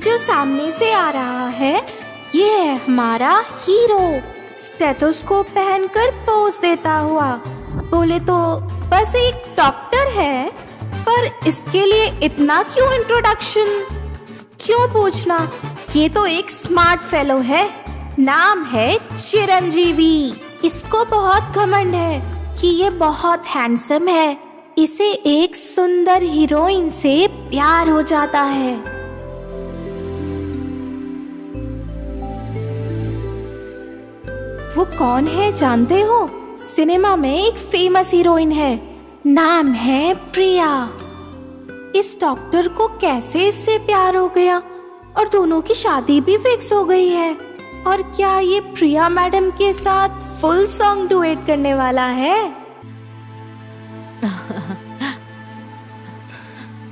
जो सामने से आ रहा है ये है हमारा हीरो। स्टेथोस्कोप पहनकर पोज देता हुआ। बोले तो बस एक डॉक्टर है, पर इसके लिए इतना क्यों इंट्रोडक्शन? क्यों पूछना? ये तो एक स्मार्ट फेलो है। नाम है चिरंजीवी। इसको बहुत घमंड है कि ये बहुत हैंडसम है। इसे एक सुंदर हीरोइन से प्यार हो जाता है। वो कौन है जानते हो? सिनेमा में एक फेमस हीरोइन है, नाम है प्रिया। इस डॉक्टर को कैसे इससे प्यार हो गया और दोनों की शादी भी फिक्स हो गई है। और क्या ये प्रिया मैडम के साथ फुल सॉन्ग डुएट करने वाला है?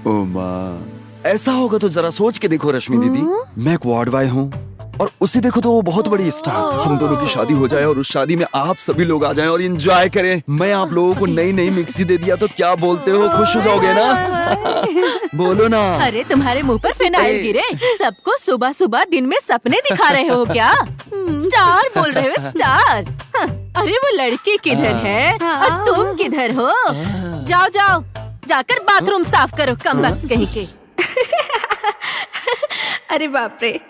ओ माँ, ऐसा होगा तो जरा सोच के देखो रश्मि दीदी। मैं एक वार्ड बॉय हूँ और उसे देखो तो वो बहुत बड़ी स्टार। हम दोनों की शादी हो जाए और उस शादी में आप सभी लोग आ जाएं और एंजॉय करें। मैं आप लोगों को नई नई मिक्सी दे दिया तो क्या बोलते हो? खुश हो जाओगे ना? बोलो ना। अरे तुम्हारे मुंह पर फिनाइल गिरे। सबको सुबह सुबह दिन में सपने दिखा रहे हो क्या? स्टार बोल रहे हो स्टार? अरे वो लड़की किधर है और तुम किधर हो? जाओ जाओ जाकर बाथरूम साफ करो, कमबख्त कहीं के। अरे बाप रे।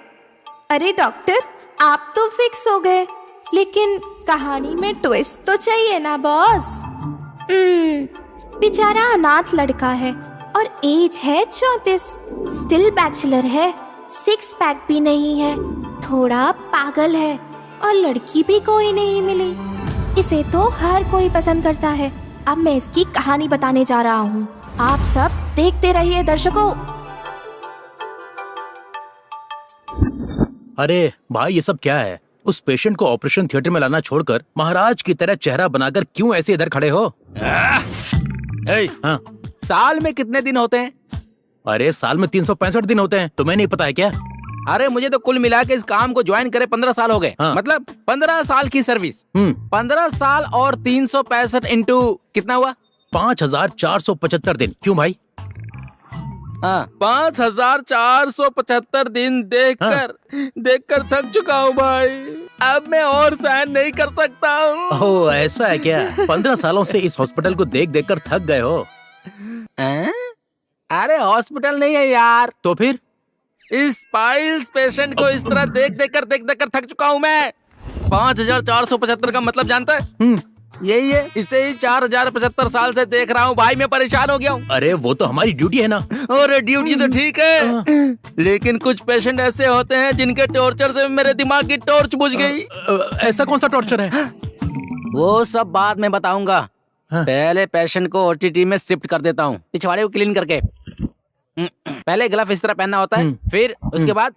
अरे डॉक्टर, आप तो फिक्स हो गए, लेकिन कहानी में ट्विस्ट तो चाहिए ना बॉस। बेचारा अनाथ लड़का है और एज है 34। स्टिल बैचलर है, 6 पैक भी नहीं है, थोड़ा पागल है और लड़की भी कोई नहीं मिली। इसे तो हर कोई पसंद करता है। अब मैं इसकी कहानी बताने जा रहा हूँ, आप सब देखते रहिए दर्शकों। अरे भाई, ये सब क्या है? उस पेशेंट को ऑपरेशन थिएटर में लाना छोड़कर महाराज की तरह चेहरा बनाकर क्यों ऐसे इधर खड़े हो? हाँ। साल में कितने दिन होते हैं? अरे साल में 365 दिन होते हैं, तुम्हें नहीं पता है क्या? अरे मुझे तो कुल मिला के इस काम को ज्वाइन करे 15 साल हो गए। हाँ। मतलब 15 साल की सर्विस। 15 साल और 365 इंटू कितना हुआ? 5475 दिन। क्यों भाई? 5475 दिन देखकर थक चुका हूँ भाई। अब मैं और सहन नहीं कर सकता हूँ। ओह, ऐसा है क्या? 15 सालों से इस हॉस्पिटल को देख देख कर थक गए हो? अरे हॉस्पिटल नहीं है यार। तो फिर? इस पाइल्स पेशेंट को इस तरह देख देख कर थक चुका हूँ मैं। 5475 का मतलब जानता है? यही है। इसे ही 4075 साल से देख रहा हूँ भाई, मैं परेशान हो गया हूँ। अरे वो तो हमारी ड्यूटी है ना। अरे ड्यूटी तो ठीक है, लेकिन कुछ पेशेंट ऐसे होते हैं जिनके टॉर्चर से मेरे दिमाग की टॉर्च बुझ गई। ऐसा कौन सा टॉर्चर है? वो सब बाद में बताऊंगा। पहले पेशेंट को ओटीटी में शिफ्ट कर देता हूँ, पिछवाड़े को क्लीन करके। पहले ग्लव इस तरह पहनना होता है, फिर उसके बाद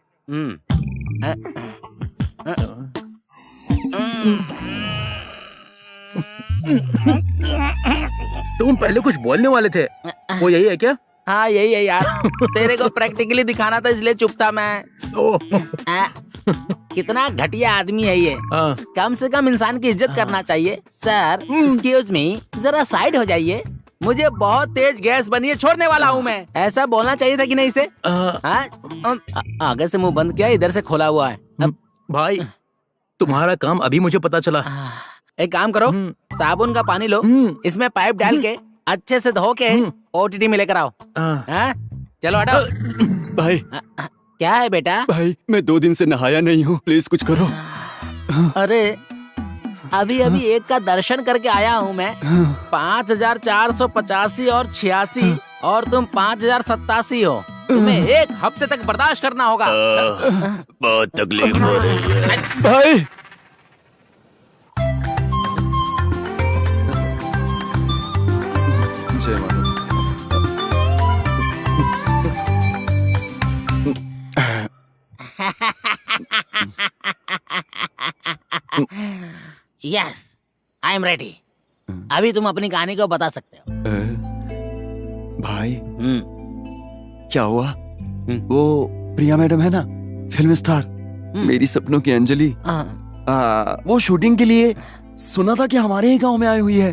तुम पहले कुछ बोलने वाले थे, वो यही है क्या? हाँ यही है यार। तेरे को प्रैक्टिकली दिखाना था इसलिए चुप था मैं। कितना घटिया आदमी है ये। कम से कम इंसान की इज्जत करना चाहिए। सर एक्सक्यूज मी, जरा साइड हो जाइए, मुझे बहुत तेज गैस बनी है, छोड़ने वाला हूँ मैं। ऐसा बोलना चाहिए था कि नहीं इसे? आगे से मुंह बंद किया, इधर से खोला हुआ है। भाई तुम्हारा काम अभी मुझे पता चला। एक काम करो, साबुन का पानी लो, इसमें पाइप डाल के अच्छे से धो के ओटीटी में लेकर आओ। चलो हटो। भाई क्या है बेटा? भाई मैं 2 दिन से नहाया नहीं हूँ, प्लीज कुछ करो। अरे अभी एक का दर्शन करके आया हूँ मैं। 5485 और 86 और तुम 5087 हो। तुम्हें 1 हफ्ते तक बर्दाश्त करना होगा। बहुत तकलीफ हो रही है भाई। जय माता। Yes, I am ready. अभी तुम अपनी कहानी को बता सकते हो। भाई क्या हुआ? वो प्रिया मैडम है ना, फिल्म स्टार, मेरी सपनों की अंजलि, वो शूटिंग के लिए सुना था कि हमारे ही गांव में आई हुई है।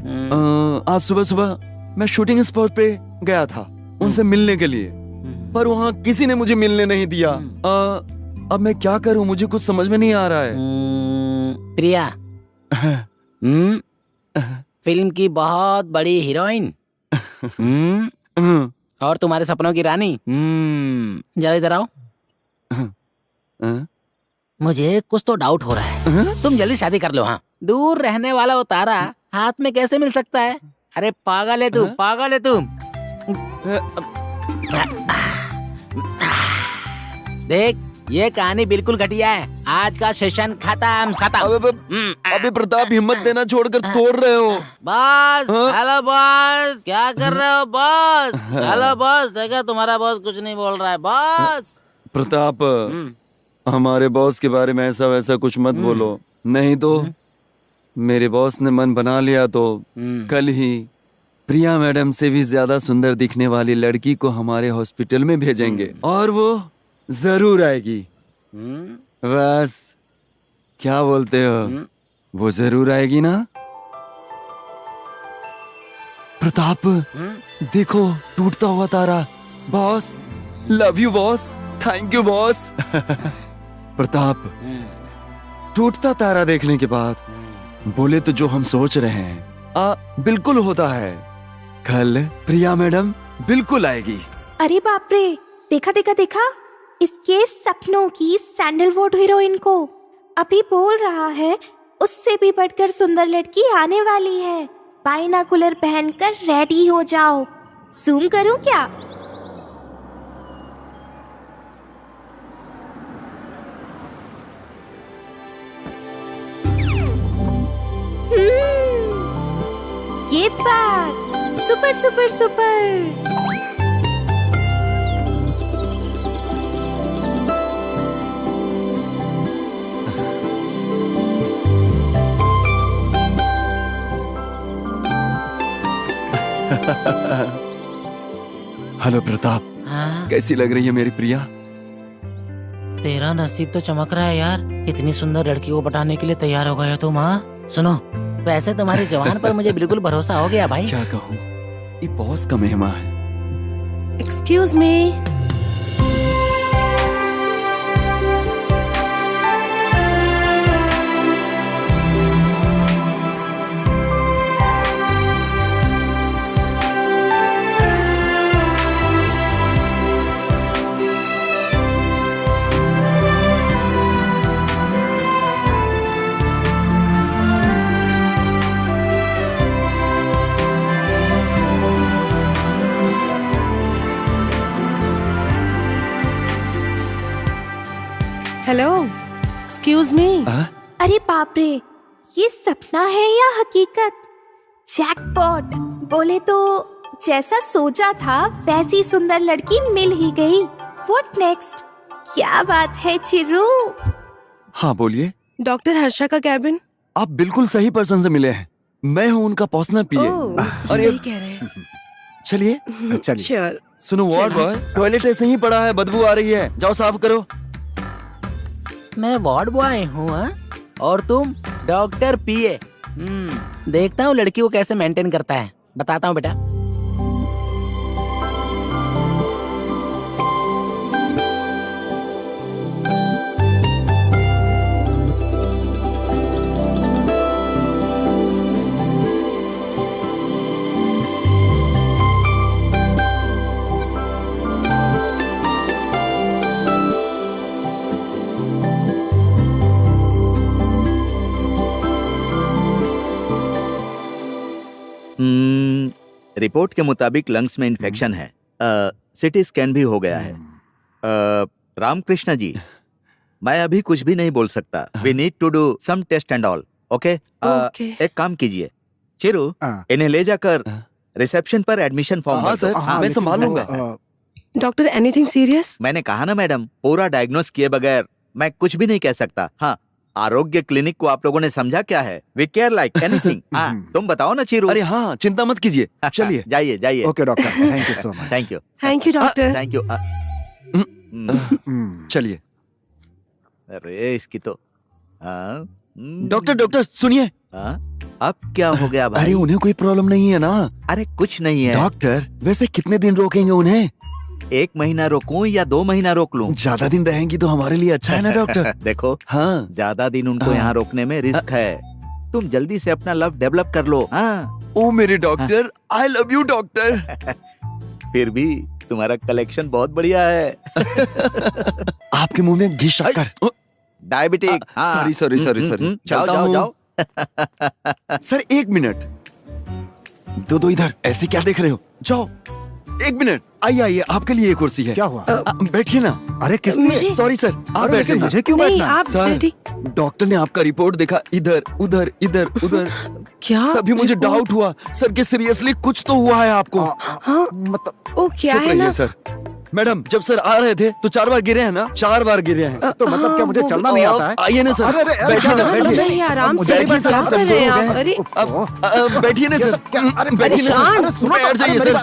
आज सुबह सुबह मैं शूटिंग स्पॉट पे गया था उनसे मिलने के लिए। पर वहाँ किसी ने मुझे मिलने नहीं दिया। अब मैं क्या करूँ, मुझे कुछ समझ में नहीं आ रहा है। प्रिया फिल्म की बहुत बड़ी हीरोइन और तुम्हारे सपनों की रानी। जरा इधर आओ। मुझे कुछ तो डाउट हो रहा है। तुम जल्दी शादी कर लो। हाँ, दूर रहने वाला वो तारा हाथ में कैसे मिल सकता है? अरे पागल है तू, पागल है तू। देख, ये कहानी बिल्कुल घटिया है। आज का सेशन खत्म खत्म। अबे प्रताप, हिम्मत देना छोड़कर तोड़ रहे हो। बॉस, हेलो बॉस, क्या कर रहे हो बॉस? हेलो बॉस, देखा तुम्हारा बॉस कुछ नहीं बोल रहा है बॉस। प्रताप, हमारे बॉस के बारे में ऐसा वैसा कुछ मत बोलो, नहीं तो मेरे बॉस ने मन बना लिया तो कल ही प्रिया मैडम से भी ज्यादा सुंदर दिखने वाली लड़की को हमारे हॉस्पिटल में भेजेंगे और वो जरूर आएगी। बस, क्या बोलते हो? वो जरूर आएगी ना? प्रताप, देखो टूटता हुआ तारा। Boss, love you boss, thank you boss. Pratap, टूटता तारा देखने के बाद बोले तो जो हम सोच रहे हैं बिल्कुल होता है। कल प्रिया मैडम बिल्कुल आएगी। अरे बाप रे, देखा देखा देखा, इसके सपनों की सैंडलवुड हीरोइन को अभी बोल रहा है उससे भी बढ़कर सुंदर लड़की आने वाली है। बाइनाकुलर पहनकर रेडी हो जाओ। जूम करूं क्या? ये बात super super super. Hello Pratap, कैसी लग रही है मेरी प्रिया? तेरा नसीब तो चमक रहा है यार, इतनी सुंदर लड़की को पटाने के लिए तैयार हो गया तुम। हाँ सुनो, वैसे तुम्हारी जवान पर मुझे बिल्कुल भरोसा हो गया भाई। क्या कहूँ, ये बॉस का मेहमा है। Excuse me. Hello, excuse me. अरे बाप रे, ये सपना है या हकीकत? जैकपॉट। बोले तो जैसा सोचा था वैसी सुंदर लड़की मिल ही गई। What next? क्या बात है चिरू? हाँ बोलिए। डॉक्टर हर्षा का कैबिन। आप बिल्कुल सही पर्सन से मिले हैं। मैं हूँ उनका पर्सनल पीए। सही कह रहे हैं। चलिए चलिए। चल। सुनो वार्ड बॉय, टॉयलेट ऐसे ही पड़ा है, बदबू आ रही है, जाओ साफ करो। मैं वार्ड बॉय हूँ और तुम डॉक्टर पीए। देखता हूँ लड़की को कैसे मेंटेन करता है, बताता हूँ बेटा। रिपोर्ट के मुताबिक लंग्स में इन्फेक्शन है। सिटी स्कैन भी हो गया है। रामकृष्ण जी, मैं अभी कुछ भी नहीं बोल सकता। We need to do some test and all. Okay, एक काम कीजिए चिरू, इन्हें ले जाकर रिसेप्शन पर एडमिशन फॉर्म हाँ सर, मैं संभाल लूंगा। Doctor, anything serious? मैंने कहा ना मैडम, पूरा डायग्नोस किए बगैर मैं कुछ भी नहीं कह सकता। हाँ, आरोग्य क्लिनिक को आप लोगों ने समझा क्या है? We care like anything. हाँ, तुम बताओ ना चिरू। अरे हाँ, चिंता मत कीजिए, चलिए जाइए जाइए। Okay doctor, thank you so much. Thank you thank you doctor. Thank you. चलिए। अरे इसकी तो डॉक्टर डॉक्टर सुनिए। अब क्या हो गया भाई? अरे उन्हें कोई प्रॉब्लम नहीं है ना? अरे कुछ नहीं है डॉक्टर, वैसे कितने दिन रोकेंगे उन्हें? 1 महीना रोकूं या 2 महीना रोक लूं? ज्यादा दिन रहेंगी तो हमारे लिए अच्छा है ना डॉक्टर। देखो, हाँ ज्यादा दिन उनको यहाँ रोकने में रिस्क है। तुम जल्दी से अपना लव डेवलप कर लो। हाँ, ओ मेरे doctor, I love you doctor. फिर भी तुम्हारा कलेक्शन बहुत बढ़िया है। आपके मुंह में घी शक्कर। Diabetic. Sorry sorry sorry sorry, जाओ चलता जाओ हूँ। जाओ। सर 1 मिनट, दो इधर, ऐसे क्या देख रहे हो? जाओ 1 मिनट, आइए आइए, आपके लिए एक कुर्सी है। क्या हुआ? बैठिए ना। अरे किस लिए? सॉरी सर, आप अरे बैठिए। लेकिन मुझे क्यों नहीं बैठना? आप सर, बैठी। डॉक्टर ने आपका रिपोर्ट देखा, इधर उधर इधर उधर, क्या तभी मुझे रिपोर्ट? डाउट हुआ सर कि सीरियसली कुछ तो हुआ है आपको। हाँ मतलब ओ क्या चुप है रहिए ना सर। मैडम, जब सर आ रहे थे तो 4 बार गिरे हैं ना? 4 बार गिरे हैं। तो मतलब क्या मुझे चलना नहीं आता है? आइए ना सर, अरे, अरे, अरे, बैठिए ना, क्या- बैठिए। चलिए आराम मुझे से नहीं बैठना, क्या आप कर रहे कमजोर हैं हो आप? गए। अरे अब बैठिए ना सर, बैठिए ना शांत। सर, बैठ जाइए सर।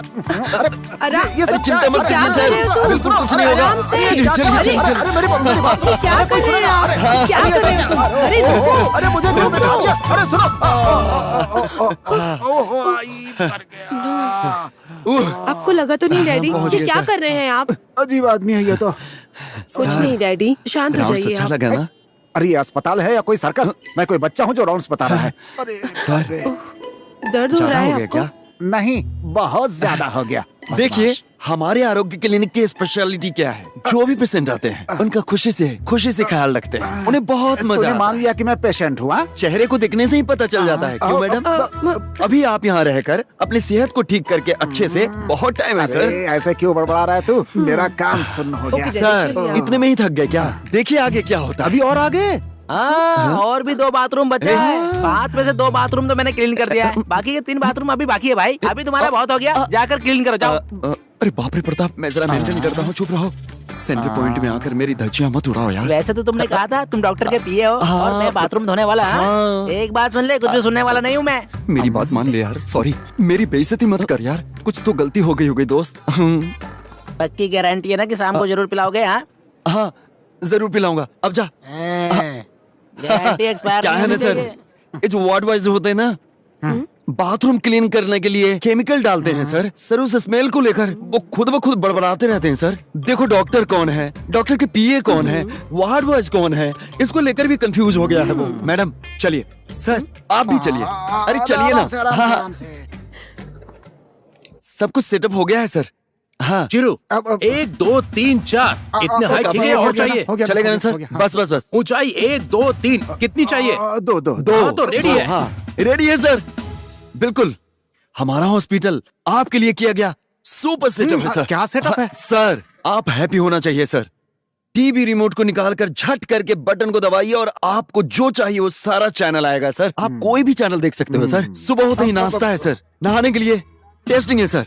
अरे ये सब चिंता मत क्या कीजिए कर रहे हो सर, तुम? बिल्कुल कुछ नहीं होगा। आराम से। चलिए चलिए अरे, चलिए। अरे मेरी बात जी, क्या कर रहे हैं आप? क्या कर रहे हो तुम? अरे रुको। अरे मुझे क्यों बैठा दिया? अरे सुनो। ओहो, आई मर गया। आपको लगा तो नहीं डैडी? पहुंच ये गए क्या सर। कर रहे हैं आप? अजीब आदमी है ये तो। कुछ नहीं डैडी, शांत हो राउंड जाइए अच्छा आप। लगा ना? अरे ये अस्पताल है या कोई सर्कस? मैं कोई बच्चा हूँ जो राउंड्स बता रहा है। अरे सर दर्द हो रहा ज्यादा है हो गया आपको? क्या? नहीं, बहुत ज्यादा हो गया। देखिए, हमारे आरोग्य क्लिनिक की स्पेशलिटी क्या है? जो भी पेशेंट आते हैं उनका खुशी से ख्याल रखते हैं। उन्हें बहुत मजा तूने आता मान है। लिया कि मैं पेशेंट हुआ? चेहरे को देखने से ही पता चल जाता है। क्यों मैडम? अभी आप यहाँ रहकर अपनी सेहत को ठीक करके अच्छे से बहुत टाइम है अरे सर। ऐसे क्यों बड़बड़ा रहा है तू? मेरा काम सुन्न हो गया। ओके, सर चलिए आप। इतने में ही थक गए क्या? देखिए आगे क्या होता है। अभी और आगे? और भी 2 बाथरूम बचे हैं। 5 में से 2 बाथरूम तो मैंने क्लीन कर दिया है। बाकी के 3 बाथरूम अभी बाकी है भाई। अभी तुम्हारा बहुत हो गया, जाकर क्लीन करो जाओ। अरे बाप रे प्रताप, मैं जरा मेंटेन करता हूँ, चुप रहो। सेंटर पॉइंट में आकर मेरी धज्जियां मत उड़ाओ यार। वैसे तो तुमने कहा था तुम डॉक्टर के पीए हो और मैं बाथरूम धोने वाला। हाँ। एक बात सुन ले, कुछ भी सुनने वाला नहीं हूँ मैं। मेरी बात मान ले यार, सॉरी, मेरी बेइज्जती मत कर यार। कुछ तो गलती हो गई होगी दोस्त। पक्की गारंटी है ना कि शाम को जरूर पिलाओगे? हाँ, हाँ जरूर पिलाऊंगा, अब जा। गारंटी एक्सपायर क्या है ना सर, ये जो वार्ड वाइज होते हैं ना, बाथरूम क्लीन करने के लिए केमिकल डालते हैं सर। सर उस स्मेल को लेकर वो खुद ब खुद बड़बड़ाते रहते हैं सर। देखो डॉक्टर कौन है, डॉक्टर के पीए कौन है, वार्ड वाइज कौन है, इसको लेकर भी कंफ्यूज हो गया है वो। मैडम चलिए, सर आप भी चलिए। अरे चलिए ना। हाँ, सब कुछ सेटअप हो गया है सर। हाँ चिरू, अब- 1 2 3 4 इतने हाइट काफी कितनी हो और गया ना? चाहिए? हो गया, चलेगा ना हो सर? गया, हाँ। बस बस बस। ऊंचाई 1 2 3 कितनी चाहिए? 2 हाँ, तो रेडी है। हाँ रेडी है सर, बिल्कुल। हमारा हॉस्पिटल आपके लिए किया गया सुपर सेटअप है सर। क्या सेटअप है? हाँ, सर आप हैप्पी होना चाहिए सर। टीवी रिमोट को निकाल कर झट करके बटन को दबाइए और आपको जो चाहिए वो सारा चैनल आएगा सर। आप कोई भी चैनल देख सकते हो सर। सुबह होते ही नाश्ता है सर, नहाने के लिए टेस्टिंग है सर।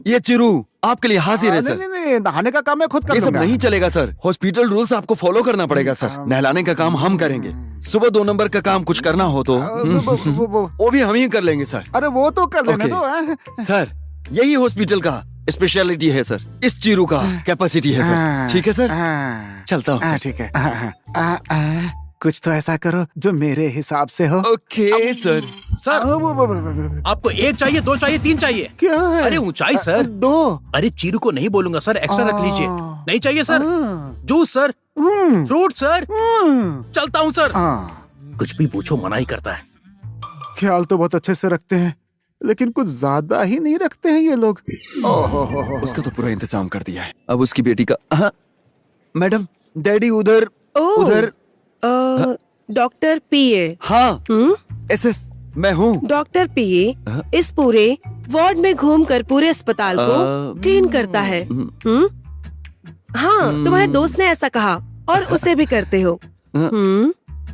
ये चिरू आपके लिए हाजिर है सर। नहीं, नहाने का काम मैं खुद कर ये सब लूंगा। नहीं चलेगा सर, हॉस्पिटल रूल्स आपको फॉलो करना पड़ेगा सर। नहलाने का काम हम करेंगे। सुबह 2 नंबर का काम कुछ करना हो तो वो भी हम ही कर लेंगे सर। अरे वो तो कर लेने ओके। दो। हाँ। सर यही हॉस्पिटल का स्पेशलिटी है सर, इस चीरू का कैपेसिटी है सर। ठीक है सर, हाँ। चलता हूँ हाँ, सर। ठीक है। कुछ तो ऐसा करो जो मेरे हिसाब से हो। Okay sir. सर आपको 1 चाहिए, 2 चाहिए, 3 चाहिए? क्या है? अरे ऊंचाई सर। 2। अरे चीरू को नहीं बोलूंगा सर, एक्स्ट्रा रख लीजिए। नहीं चाहिए sir? Juice sir, fruit sir. चलता हूँ सर। कुछ भी पूछो मना ही करता है। ख्याल तो बहुत अच्छे से रखते हैं, लेकिन कुछ ज्यादा ही नहीं रखते हैं ये लोग। ओहो उसका तो पूरा इंतजाम कर दिया है। अब उसकी बेटी का। हाँ, मैडम डैडी उधर ओह। उधर। डॉक्टर पीए। हाँ एसएस मैं हूँ। डॉक्टर पीए हाँ? इस पूरे वार्ड में घूमकर पूरे अस्पताल को क्लीन करता है। हाँ, तुम्हारे दोस्त ने ऐसा कहा और उसे भी करते हो।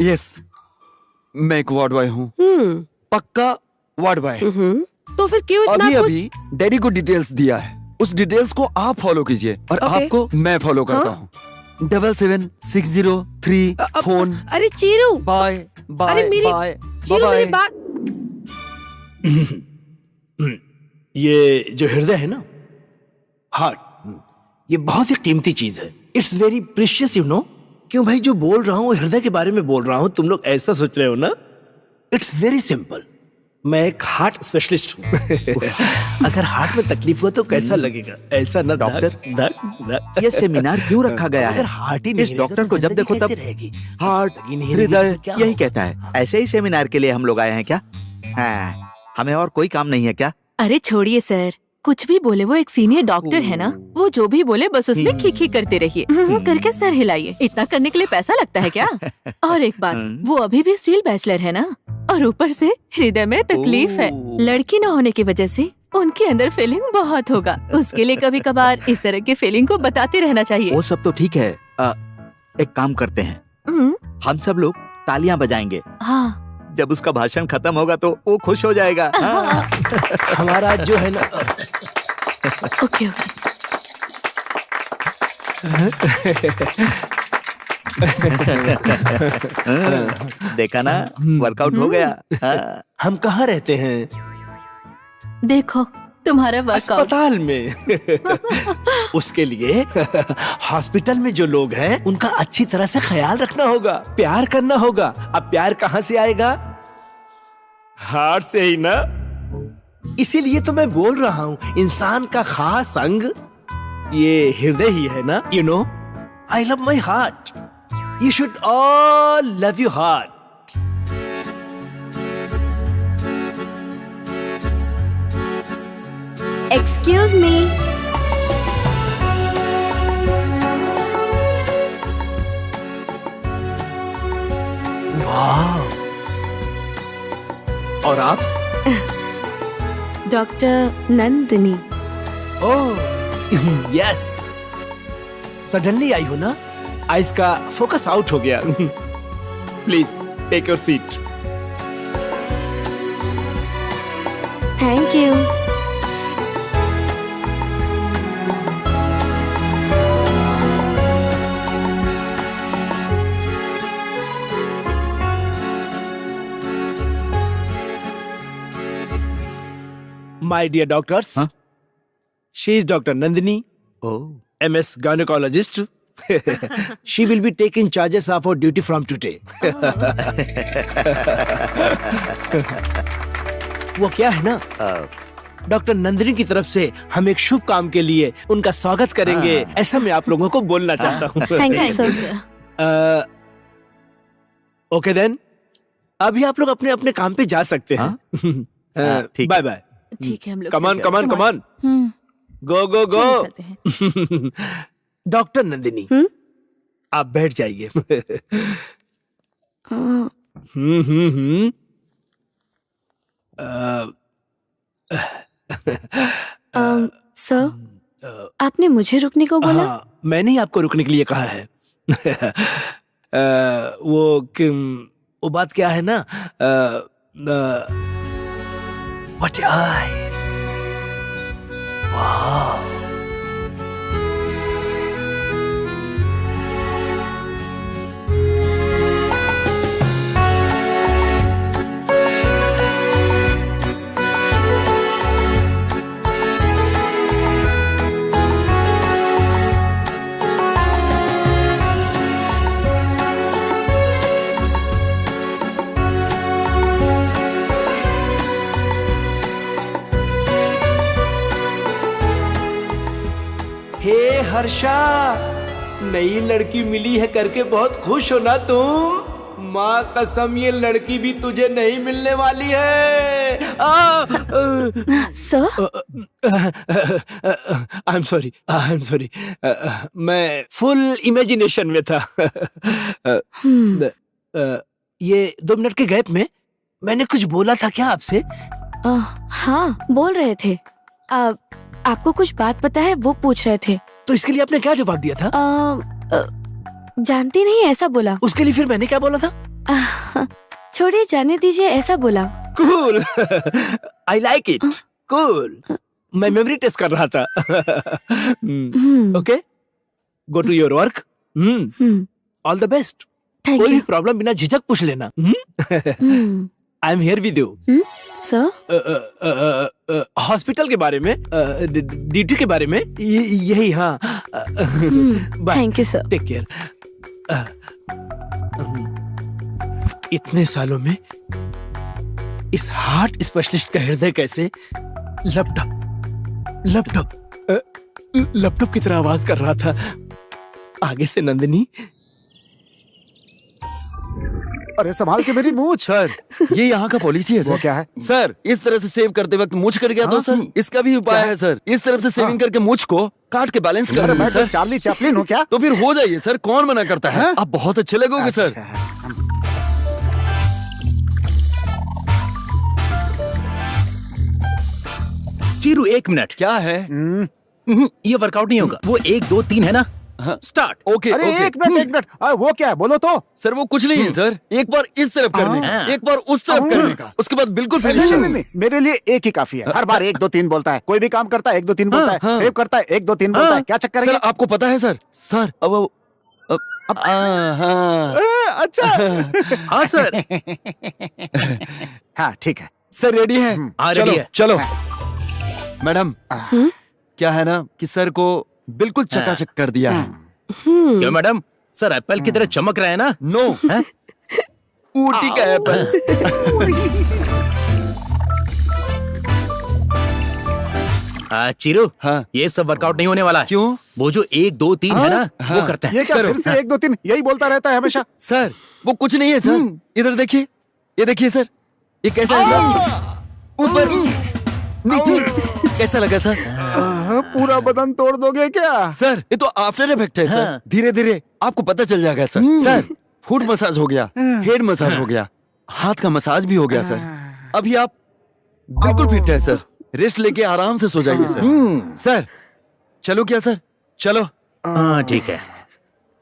यस, मैं एक वार्ड बॉय हूँ, हम्म, पक्का वार्ड बॉय। तो फिर क्यों इतना अभी कुछ? अभी डैडी को डिटेल्स दिया है, उस डिटेल्स को आप फॉलो कीजिए और ओके। आपको मैं फॉलो करता हूँ। 77603 फोन। अरे चीरू, बाय बाय अरे मेरी बाय चीरू मेरी बात। ये जो हृदय है ना, हार्ट, ये बहुत ही कीमती चीज है। It's very precious, you know. क्यों भाई, जो बोल रहा हूँ हृदय के बारे में बोल रहा हूँ, तुम लोग ऐसा सोच रहे हो ना? It's very simple. मैं एक हार्ट स्पेशलिस्ट हूँ। अगर हार्ट में तकलीफ हो तो कैसा लगेगा? ऐसा ना डॉक्टर, डॉक्टर ये सेमिनार क्यों रखा गया अगर है? हार्ट ही नहीं इस रहेगा डॉक्टर तो को जब जिंदगी देखो कैसे तब रहेगी? हार्ट, जिंदगी नहीं रहेगी हृदय तो क्या यही होगा? कहता है। ऐसे ही सेमिनार के लिए हम लोग आए हैं क्या? हाँ, हमें और कोई काम नहीं है क्या? अरे छोड़िए सर, कुछ भी बोले, वो एक सीनियर डॉक्टर है ना, वो जो भी बोले बस उसमें खी करते रहिए, करके सर हिलाइए। इतना करने के लिए पैसा लगता है क्या? और एक बात, वो अभी भी स्टिल बैचलर है ना, और ऊपर से हृदय में तकलीफ है। लड़की न होने की वजह से उनके अंदर फीलिंग बहुत होगा। उसके लिए कभी कभार इस तरह की फीलिंग को बताते रहना चाहिए। वो सब तो ठीक है। एक काम करते हैं, हम सब लोग तालियां बजाएंगे। हाँ जब उसका भाषण खत्म होगा तो वो खुश हो जाएगा। हाँ। हमारा जो है ना, ओके। देखा ना, वर्कआउट हो गया। हाँ। हम कहाँ रहते हैं? देखो तुम्हारा वर्कआउट। अस्पताल में। उसके लिए हॉस्पिटल में जो लोग हैं उनका अच्छी तरह से ख्याल रखना होगा, प्यार करना होगा। अब प्यार कहाँ से आएगा? हार्ट से ही ना। इसीलिए तो मैं बोल रहा हूँ, इंसान का खास अंग ये हृदय ही है ना। You know, I love my heart, you should all love you heart. Excuse me. वाह! और आप? Doctor Nandini. Oh yes, suddenly I हो ना, आइस का फोकस आउट हो गया। Please take your seat. Thank you. My dear doctors, Huh? she is Dr. Nandini, oh, MS gynecologist. She will be taking charges of our duty from today. वो क्या है ना, doctor Nandini की तरफ से हम एक शुभ काम के लिए उनका स्वागत करेंगे, ऐसा मैं आप लोगों को बोलना चाहता हूँ। Thank you sir. Okay then, अभी आप लोग अपने अपने काम पे जा सकते हैं। ठीक बाय बाय। ठीक है, हम लोग कमान चलते हैं। कमान कमान, हम्म, गो गो गो। चलते हैं। डॉक्टर नंदिनी, आप बैठ जाइए। हम्म। सर, आपने मुझे रुकने को बोला? हाँ, मैंने ही आपको रुकने के लिए कहा है। वो बात क्या है ना, What eyes! Wow! हे हर्षा, नई लड़की मिली है करके बहुत खुश हो ना तुम? माँ कसम, ये लड़की भी तुझे नहीं मिलने वाली है। सर, आई एम सॉरी, मैं फुल इमेजिनेशन में था। ये 2 मिनट के गैप में मैंने कुछ बोला था क्या आपसे? हाँ बोल रहे थे। आपको कुछ बात पता है वो पूछ रहे थे। तो इसके लिए आपने क्या जवाब दिया था? जानती नहीं, ऐसा बोला। उसके लिए फिर मैंने क्या बोला था? छोड़िए, जाने दीजिए, ऐसा बोला। Cool, I like it, cool. मैं मेमोरी टेस्ट कर रहा था। Okay, go to your work. All the best. Thank कोई यू। भी प्रॉब्लम बिना झिझक पूछ लेना। I am here with you. Sir, hospital के बारे में, ड्यूटी के बारे में, यही। हाँ, bye. Thank you sir. Take care. इतने सालों में इस हार्ट स्पेशलिस्ट का हृदय कैसे लैपटॉप की तरह आवाज कर रहा था। आगे से नंदिनी। अरे संभाल के मेरी मूछ। सर ये यहाँ का पॉलिसी है वो सर। क्या है? सर इस तरह से सेव करते वक्त मूछ कट गया तो सर इसका भी उपाय है सर। इस तरफ से सेविंग करके मूछ को काट के बैलेंस कर अरे लीजिए मैं तो सर। चार्ली चैपलिन हूँ क्या? तो फिर हो जाइए सर, कौन मना करता है? आप बहुत अच्छे लगोगे सर। अच्छा। Chiru 1 minute. क्या है? ये वर्कआउट नहीं होगा। वो 1 2 3 है ना? स्टार्ट। ओके अरे ओके। एक मिनट वो क्या है बोलो तो। सर वो कुछ नहीं है सर, एक बार इस तरफ करने का, एक बार उस तरफ करने का, उसके बाद बिल्कुल नहीं, फिनिश। नहीं, नहीं, मेरे लिए एक ही काफी है। हर बार 1 2 3 बोलता है। कोई भी काम करता है 1 2 3 बोलता है। हाँ। सेव करता है 1 2 3 बोलता है। क्या चक्कर है सर ये? आपको पता है सर? सर अब हाँ अच्छा। हाँ सर। हाँ ठीक है। सर रेडी है? हाँ, चलो ready है। चलो मैडम, क्या है ना कि सर को बिल्कुल चकाचक कर दिया है। क्यों मैडम? सर एप्पल की तरह चमक रहा है ना? नो, ऊटी का एप्पल। चीरू, हाँ। ये सब वर्कआउट नहीं होने वाला है। क्यों? वो जो 1 2 3 है ना, हाँ। वो करते हैं। ये क्या फिर से 1 2 3 यही बोलता रहता है हमेशा। सर वो कुछ नहीं है सर, इधर देखिए, ये देखिए सर, ये कैसा है सर? ऊपर नीचे, कैसा लगा सर? पूरा बदन तोड़ दोगे क्या? सर ये तो आफ्टर इफेक्ट है सर, हाँ। धीरे धीरे आपको पता चल जाएगा सर। सर फुट मसाज हो गया, हेड मसाज हो गया, हाथ का मसाज भी हो गया सर। अभी आप बिल्कुल फिट है सर, रेस्ट लेके आराम से सो जाइए सर। सर चलो क्या सर? चलो हाँ ठीक है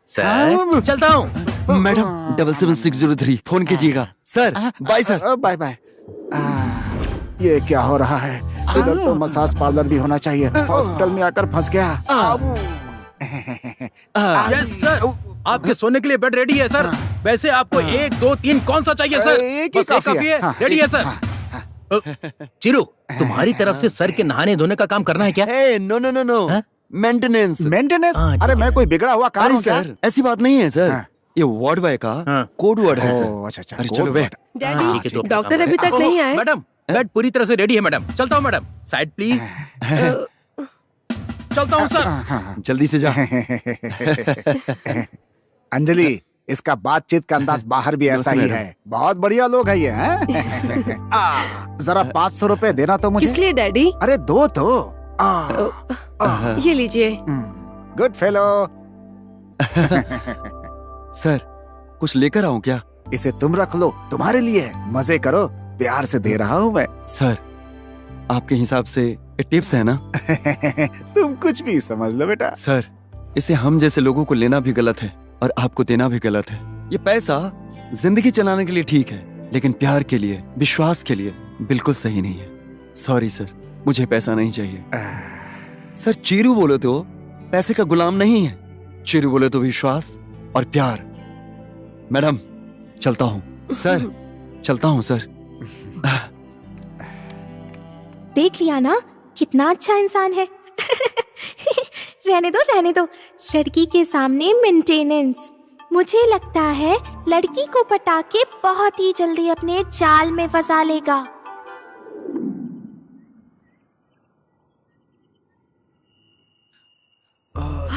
सर, चलता हूँ। मैडम 77603 फोन कीजिएगा sir. Bye sir. Bye bye. ये क्या हो रहा है? इधर तो मसाज पार्लर भी होना चाहिए। हॉस्पिटल में आकर फंस गया। यस सर, आपके सोने के लिए बेड रेडी है सर। वैसे आपको 1 2 3 कौन सा चाहिए सर? एक ही बस काफी है। हाँ, रेडी है सर। चिरू, तुम्हारी तरफ से सर के नहाने धोने का काम करना है क्या? हे नो नो नो नो, हाँ? मेंटेनेंस। मेंटेनेंस? हाँ, ठीक अरे है। मैं कोई बिगड़ा हुआ कार अरे हूँ क्या? सर ऐसी बात नहीं है सर, हाँ। ये वार्ड बॉय का हाँ। कोड वर्ड है ओह, सर। अच्छा, अच्छा, अरे कोड चलो वे। वर्ड। ठीक है, डैडी तो डॉक्टर अभी तक ओहो, नहीं आए। मैडम बेड पूरी तरह से रेडी है मैडम। चलता हूँ मैडम, साइड प्लीज। चलता हूँ सर। जल्दी से जा। अंजलि, इसका बातचीत का अंदाज बाहर भी ऐसा ही मैडम। है। बहुत बढ़िया लोग है ये हैं? जरा 500 रुपए देना तो मुझे। इसलिए डैडी अरे दो तो। ये लीजिए। Good fellow. सर कुछ लेकर आऊं क्या? इसे तुम रख लो, तुम्हारे लिए है। मजे करो, प्यार से दे रहा हूँ मैं। सर आपके हिसाब से ये टिप्स है ना? तुम कुछ भी समझ लो बेटा। सर इसे हम जैसे लोगों को लेना भी गलत है और आपको देना भी गलत है। ये पैसा जिंदगी चलाने के लिए ठीक है, लेकिन प्यार के लिए, विश्वास के लिए बिल्कुल सही नहीं है। सॉरी सर, मुझे पैसा नहीं चाहिए। सर चीरू बोले तो पैसे का गुलाम नहीं है, चीरू बोले तो विश्वास और प्यार। मैडम चलता हूँ सर, चलता हूँ सर। देख लिया ना कितना अच्छा इंसान है। रहने दो, लड़की के सामने मेंटेनेंस। मुझे लगता है लड़की को पटा के बहुत ही जल्दी अपने जाल में फंसा लेगा।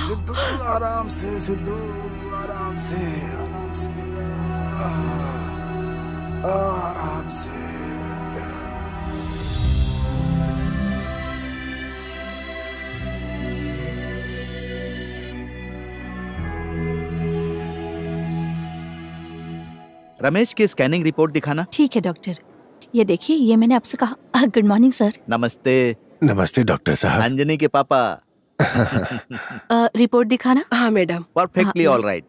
सिद्धू आराम से, सिद्धू आराम से, आराम से, आराम से। रमेश की स्कैनिंग रिपोर्ट दिखाना। ठीक है डॉक्टर, ये देखिए, ये मैंने आपसे कहा। Good morning sir. नमस्ते। नमस्ते डॉक्टर साहब। अंजनी के पापा। रिपोर्ट दिखाना। हाँ मैडम, परफेक्टली ऑल राइट।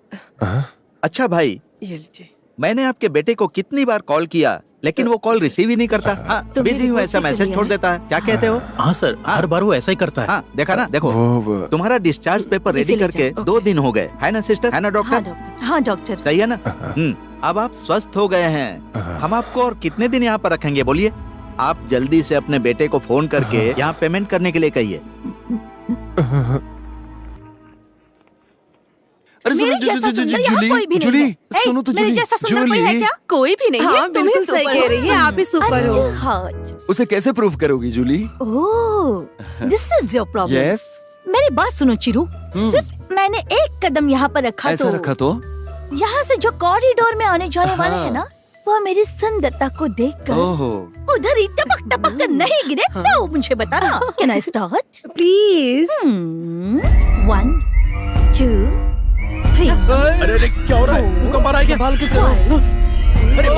अच्छा भाई, ये लीजिए। मैंने आपके बेटे को कितनी बार कॉल किया, लेकिन वो कॉल रिसीव ही नहीं करता। हाँ, तुम्हें बिजी हूँ रिपोर्ट ऐसा भी मैसेज करनी छोड़ है। देता है। क्या कहते हो? हाँ सर, हर बार वो ऐसा ही करता है। हाँ देखा ना, देखो वो तुम्हारा डिस्चार्ज पेपर रेडी इसीलिए करके जाओ। 2 दिन हो गए, है ना सिस्टर, है ना हाँ डॉक्टर? डॉक्टर, हाँ डॉक्टर। सही है ना? अब आप स्वस्थ हो गए हैं। हम आपको और कितने दिन यहाँ पर रखेंगे बोलिए? आप जल्दी से अपने बेटे को फोन करके यहाँ पेमेंट करने के लिए कहिए। अरे सुनो, मेरे जैसा सुंदर यहाँ जूली, कोई भी नहीं जूली, है। ए, सुनो तो मेरे जूली, जैसा सुंदर कोई है जूली। क्या? कोई भी नहीं है। हाँ, तुम ही बिल्कुल सही सुपर कह हो। रही है, आप ही सुपर हो। हॉट। उसे कैसे प्रूव करोगी Julie? Oh, this is your problem. Yes, मेरी बात सुनो चिरू, सिर्फ मैंने एक कदम यहाँ पर रखा ऐसा रखा तो यहाँ से जो कॉरिडोर में आने जाने वाले हैं ना, वो मेरी सुंदरता को देखकर ओहो, उधर ही टपक टपक कर नहीं गिरे तो मुझे बताना। Can I start? प्लीज। 1 2 3 अरे अरे क्या हो रहा है? भूकंप आ रहा है क्या? संभाल के करो। अरे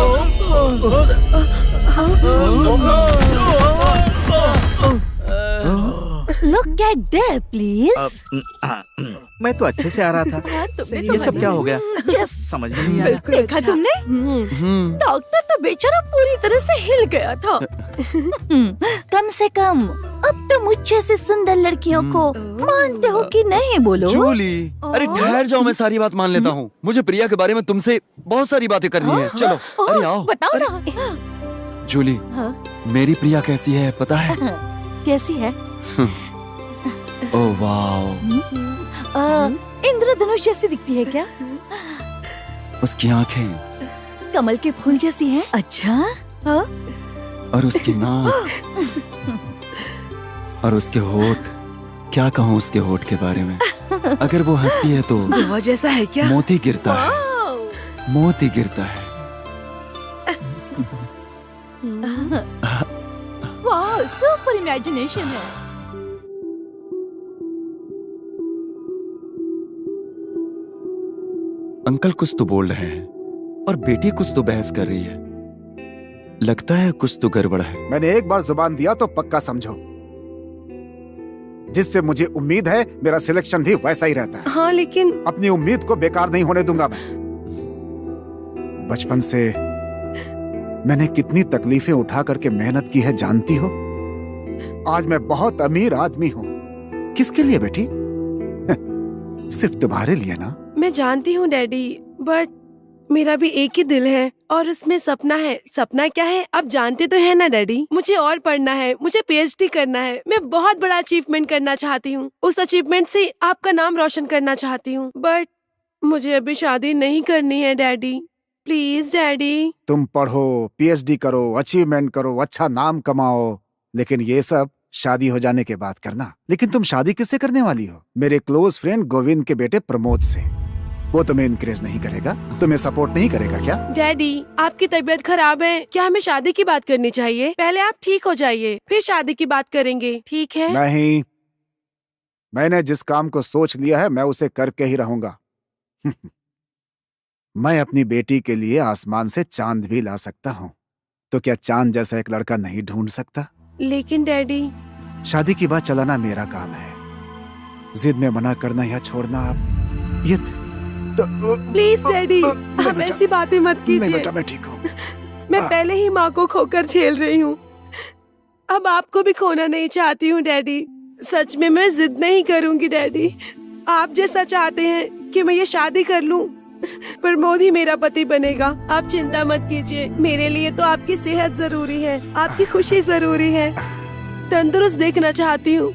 लुक एट देयर प्लीज। मैं तो अच्छे से आ रहा था। ये सब क्या हो गया? यस, समझ में नहीं आया। देखा तुमने? डॉक्टर तो बेचारा पूरी तरह से हिल गया था। कम से कम अब तो मुझे से सुंदर लड़कियों को मानते हो कि नहीं? बोलो। जूली, अरे ठहर जाओ, मैं सारी बात मान लेता हूँ। मुझे प्रिया के बारे में तुमसे बहुत सारी बातें करनी है। चलो, अरे आओ। बताओ ना। जूली, मेरी प्रिया कैसी है पता है? कैसी है? ओह वाओ, इंद्रधनुष जैसी दिखती है क्या? उसकी आंखें कमल के फूल जैसी है? अच्छा, हाँ? और उसकी नाक और उसके होठ, क्या कहूँ उसके होठ के बारे में। अगर वो हंसती है तो वो जैसा है क्या? मोती गिरता है, मोती गिरता है। वाह, सुपर इमेजिनेशन है। अंकल कुछ तो बोल रहे हैं और बेटी कुछ तो बहस कर रही है। लगता है कुछ तो गड़बड़ है। मैंने एक बार जुबान दिया तो पक्का समझो। जिससे मुझे उम्मीद है मेरा सिलेक्शन भी वैसा ही रहता है। हाँ, लेकिन अपनी उम्मीद को बेकार नहीं होने दूंगा मैं। बचपन से मैंने कितनी तकलीफें उठा करके मेहनत की है जानती हो? आज मैं बहुत अमीर आदमी हूँ। किसके लिए बेटी? सिर्फ तुम्हारे लिए ना। मैं जानती हूँ डैडी, बट मेरा भी एक ही दिल है और उसमें सपना है। सपना क्या है आप जानते तो है ना डैडी? मुझे और पढ़ना है, मुझे पीएचडी करना है। मैं बहुत बड़ा अचीवमेंट करना चाहती हूँ। उस अचीवमेंट से आपका नाम रोशन करना चाहती हूँ, बट मुझे अभी शादी नहीं करनी है डैडी। Please daddy. तुम पढ़ो, पीएचडी करो, अचीवमेंट करो, अच्छा नाम कमाओ, लेकिन ये सब शादी हो जाने के बाद करना। लेकिन तुम शादी किससे करने वाली हो? मेरे क्लोज फ्रेंड गोविंद के बेटे प्रमोद से। वो तुम्हें इनकरेज नहीं करेगा, तुम्हें सपोर्ट नहीं करेगा क्या? डैडी, आपकी तबीयत खराब है, क्या हमें शादी की बात करनी चाहिए? पहले आप ठीक हो जाइए, फिर शादी की बात करेंगे, ठीक है? नहीं, मैंने जिस काम को सोच लिया है मैं उसे करके ही रहूंगा। मैं अपनी बेटी के लिए आसमान से चांद भी ला सकता हूँ, तो क्या चांद जैसा एक लड़का नहीं ढूंढ सकता? लेकिन डैडी। शादी की बात चलाना मेरा काम है, जिद में मना करना या छोड़ना आप ये प्लीज डैडी, आप ऐसी बातें मत नहीं कीजिए। बेटा, मैं ठीक हूँ। मैं पहले ही माँ को खोकर झेल रही हूँ, अब आपको भी खोना नहीं चाहती हूँ डैडी। सच में मैं जिद नहीं करूँगी डैडी। आप जैसा चाहते हैं कि मैं ये शादी कर लूँ, प्रमोद ही मेरा पति बनेगा। आप चिंता मत कीजिए, मेरे लिए तो आपकी सेहत जरूरी है, आपकी खुशी जरूरी है। तंदुरुस्त देखना चाहती हूँ।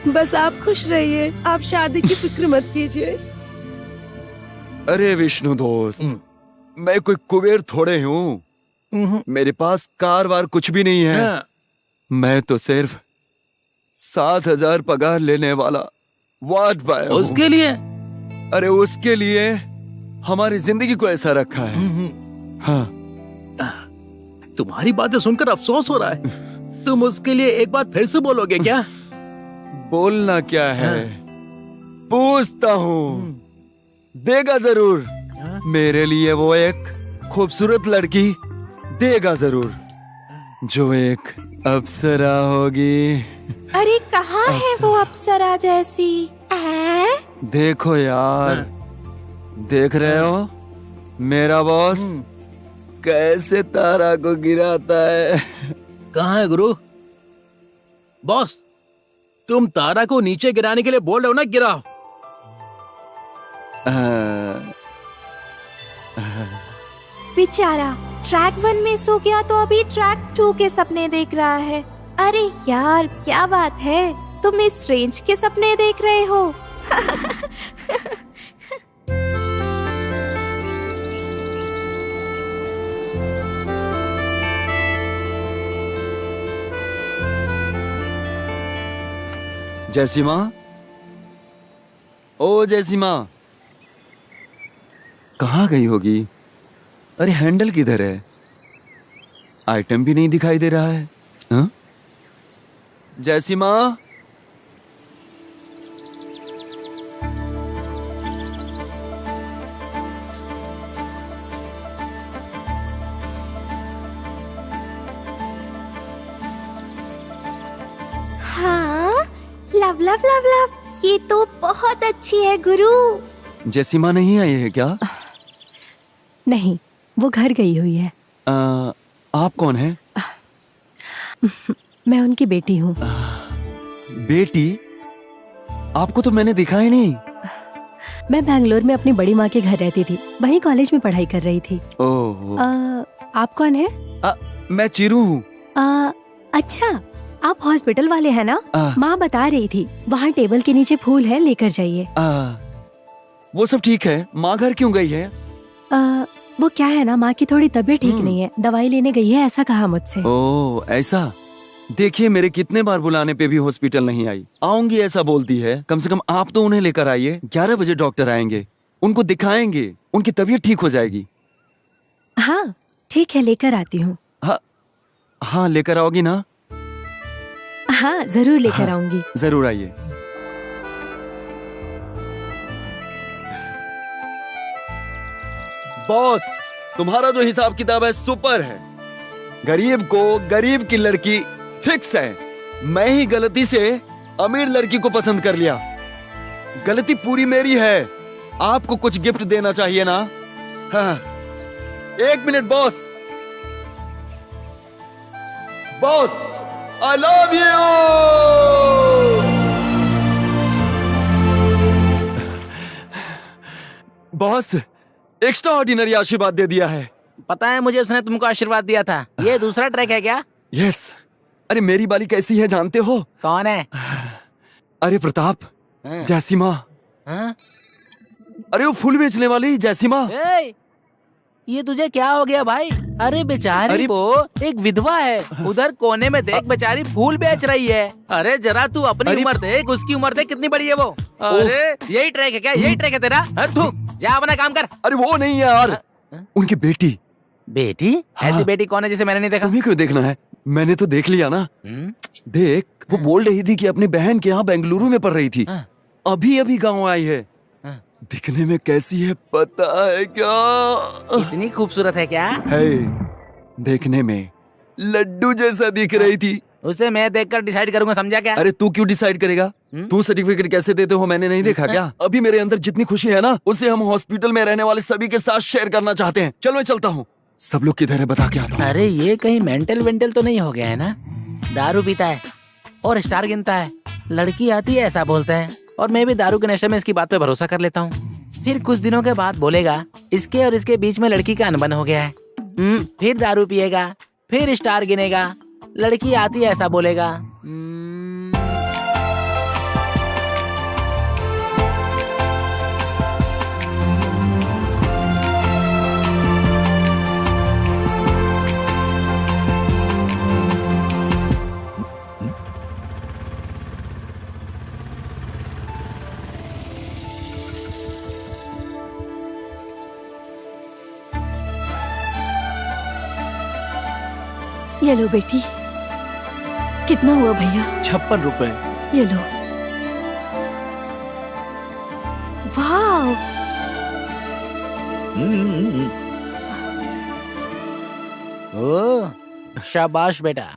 बस आप खुश रहिए, आप शादी की फिक्र मत कीजिए। अरे विष्णु दोस्त, मैं कोई कुबेर थोड़े हूँ। मेरे पास कार वार कुछ भी नहीं है। मैं तो सिर्फ 7,000 पगार लेने वाला वार्ड बॉय हूँ। उसके लिए? अरे उसके लिए हमारी जिंदगी को ऐसा रखा है। हाँ, तुम्हारी बातें सुनकर अफसोस हो रहा है। तुम उसके लिए एक बार फिर से बोलोगे क्या? बोलना क्या है, पूछता हूँ। देगा जरूर। मेरे लिए वो एक खूबसूरत लड़की देगा जरूर, जो एक अप्सरा होगी। अरे कहाँ है वो अप्सरा जैसी? देखो यार, देख रहे हो मेरा बॉस कैसे तारा को गिराता है। कहाँ है गुरु? बॉस, तुम तारा को नीचे गिराने के लिए बोल रहे हो ना? गिराओ। बेचारा ट्रैक 1 में सो गया तो अभी ट्रैक 2 के सपने देख रहा है। अरे यार क्या बात है, तुम इस रेंज के सपने देख रहे हो? जैसीमा, ओ जैसीमा, कहाँ गई होगी? अरे हैंडल किधर है? आइटम भी नहीं दिखाई दे रहा है। हाँ? जैसीमा, हाँ, लव लव लव लव, ये तो बहुत अच्छी है गुरु। जैसीमा नहीं आई है क्या? नहीं, वो घर गई हुई है। आप कौन है? मैं उनकी बेटी हूँ। बेटी? आपको तो मैंने दिखा ही नहीं। मैं बैंगलोर में अपनी बड़ी माँ के घर रहती थी, वहीं कॉलेज में पढ़ाई कर रही थी। ओह, आप कौन है? मैं चिरू हूँ। अच्छा, आप हॉस्पिटल वाले हैं ना? माँ बता रही थी, वहाँ टेबल के नीचे फूल है, लेकर जाइए। वो सब ठीक है, माँ घर क्यों गई है? वो क्या है ना, माँ की थोड़ी तबीयत ठीक नहीं है, दवाई लेने गई है, ऐसा कहा मुझसे। ओह ऐसा। देखिए मेरे कितने बार बुलाने पे भी हॉस्पिटल नहीं आई। आऊंगी ऐसा बोलती है। कम से कम आप तो उन्हें लेकर आइए। 11 बजे डॉक्टर आएंगे, उनको दिखाएंगे, उनकी तबीयत ठीक हो जाएगी। हाँ ठीक है, लेकर आती हूँ। हाँ लेकर आओगी ना? हाँ जरूर लेकर आऊंगी। जरूर आइए। बॉस, तुम्हारा जो हिसाब किताब है सुपर है। गरीब को गरीब की लड़की फिक्स है। मैं ही गलती से अमीर लड़की को पसंद कर लिया। गलती पूरी मेरी है। आपको कुछ गिफ्ट देना चाहिए ना? हाँ। 1 minute boss. Boss, I love you. Boss, extra ordinary आशीर्वाद दे दिया है। पता है मुझे, उसने तुमको आशीर्वाद दिया था। ये दूसरा ट्रैक है क्या? यस। अरे मेरी बाली कैसी है जानते हो? कौन है? अरे प्रताप, जैसीमा। हाँ? अरे वो फूल बेचने वाली जैसीमा। ये तुझे क्या हो गया भाई? अरे बेचारी वो एक विधवा है। उधर कोने में देख, बेचारी फूल बेच रही है। अरे जरा तू अपनी उम्र देख, उसकी उम्र देख कितनी बड़ी है वो। अरे यही ट्रैक है क्या? यही ट्रैक है तेरा? तू जा अपना काम कर। अरे वो नहीं यार, उनकी बेटी। बेटी? ऐसी बेटी कौन है जिसे मैंने नहीं देखा? तुम्हें क्यों देखना है? मैंने तो देख लिया ना। देख, वो बोल रही थी कि अपनी बहन के यहाँ बेंगलुरु में पढ़ रही थी। अभी अभी गाँव आई है। दिखने में कैसी है पता है क्या? इतनी खूबसूरत है क्या? है, देखने में लड्डू जैसा दिख रही थी। उसे मैं देखकर डिसाइड करूंगा, समझा क्या? अरे तू क्यों डिसाइड करेगा? तू सर्टिफिकेट कैसे देते हो मैंने नहीं देखा क्या? अभी मेरे अंदर जितनी खुशी है ना, उसे हम हॉस्पिटल में रहने वाले सभी के साथ शेयर करना चाहते हैं। चल मैं चलता हूँ। सब लोग किधर है बता के आता हूँ। अरे ये कहीं मेंटल वेंटल तो नहीं हो गया है ना? दारू पीता है और स्टार गिनता है, लड़की आती है ऐसा बोलता है, और मैं भी दारू के नशे में इसकी बात पे भरोसा कर लेता हूँ। फिर कुछ दिनों के बाद बोलेगा इसके और इसके बीच में लड़की का अनबन हो गया है। फिर दारू पिएगा, फिर स्टार गिनेगा, लड़की आती है ऐसा बोलेगा। ये लो बेटी। कितना हुआ भैया? 56 रुपए। ये लो। वाह, ओ शाबाश बेटा।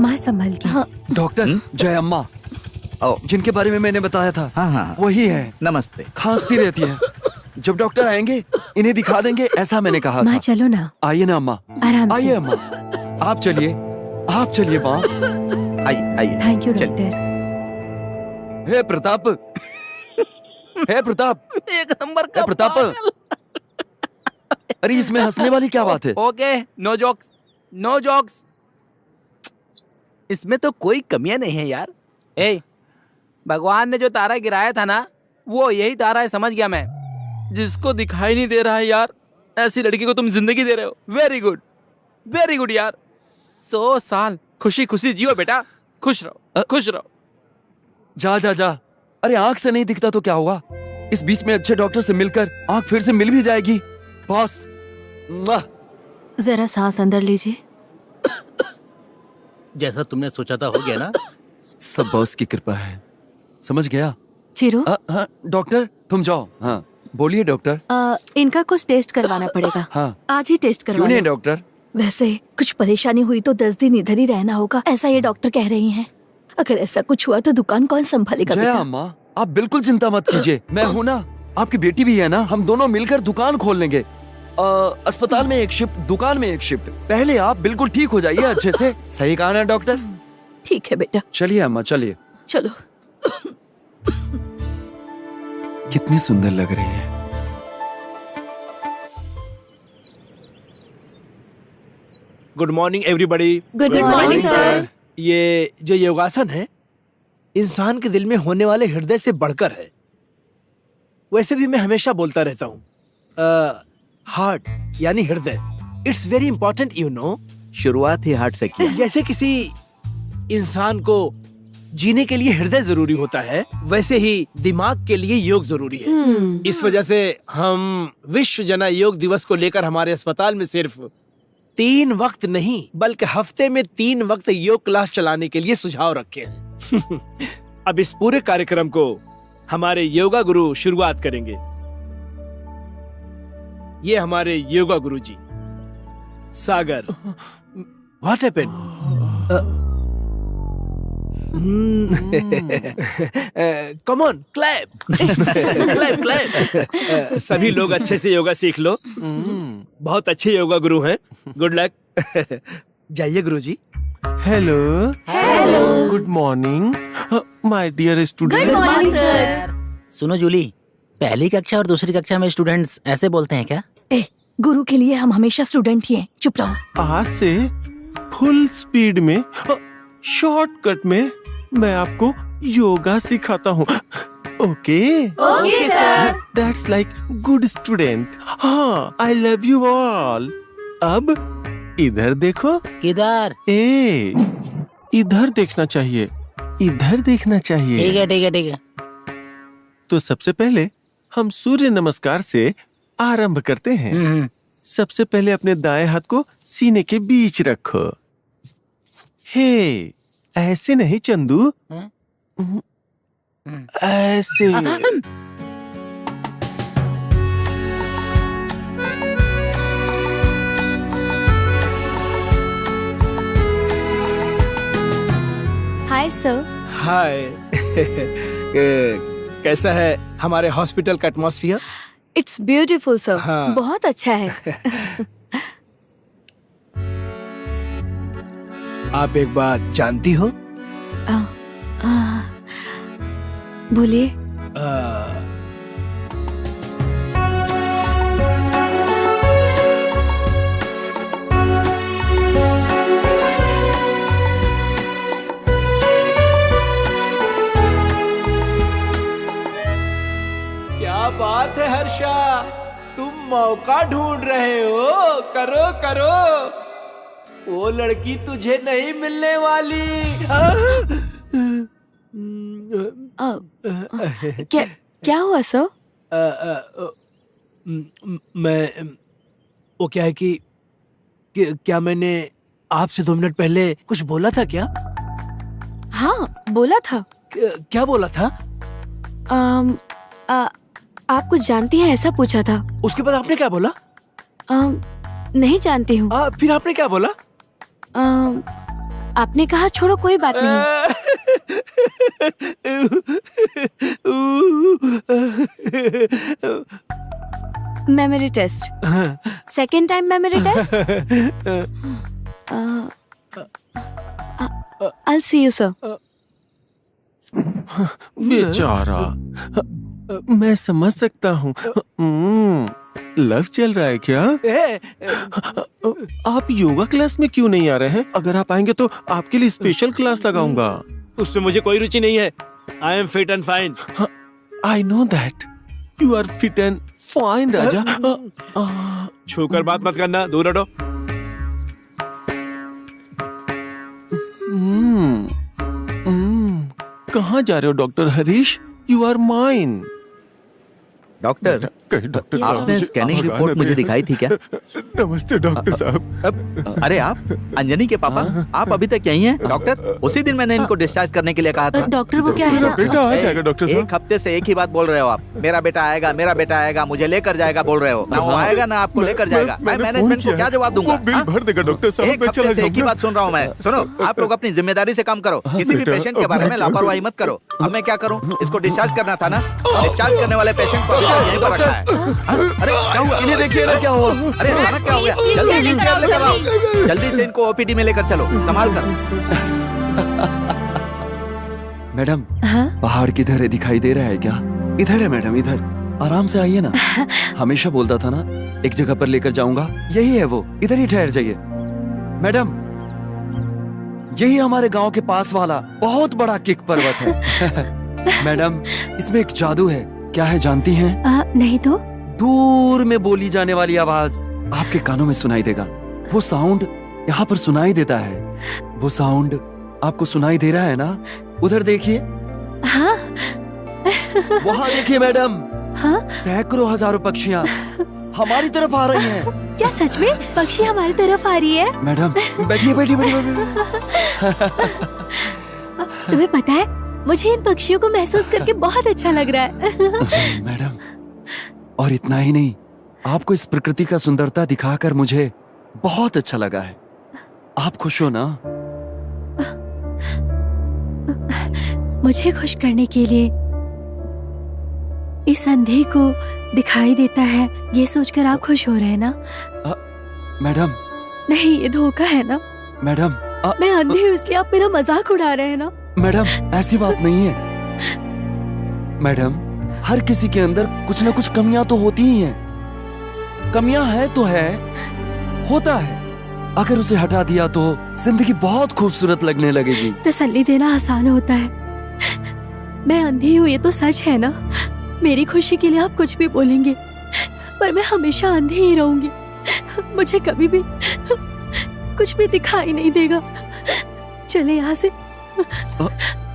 माँ संभल के। हाँ। डॉक्टर जय अम्मा, जिनके बारे में मैंने बताया था। हाँ। वही है। नमस्ते। खांसती रहती है। जब डॉक्टर आएंगे इन्हें दिखा देंगे, ऐसा मैंने कहा माँ था। चलो ना। आइए ना अम्मा, आराम से। आइए अम्मा। आप चलिए, आप चलिए माँ। आइए आइए। थैंक यू चलिए। डॉक्टर। हे प्रताप, हे प्रताप, एक नंबर का हे प्रताप। पागल। अरे इसमें हंसने वाली क्या बात है? Okay, no jokes, no jokes. इसमें तो कोई कमियां नहीं है यार। ए, भगवान ने जो तारा गिराया था ना, वो यही तारा है, समझ गया मैं। जिसको दिखाई नहीं दे रहा है यार, ऐसी लड़की को तुम जिंदगी दे रहे हो। वेरी गुड यार। 100 साल खुशी खुशी जियो बेटा, खुश रहो, खुश रहो। जा जा जा। अरे आंख से नहीं दिखता तो क्या हुआ? इस बीच में अच्छे डॉक्टर से मिलकर आंख फिर से मिल भी जाएगी। बॉस, मुआ। जरा सांस अंदर लीजिए। जैसा तुमने सोचा था हो गया ना? सब बॉस की कृपा है, समझ गया। चिरू, हाँ डॉक्टर, तुम जाओ। हाँ बोलिए डॉक्टर। इनका कुछ टेस्ट करवाना पड़ेगा। हाँ आज ही टेस्ट क्यों करवा नहीं लो। डॉक्टर? वैसे कुछ परेशानी हुई तो 10 दिन इधर ही रहना होगा, ऐसा ये डॉक्टर कह रही हैं। अगर ऐसा कुछ हुआ तो दुकान कौन संभालेगा जया बेटा? अम्मा, आप बिल्कुल चिंता मत कीजिए, मैं हूँ ना। आपकी बेटी भी है ना, हम दोनों मिलकर दुकान खोल लेंगे। अस्पताल में एक शिफ्ट, दुकान में एक शिफ्ट। पहले आप बिल्कुल ठीक हो जाइए अच्छे से। सही कहा ना डॉक्टर? ठीक है बेटा, चलिए अम्मा, चलिए। चलो। कितनी सुंदर लग रही है। Good morning everybody. Good morning sir. ये जो योगासन है, इंसान के दिल में होने वाले हृदय से बढ़कर है। वैसे भी मैं हमेशा बोलता रहता हूँ, हार्ट यानी हृदय, it's very important you know. शुरुआत ही हार्ट से की। जैसे किसी इंसान को जीने के लिए हृदय जरूरी होता है, वैसे ही दिमाग के लिए योग जरूरी है। इस वजह से हम विश्व जना योग दिवस को लेकर हमारे अस्पताल में सिर्फ 3 वक्त नहीं बल्कि हफ्ते में 3 वक्त योग क्लास चलाने के लिए सुझाव रखे हैं। अब इस पूरे कार्यक्रम को हमारे योगा गुरु शुरुआत करेंगे। ये हमारे yoga guru ji Sagar. What happened? Come on, clap clap clap. सभी लोग अच्छे से योगा सीख लो। बहुत अच्छे योगा गुरु हैं। Good luck. जाइए guruji. Hello good morning my dear student. सुनो जूली, पहली कक्षा और दूसरी कक्षा में स्टूडेंट्स ऐसे बोलते हैं क्या? ए, गुरु के लिए हम हमेशा स्टूडेंट ही हैं, चुप रहो। आज से फुल स्पीड में, शॉर्टकट में मैं आपको योगा सिखाता हूँ। Okay sir. That's like good student. हाँ, आई लव यू ऑल। अब इधर देखो। किधर? ए, इधर देखना चाहिए, इधर देखना चाहिए। ठीक है। तो सबसे पहले हम सूर्य नमस्कार से आरंभ करते हैं। सबसे पहले अपने दाएं हाथ को सीने के बीच रखो। हे, ऐसे नहीं चंदू, ऐसे। Hi sir. हाय। कैसा है हमारे हॉस्पिटल का एटमॉस्फियर? It's beautiful sir. हाँ। बहुत अच्छा है। आप एक बात जानती हो? बोलिए। क्या बात है हर्षा, तुम मौका ढूंढ रहे हो। करो करो, वो लड़की तुझे नहीं मिलने वाली। क्या हुआ सर? मैं वो क्या है कि क्या मैंने आपसे 2 मिनट पहले कुछ बोला था क्या? हाँ, बोला था। क्या बोला था? आप कुछ जानती हैं ऐसा पूछा था। उसके बाद आपने क्या बोला? नहीं जानती हूँ। फिर आपने क्या बोला? आपने कहा छोड़ो कोई बात नहीं। Memory test, second time memory test. I'll see you sir. बेचारा। मैं समझ सकता हूँ। लव चल रहा है क्या? आप योगा क्लास में क्यों नहीं आ रहे हैं? अगर आप आएंगे तो आपके लिए स्पेशल क्लास लगाऊंगा। उसमें मुझे कोई रुचि नहीं है। I am fit and fine. I know that you are fit and fine Raja. छूकर बात मत करना, दूर हटो। कहाँ जा रहे हो doctor Harish? You are mine. Doctor, doctor आपने स्कैनिंग रिपोर्ट मुझे दिखाई थी क्या? नमस्ते डॉक्टर साहब। अरे आप अंजनी के पापा, आप अभी तक यहीं हैं? डॉक्टर, उसी दिन मैंने इनको डिस्चार्ज करने के लिए कहा था। डॉक्टर वो क्या है ना, बेटा आ जाएगा डॉक्टर साहब। एक हफ्ते से एक ही बात बोल रहे हो आप। मेरा बेटा आएगा, मेरा बेटा आएगा, मुझे लेकर जाएगा बोल रहे हो। ना वो आएगा ना आपको लेकर जाएगा। मैं मैनेजमेंट को क्या जवाब दूंगा? बिल भर देगा डॉक्टर साहब। एक हफ्ते से एक ही बात सुन रहा हूँ मैं। सुनो, आप लोग अपनी जिम्मेदारी से काम करो। किसी भी पेशेंट के बारे में लापरवाही मत करो। अब मैं क्या करूँ? इसको डिस्चार्ज करना था ना। डिस्चार्ज करने वाले पेशेंट को यहीं पर रखा है। अरे क्या हुआ? इन्हें देखिए ना क्या हुआ। अरे अचानक क्या हो गया? जल्दी से इनको ओपीडी में लेकर चलो, संभाल कर। मैडम, पहाड़ किधर है? दिखाई दे रहा है क्या? इधर है मैडम, इधर। आराम से आइए ना। हमेशा बोलता था ना एक जगह पर लेकर जाऊंगा। यही है वो, इधर ही ठहर जाइए। मैडम, यही हमारे गांव के पास वाला बहुत बड़ा किक पर्वत है। मैडम, इसमें एक जादू है। क्या है जानती हैं? नहीं तो। दूर में बोली जाने वाली आवाज आपके कानों में सुनाई देगा। वो साउंड यहाँ पर सुनाई देता है। वो साउंड आपको सुनाई दे रहा है ना? उधर देखिए। हाँ। वहाँ देखिए मैडम। हाँ? सैकड़ों हजारों पक्षियाँ हमारी तरफ आ रही हैं। क्या सच में पक्षी हमारी तरफ आ रही है? मैडम बैठिए बैठिए बैठिए। तुम्हें पता है, मुझे इन पक्षियों को महसूस करके बहुत अच्छा लग रहा है। मैडम, और इतना ही नहीं, आपको इस प्रकृति का सुंदरता दिखाकर मुझे बहुत अच्छा लगा है। आप खुश हो ना? मुझे खुश करने के लिए इस अंधे को दिखाई देता है, ये सोचकर आप खुश हो रहे हैं ना? मैडम। नहीं, ये धोखा है ना? मैडम, मैं अंधी हूँ इसलिए आप मेरा मजाक उड़ा रहे हैं ना? मैडम, ऐसी बात नहीं है। मैडम, हर किसी के अंदर कुछ ना कुछ कमियां तो होती ही हैं। कमियां है तो है, होता है। अगर उसे हटा दिया तो जिंदगी बहुत खूबसूरत लगने लगेगी। तसल्ली देना आसान होता है। मैं अंधी हूँ ये तो सच है ना? मेरी खुशी के लिए आप कुछ भी बोलेंगे, पर मैं हमेशा अंधी ही रहूंगी। मुझे कभी भी कुछ भी दिखाई नहीं देगा। चले यहाँ से।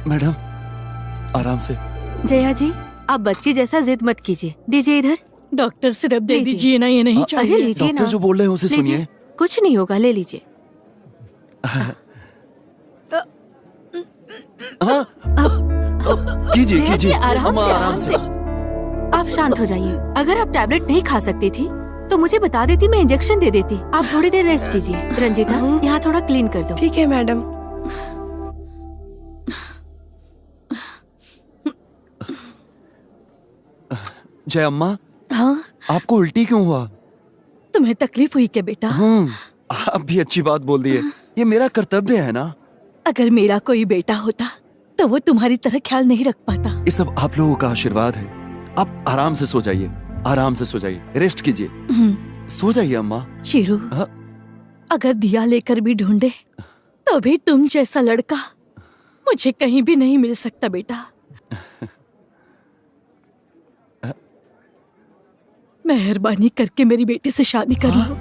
मैडम, आराम से। जया जी, आप बच्ची जैसा जिद मत कीजिए। दीजिए इधर। डॉक्टर सिर्फ दे लीजिए। दीजिए ना, ये नहीं चाहिए। अरे लीजिए ना। डॉक्टर जो बोल रहे हैं उसे लीजिए। सुनिए। कुछ नहीं होगा, ले लीजिए। हाँ, कीजिए जया जी, कीजिए। आराम अम्मा, से, आराम से। आप शांत हो जाइए। अगर आप टैबलेट नहीं खा सकती थी तो मुझे बता देती, मैं इंजेक्शन दे देती। आप थोड़ी देर रेस्ट कीजिए। रंजीता, यहाँ थोड़ा क्लीन कर दो। ठीक है मैडम। जय अम्मा, हाँ? आपको उल्टी क्यों हुआ? तुम्हें तकलीफ हुई क्या बेटा? आप भी अच्छी बात बोल दिए। ये मेरा कर्तव्य है ना। अगर मेरा कोई बेटा होता तो वो तुम्हारी तरह ख्याल नहीं रख पाता। ये सब आप लोगों का आशीर्वाद है। आप आराम से सो जाइए, आराम से सो जाइए, रेस्ट कीजिए। सो जाइए अम्मा। चीरू, हाँ? अगर दिया लेकर भी ढूंढे तो भी तुम जैसा लड़का मुझे कहीं भी नहीं मिल सकता बेटा। मेहरबानी करके मेरी बेटी से शादी कर लो।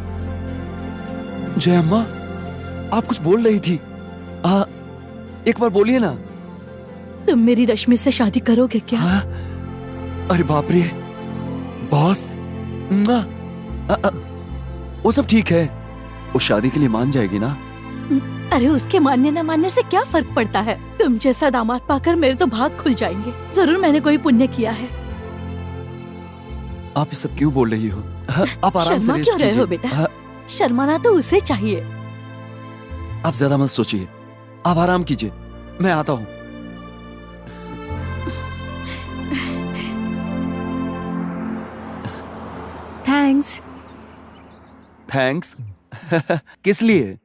जय अम्मा, आप कुछ बोल रही थी। एक बार बोलिए ना। तुम मेरी रश्मि से शादी करोगे क्या? अरे बाप रे, बॉस। वो सब ठीक है, वो शादी के लिए मान जाएगी ना? अरे उसके मानने न मानने से क्या फर्क पड़ता है? तुम जैसा दामाद पाकर मेरे तो भाग खुल जाएंगे। जरूर मैंने कोई पुण्य किया है। आप ये सब क्यों बोल रही हो? आप आराम से शर्मा रेस्ट क्यों रहे हो बेटा? शर्माना तो उसे चाहिए। आप ज्यादा मत सोचिए, आप आराम कीजिए, मैं आता हूँ। थैंक्स। थैंक्स? किस लिए?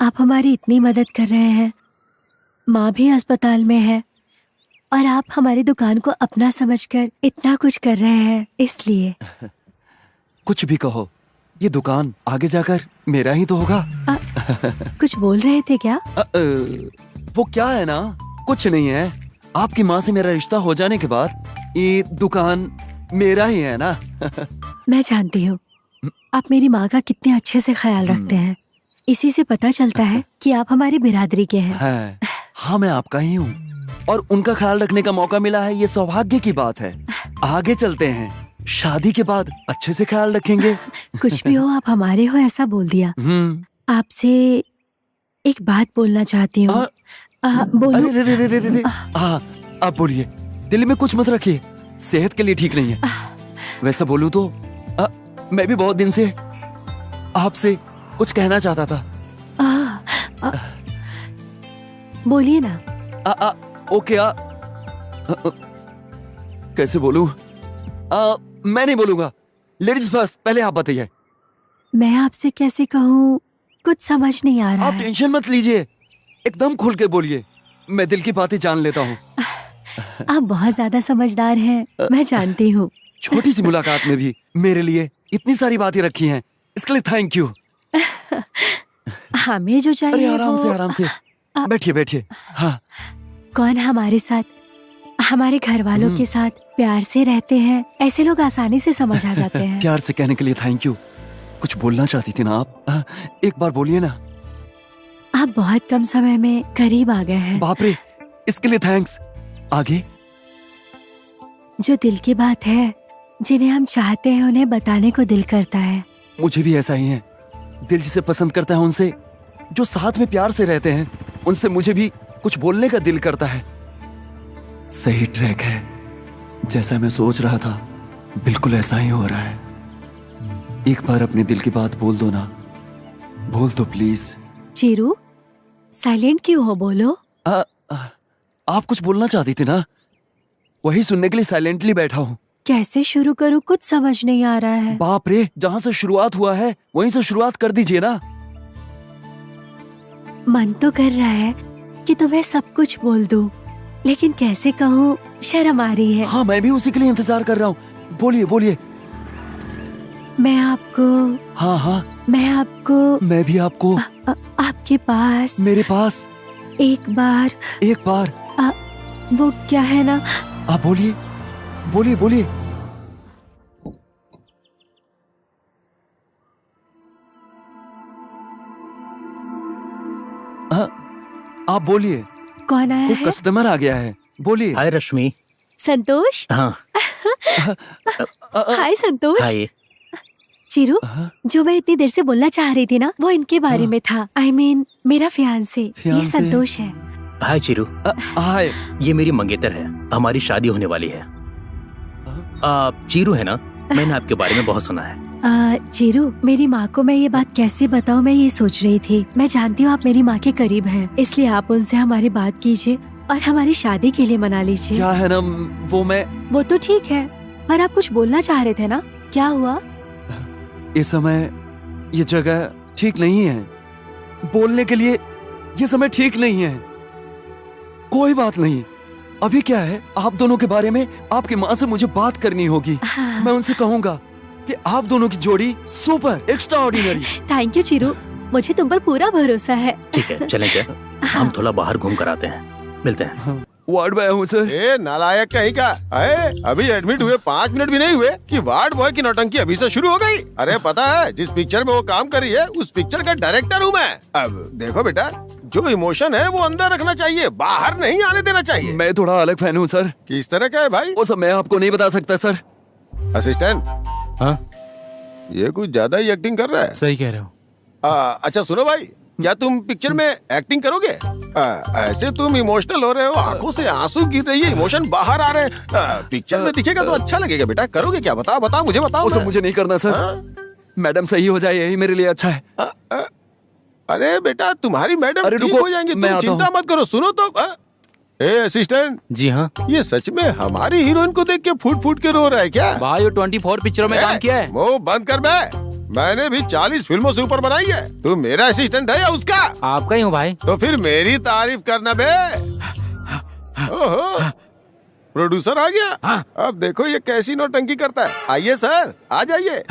आप हमारी इतनी मदद कर रहे हैं। माँ भी अस्पताल में है, और आप हमारी दुकान को अपना समझकर इतना कुछ कर रहे हैं, इसलिए। कुछ भी कहो, ये दुकान आगे जाकर मेरा ही तो होगा। कुछ बोल रहे थे क्या? वो क्या है ना, कुछ नहीं है। आपकी माँ से मेरा रिश्ता हो जाने के बाद ये दुकान मेरा ही है ना। मैं जानती हूँ आप मेरी माँ का कितने अच्छे से ख्याल रखते हैं। इसी से पता चलता है कि आप हमारी बिरादरी के हैं। है। हाँ, मैं आपका ही हूँ और उनका ख्याल रखने का मौका मिला है, ये सौभाग्य की बात है। आगे चलते हैं, शादी के बाद अच्छे से ख्याल रखेंगे। कुछ भी हो, आप हमारे हो ऐसा बोल दिया। आपसे एक बात बोलना चाहती हूँ। बोलो। अरे आप बोलिए, दिल में कुछ मत रखिए, सेहत के लिए ठीक नहीं है। वैसा बोलूं तो मैं भी बहुत दिन से आपसे कुछ कहना चाहता था। बोलिए ना। ओके। कैसे बोलूं? मैं नहीं बोलूंगा, लेडीज फर्स्ट। पहले आप बताइए। मैं आपसे कैसे कहूँ, कुछ समझ नहीं आ रहा आप है। टेंशन मत लीजिए, एकदम खुल के बोलिए, मैं दिल की बातें जान लेता हूँ। आप बहुत ज्यादा समझदार हैं, मैं जानती हूँ। छोटी सी मुलाकात में भी मेरे लिए इतनी सारी बातें रखी हैं, इसके लिए थैंक यू। हमें जो चाहिए अरे आराम वो- से आराम से बैठिए बैठिए। हाँ, कौन हमारे साथ, हमारे घर वालों के साथ प्यार से रहते हैं, ऐसे लोग आसानी से समझ आ जाते हैं। प्यार से कहने के लिए थैंक यू। कुछ बोलना चाहती थी ना आप? एक बार बोलिए ना। आप बहुत कम समय में करीब आ गए हैं। बाप रे, इसके लिए थैंक्स। आगे? जो दिल की बात है, जिन्हें हम चाहते हैं उन्हें बताने को दिल करता है। मुझे भी ऐसा ही है। दिल जिसे पसंद करता है, उनसे जो साथ में प्यार से रहते हैं, उनसे मुझे भी कुछ बोलने का दिल करता है। सही ट्रैक है, जैसा मैं सोच रहा था बिल्कुल ऐसा ही हो रहा है। एक बार अपने दिल की बात बोल दो ना, बोल दो प्लीज। चीरू, साइलेंट क्यों हो, बोलो। आप कुछ बोलना चाहती थी ना, वही सुनने के लिए साइलेंटली बैठा हूँ। कैसे शुरू करूँ, कुछ समझ नहीं आ रहा है। बाप रे, जहाँ से शुरुआत हुआ है वहीं से शुरुआत कर दीजिए ना। मन तो कर रहा है कि तुम्हें सब कुछ बोल दूं, लेकिन कैसे कहूँ, शर्म आ रही है। हाँ, मैं भी उसी के लिए इंतजार कर रहा हूँ। बोलिए बोलिए। मैं आपको, हाँ, मैं आपको, मैं भी आपको आपके पास मेरे पास एक बार, वो क्या है ना। आप बोलिए बोलिए बोलिए। आप बोलिए। कौन आया कोई है? कस्टमर आ गया है, बोलिए। हाय रश्मि। संतोष। हाँ। हाय संतोष। हाय। चिरू, जो मैं इतनी देर से बोलना चाह रही थी ना, वो इनके बारे में था। I mean, मेरा फियांसे, ये फियांसे? संतोष है। हाय चिरू। हाय। ये मेरी मंगेतर है, हमारी शादी होने वाली है। चीरू है ना, मैंने आपके बारे में बहुत सुना है। चिरू, मेरी माँ को मैं ये बात कैसे बताऊँ, मैं ये सोच रही थी। मैं जानती हूँ आप मेरी माँ के करीब हैं, इसलिए आप उनसे हमारी बात कीजिए और हमारी शादी के लिए मना लीजिए। क्या है ना, वो तो ठीक है, पर आप कुछ बोलना चाह रहे थे ना, क्या हुआ? इस समय ये जगह ठीक नहीं है, बोलने के लिए ये समय ठीक नहीं है। कोई बात नहीं, अभी क्या है, आप दोनों के बारे में आपकी माँ से मुझे बात करनी होगी। हाँ। मैं उनसे कहूँगा कि आप दोनों की जोड़ी super extraordinary. Thank you Chiru, मुझे तुम पर पूरा भरोसा है। ठीक है, चलें क्या? हम थोड़ा बाहर घूम कर आते हैं, मिलते हैं। वार्ड बॉय हूँ सर। ए नालायक कहीं का, अभी एडमिट हुए 5 मिनट भी नहीं हुए कि वार्ड बॉय की नौटंकी अभी से शुरू हो गई। अरे पता है, जिस पिक्चर में वो काम कर रही है, उस पिक्चर का डायरेक्टर हूँ मैं। अब देखो बेटा, जो इमोशन है वो अंदर रखना चाहिए, बाहर नहीं आने देना चाहिए। मैं थोड़ा अलग फैन हूँ सर। किस तरह का है भाई? वो सब मैं आपको नहीं बता सकता सर। असिस्टेंट, हाँ, ये कुछ ज्यादा ही एक्टिंग कर रहा है। सही कह रहे हो। अच्छा सुनो भाई, क्या तुम पिक्चर में एक्टिंग करोगे? ऐसे तुम इमोशनल हो रहे हो, आंखों से आंसू गिर रही है, इमोशन बाहर आ रहे हैं। पिक्चर में दिखेगा तो अच्छा लगेगा बेटा। करोगे क्या? बताओ बताओ, मुझे बताओ। वो सब मुझे नहीं करना सर। मैडम सही हो जाए यही मेरे लिए अच्छा है। अरे बेटा, तुम्हारी मैडम अरे ठीक रुको, हो जाएंगी, मैं तुम आता चिंता हूँ। मत करो। सुनो तो, ए असिस्टेंट, जी हाँ। ये सच में हमारी हीरोइन को देख के फूट फूट के रो रहा है क्या? भाई वो 24 पिक्चरों में काम किया है। मुंह बंद कर बे। मैंने भी 40 फिल्मों से ऊपर बनाई है। तू मेरा असिस्टेंट है या उसका? आपका ही हूँ भाई। तो फिर मेरी तारीफ करना बे। ओहो, प्रोड्यूसर आ गया। हाँ। अब देखो ये कैसी नौटंकी करता है। आइए सर, आ जाइए।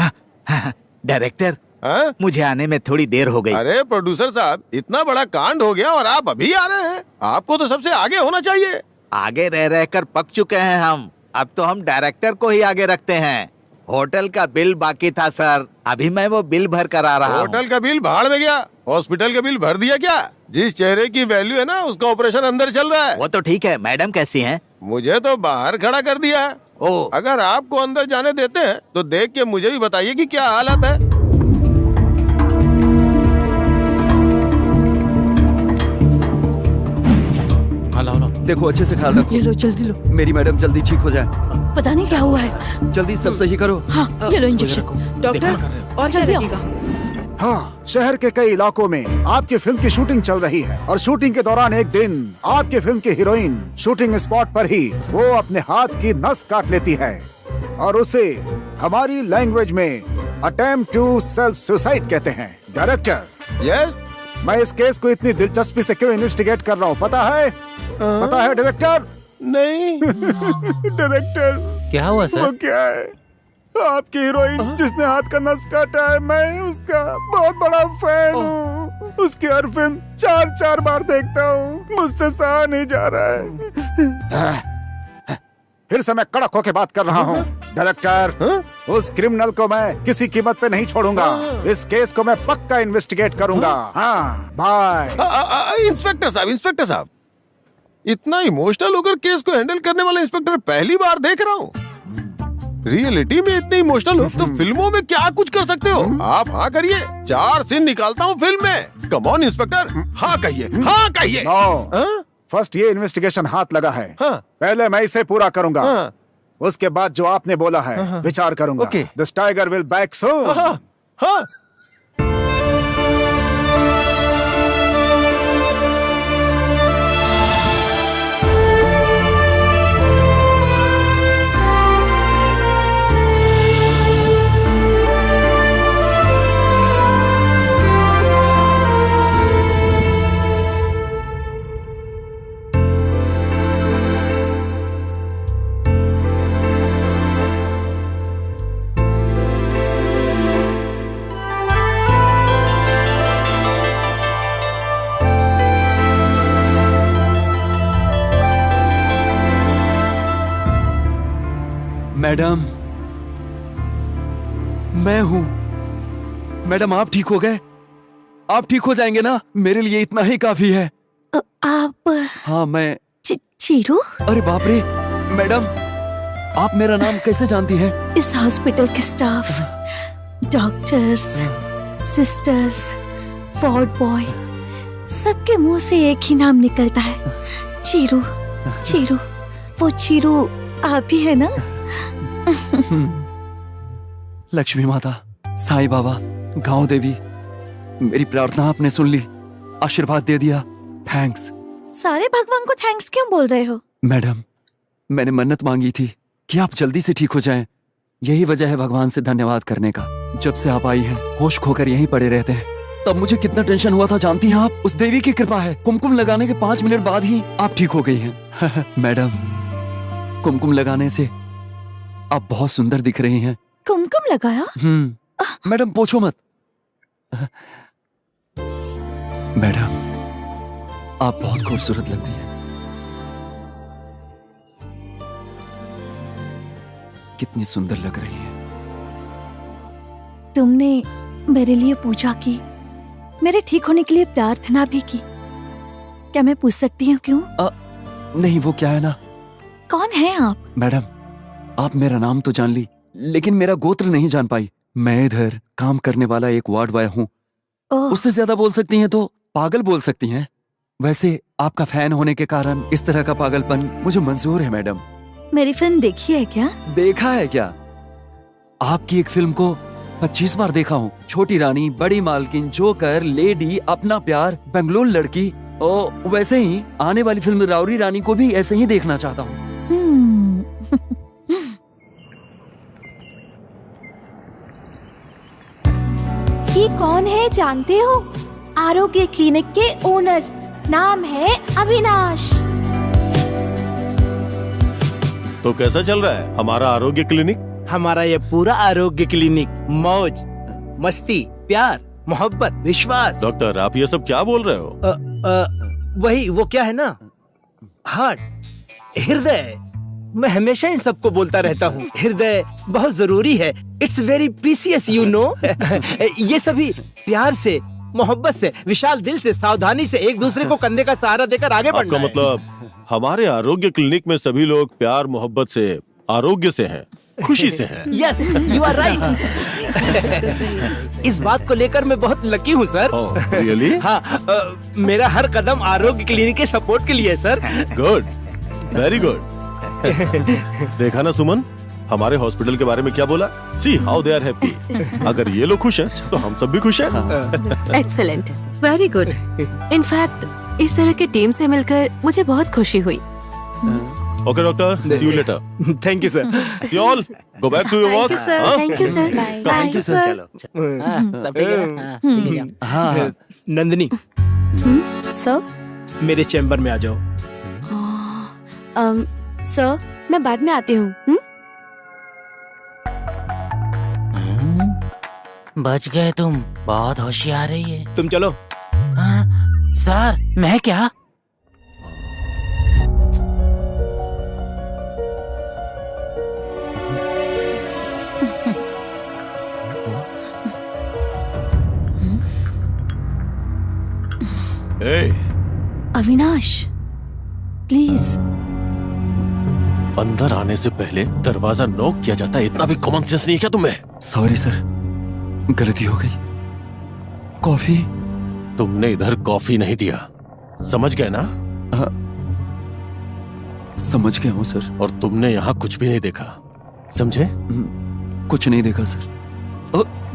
डायरेक्टर, हाँ? मुझे आने में थोड़ी देर हो गई। अरे प्रोड्यूसर साहब, इतना बड़ा कांड हो गया और आप अभी आ रहे हैं। आपको तो सबसे आगे होना चाहिए। आगे रह रहकर पक चुके हैं हम। अब तो हम डायरेक्टर को ही आगे रखते हैं। होटल का बिल बाकी था सर, अभी मैं वो बिल भर कर आ रहा हूँ। होटल का बिल भाड़ में गया, हॉस्पिटल का बिल भर दिया क्या? जिस चेहरे की वैल्यू है ना, उसका ऑपरेशन अंदर चल रहा है। वो तो ठीक है, मैडम कैसी हैं? मुझे तो बाहर खड़ा कर दिया है। ओ, अगर आपको अंदर जाने देते हैं तो देख के मुझे भी बताइए कि क्या हालत है। हाँ लाओ लाओ। देखो अच्छे से ख्याल रखो। ये लो जल्दी लो, मेरी मैडम जल्दी ठीक हो जाए। पता नहीं क्या हुआ है। जल्दी सब सही करो। हाँ ये लो इंजेक्शन। डॉक्टर और क्या जल्दी आओ। लगेगा? हाँ, शहर के कई इलाकों में आपकी फिल्म की शूटिंग चल रही है और शूटिंग के दौरान एक दिन आपकी फिल्म की हीरोइन शूटिंग स्पॉट पर ही वो अपने हाथ की नस काट लेती है और उसे हमारी लैंग्वेज में अटेम्प्ट टू सेल्फ सुसाइड कहते हैं। डायरेक्टर, यस, मैं इस केस को इतनी दिलचस्पी से क्यों इन्वेस्टिगेट कर रहा हूँ पता है? पता है डायरेक्टर? नहीं। डायरेक्टर, क्या हुआ वो सर? क्या है? आपकी हीरोइन जिसने हाथ का नस काटा है, मैं उसका बहुत बड़ा फैन हूँ। उसकी हर फिल्म 4-4 बार देखता हूँ। मुझसे सहा नहीं जा रहा है। फिर से मैं कड़क होके बात कर रहा हूँ। डायरेक्टर, उस क्रिमिनल को मैं किसी कीमत पे नहीं छोड़ूंगा। इस केस को मैं पक्का इन्वेस्टिगेट करूंगा। हाँ, बाय। इंस्पेक्टर साहब, इंस्पेक्टर साहब, इतना इमोशनल होकर केस को हैंडल करने वाला इंस्पेक्टर पहली बार देख रहा हूँ। रियलिटी में इतने इमोशनल हो तो फिल्मों में क्या कुछ कर सकते हो आप? हाँ करिए, 4 सीन निकालता हूँ फिल्म में। कम ऑन इंस्पेक्टर, हाँ कहिए, हाँ कहिए। नो, फर्स्ट ये इन्वेस्टिगेशन हाथ लगा है। हाँ। पहले मैं इसे पूरा करूंगा। हाँ। उसके बाद जो आपने बोला है विचार करूंगा। Okay. This tiger will back soon. हाँ, हाँ। मैडम, मैं हूं। मैडम, आप ठीक हो गए? आप ठीक हो जाएंगे ना? मेरे लिए इतना ही काफी है। आप हाँ, मैं। चीरू? अरे बाप रे, मैडम, आप मेरा नाम कैसे जानती हैं? इस हॉस्पिटल के staff, doctors, sisters, ward boy, सबके मुंह से एक ही नाम निकलता है, चीरू। चीरू, वो चीरू आप ही है ना? लक्ष्मी माता, साईं बाबा, गांव देवी, मेरी प्रार्थना आपने सुन ली, आशीर्वाद दे दिया। थैंक्स। सारे भगवान को थैंक्स क्यों बोल रहे हो? मैडम, मैंने मन्नत मांगी थी कि आप जल्दी से ठीक हो जाएं। यही वजह है भगवान से धन्यवाद करने का। जब से आप आई हैं, होश खोकर यहीं पड़े रहते हैं। तब मुझे कितना टेंशन हुआ था जानती हैं आप? उस देवी की कृपा है, कुमकुम लगाने के 5 मिनट बाद ही आप ठीक हो गई हैं। मैडम, कुमकुम लगाने से आप बहुत सुंदर दिख रही हैं। कुमकुम लगाया? मैडम, पूछो मत। मैडम, आप बहुत खूबसूरत लगती हैं। कितनी सुंदर लग रही है। तुमने मेरे लिए पूजा की, मेरे ठीक होने के लिए प्रार्थना भी की। क्या मैं पूछ सकती हूँ क्यों? नहीं, वो क्या है ना। कौन है आप? मैडम, आप मेरा नाम तो जान ली, लेकिन मेरा गोत्र नहीं जान पाई। मैं इधर काम करने वाला एक वार्ड बॉय हूँ। उससे ज्यादा बोल सकती हैं तो पागल बोल सकती हैं। वैसे आपका फैन होने के कारण इस तरह का पागलपन मुझे मंजूर है। मैडम, मेरी फिल्म देखी है क्या? देखा है क्या? आपकी एक फिल्म को 25 बार देखा हूँ। छोटी रानी, बड़ी मालकिन, जोकर, लेडी, अपना प्यार, बेंगलोर लड़की। और वैसे ही आने वाली फिल्म राउरी रानी को भी ऐसे ही देखना चाहता हूँ। ये कौन है जानते हो? आरोग्य क्लिनिक के ओनर, नाम है अविनाश। तो कैसा चल रहा है हमारा आरोग्य क्लिनिक? हमारा ये पूरा आरोग्य क्लिनिक मौज मस्ती प्यार मोहब्बत विश्वास। डॉक्टर आप ये सब क्या बोल रहे हो? वही वो क्या है ना, हार्ट, हृदय। मैं हमेशा इन सबको बोलता रहता हूँ, हृदय बहुत जरूरी है। It's very precious you no. ये सभी प्यार से, मोहब्बत से, विशाल दिल से, सावधानी से एक दूसरे को कंधे का सहारा देकर आगे बढ़ना आपका है। मतलब हमारे आरोग्य क्लिनिक में सभी लोग प्यार मोहब्बत से, आरोग्य से हैं, खुशी से हैं। Yes you are right. इस बात को लेकर मैं बहुत लकी हूँ सर। रियली? हाँ, मेरा हर कदम आरोग्य क्लिनिक के सपोर्ट के लिए है सर। Good, very good. देखा ना सुमन, हमारे हॉस्पिटल के बारे में क्या बोला? See how they are happy. अगर ये लोग खुश हैं तो हम सब भी खुश हैं। Excellent, very good. इनफैक्ट इस तरह की टीम से मिलकर मुझे बहुत खुशी हुई। Okay doctor, see you later. Thank you sir. See all, go back to your work. Thank you sir. Thank you sir. हाँ, सब ठीक है ना? हाँ, ठीक है। हाँ नंदिनी, सर मेरे चैम्बर में आ जाओ। सर मैं बाद में आती हूँ। बच गए तुम, बहुत होशियार है ये। तुम चलो। सर मैं क्या? ए, अविनाश प्लीज। अंदर आने से पहले दरवाजा नॉक किया जाता है, इतना भी कॉमन सेंस नहीं है क्या तुम्हें? सॉरी सर, गलती हो गई। कॉफी? तुमने इधर कॉफी नहीं दिया, समझ गए ना? समझ गया हूँ सर। और तुमने यहाँ कुछ भी नहीं देखा, समझे? कुछ नहीं देखा सर।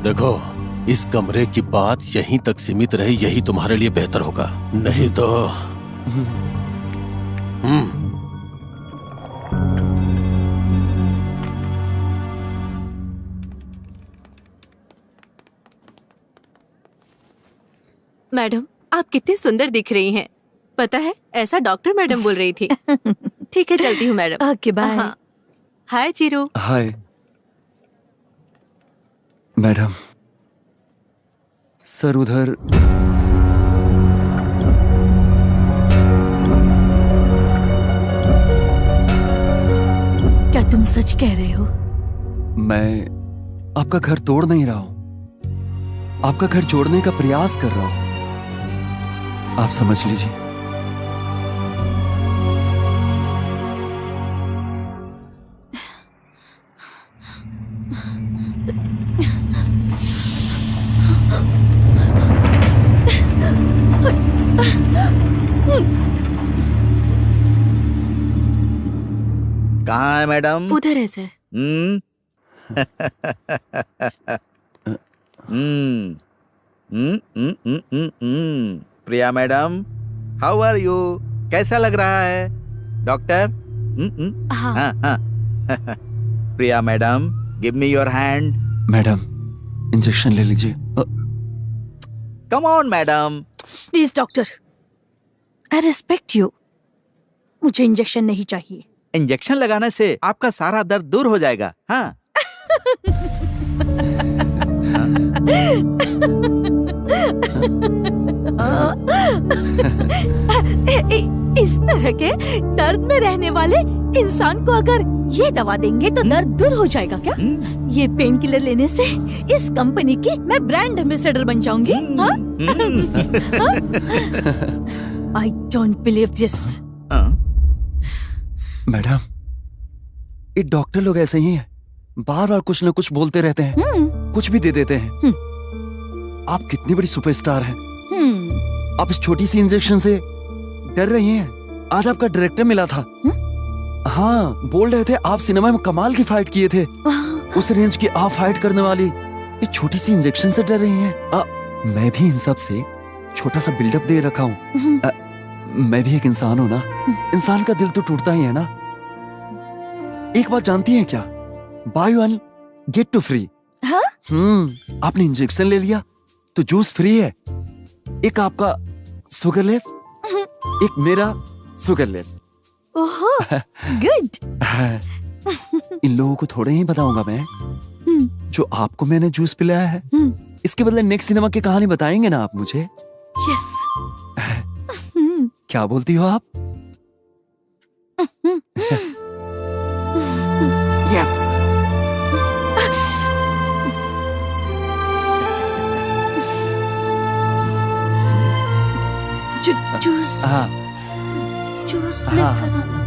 देखो, इस कमरे की बात यहीं तक सीमित रहे, यही तुम्हारे लिए बेहतर होगा। नहीं तो मैडम आप कितनी सुंदर दिख रही हैं। पता है ऐसा डॉक्टर मैडम बोल रही थी। ठीक है चलती हूँ मैडम। Okay bye. हाँ। Hi zero. Hi madam. Sir उधर क्या तुम सच कह रहे हो? मैं आपका घर तोड़ नहीं रहा हूं, आपका घर जोड़ने का प्रयास कर रहा हूं। आप समझ लीजिए। कहाँ है मैडम? उधर है sir. Hmm Priya madam, how are you? कैसा लग रहा है डॉक्टर? हाँ। हाँ। Priya madam, give me your hand. Madam injection ले लीजिए। Come on madam. Please doctor, I respect you, मुझे इंजेक्शन नहीं चाहिए। इंजेक्शन लगाने से आपका सारा दर्द दूर हो जाएगा। हाँ। इस तरह के दर्द में रहने वाले इंसान को अगर ये दवा देंगे तो दर्द दूर हो जाएगा क्या? ये पेन किलर लेने से इस कंपनी की मैं ब्रांड एम्बेसडर बन जाऊंगी। I don't believe this. Madam ये डॉक्टर लोग ऐसे ही हैं, बार बार कुछ न कुछ बोलते रहते हैं, कुछ भी दे देते हैं। आप कितनी बड़ी सुपरस्टार हैं, आप इस छोटी सी इंजेक्शन से डर रही हैं। आज आपका डायरेक्टर मिला था। हाँ, बोल रहे थे आप सिनेमा में कमाल की फाइट किए थे। उस रेंज की आप फाइट करने वाली इस छोटी सी इंजेक्शन से डर रही हैं। मैं भी इन सब से छोटा सा बिल्डअप दे रखा हूँ। मैं भी एक इंसान हूँ ना, इंसान का दिल तो टूटता ही है ना। एक बात जानती हैं क्या? Buy one get two free. हाँ? आपने इंजेक्शन ले लिया तो जूस फ्री है। एक आपका शुगरलेस, एक मेरा शुगरलेस। ओहो, गुड। इन लोगों को थोड़े ही बताऊंगा मैं जो आपको मैंने जूस पिलाया है। इसके बदले नेक्स्ट सिनेमा की कहानी बताएंगे ना आप मुझे? यस। क्या बोलती हो आप? यस। जूस हाँ जूस हाँ। लेकर आना।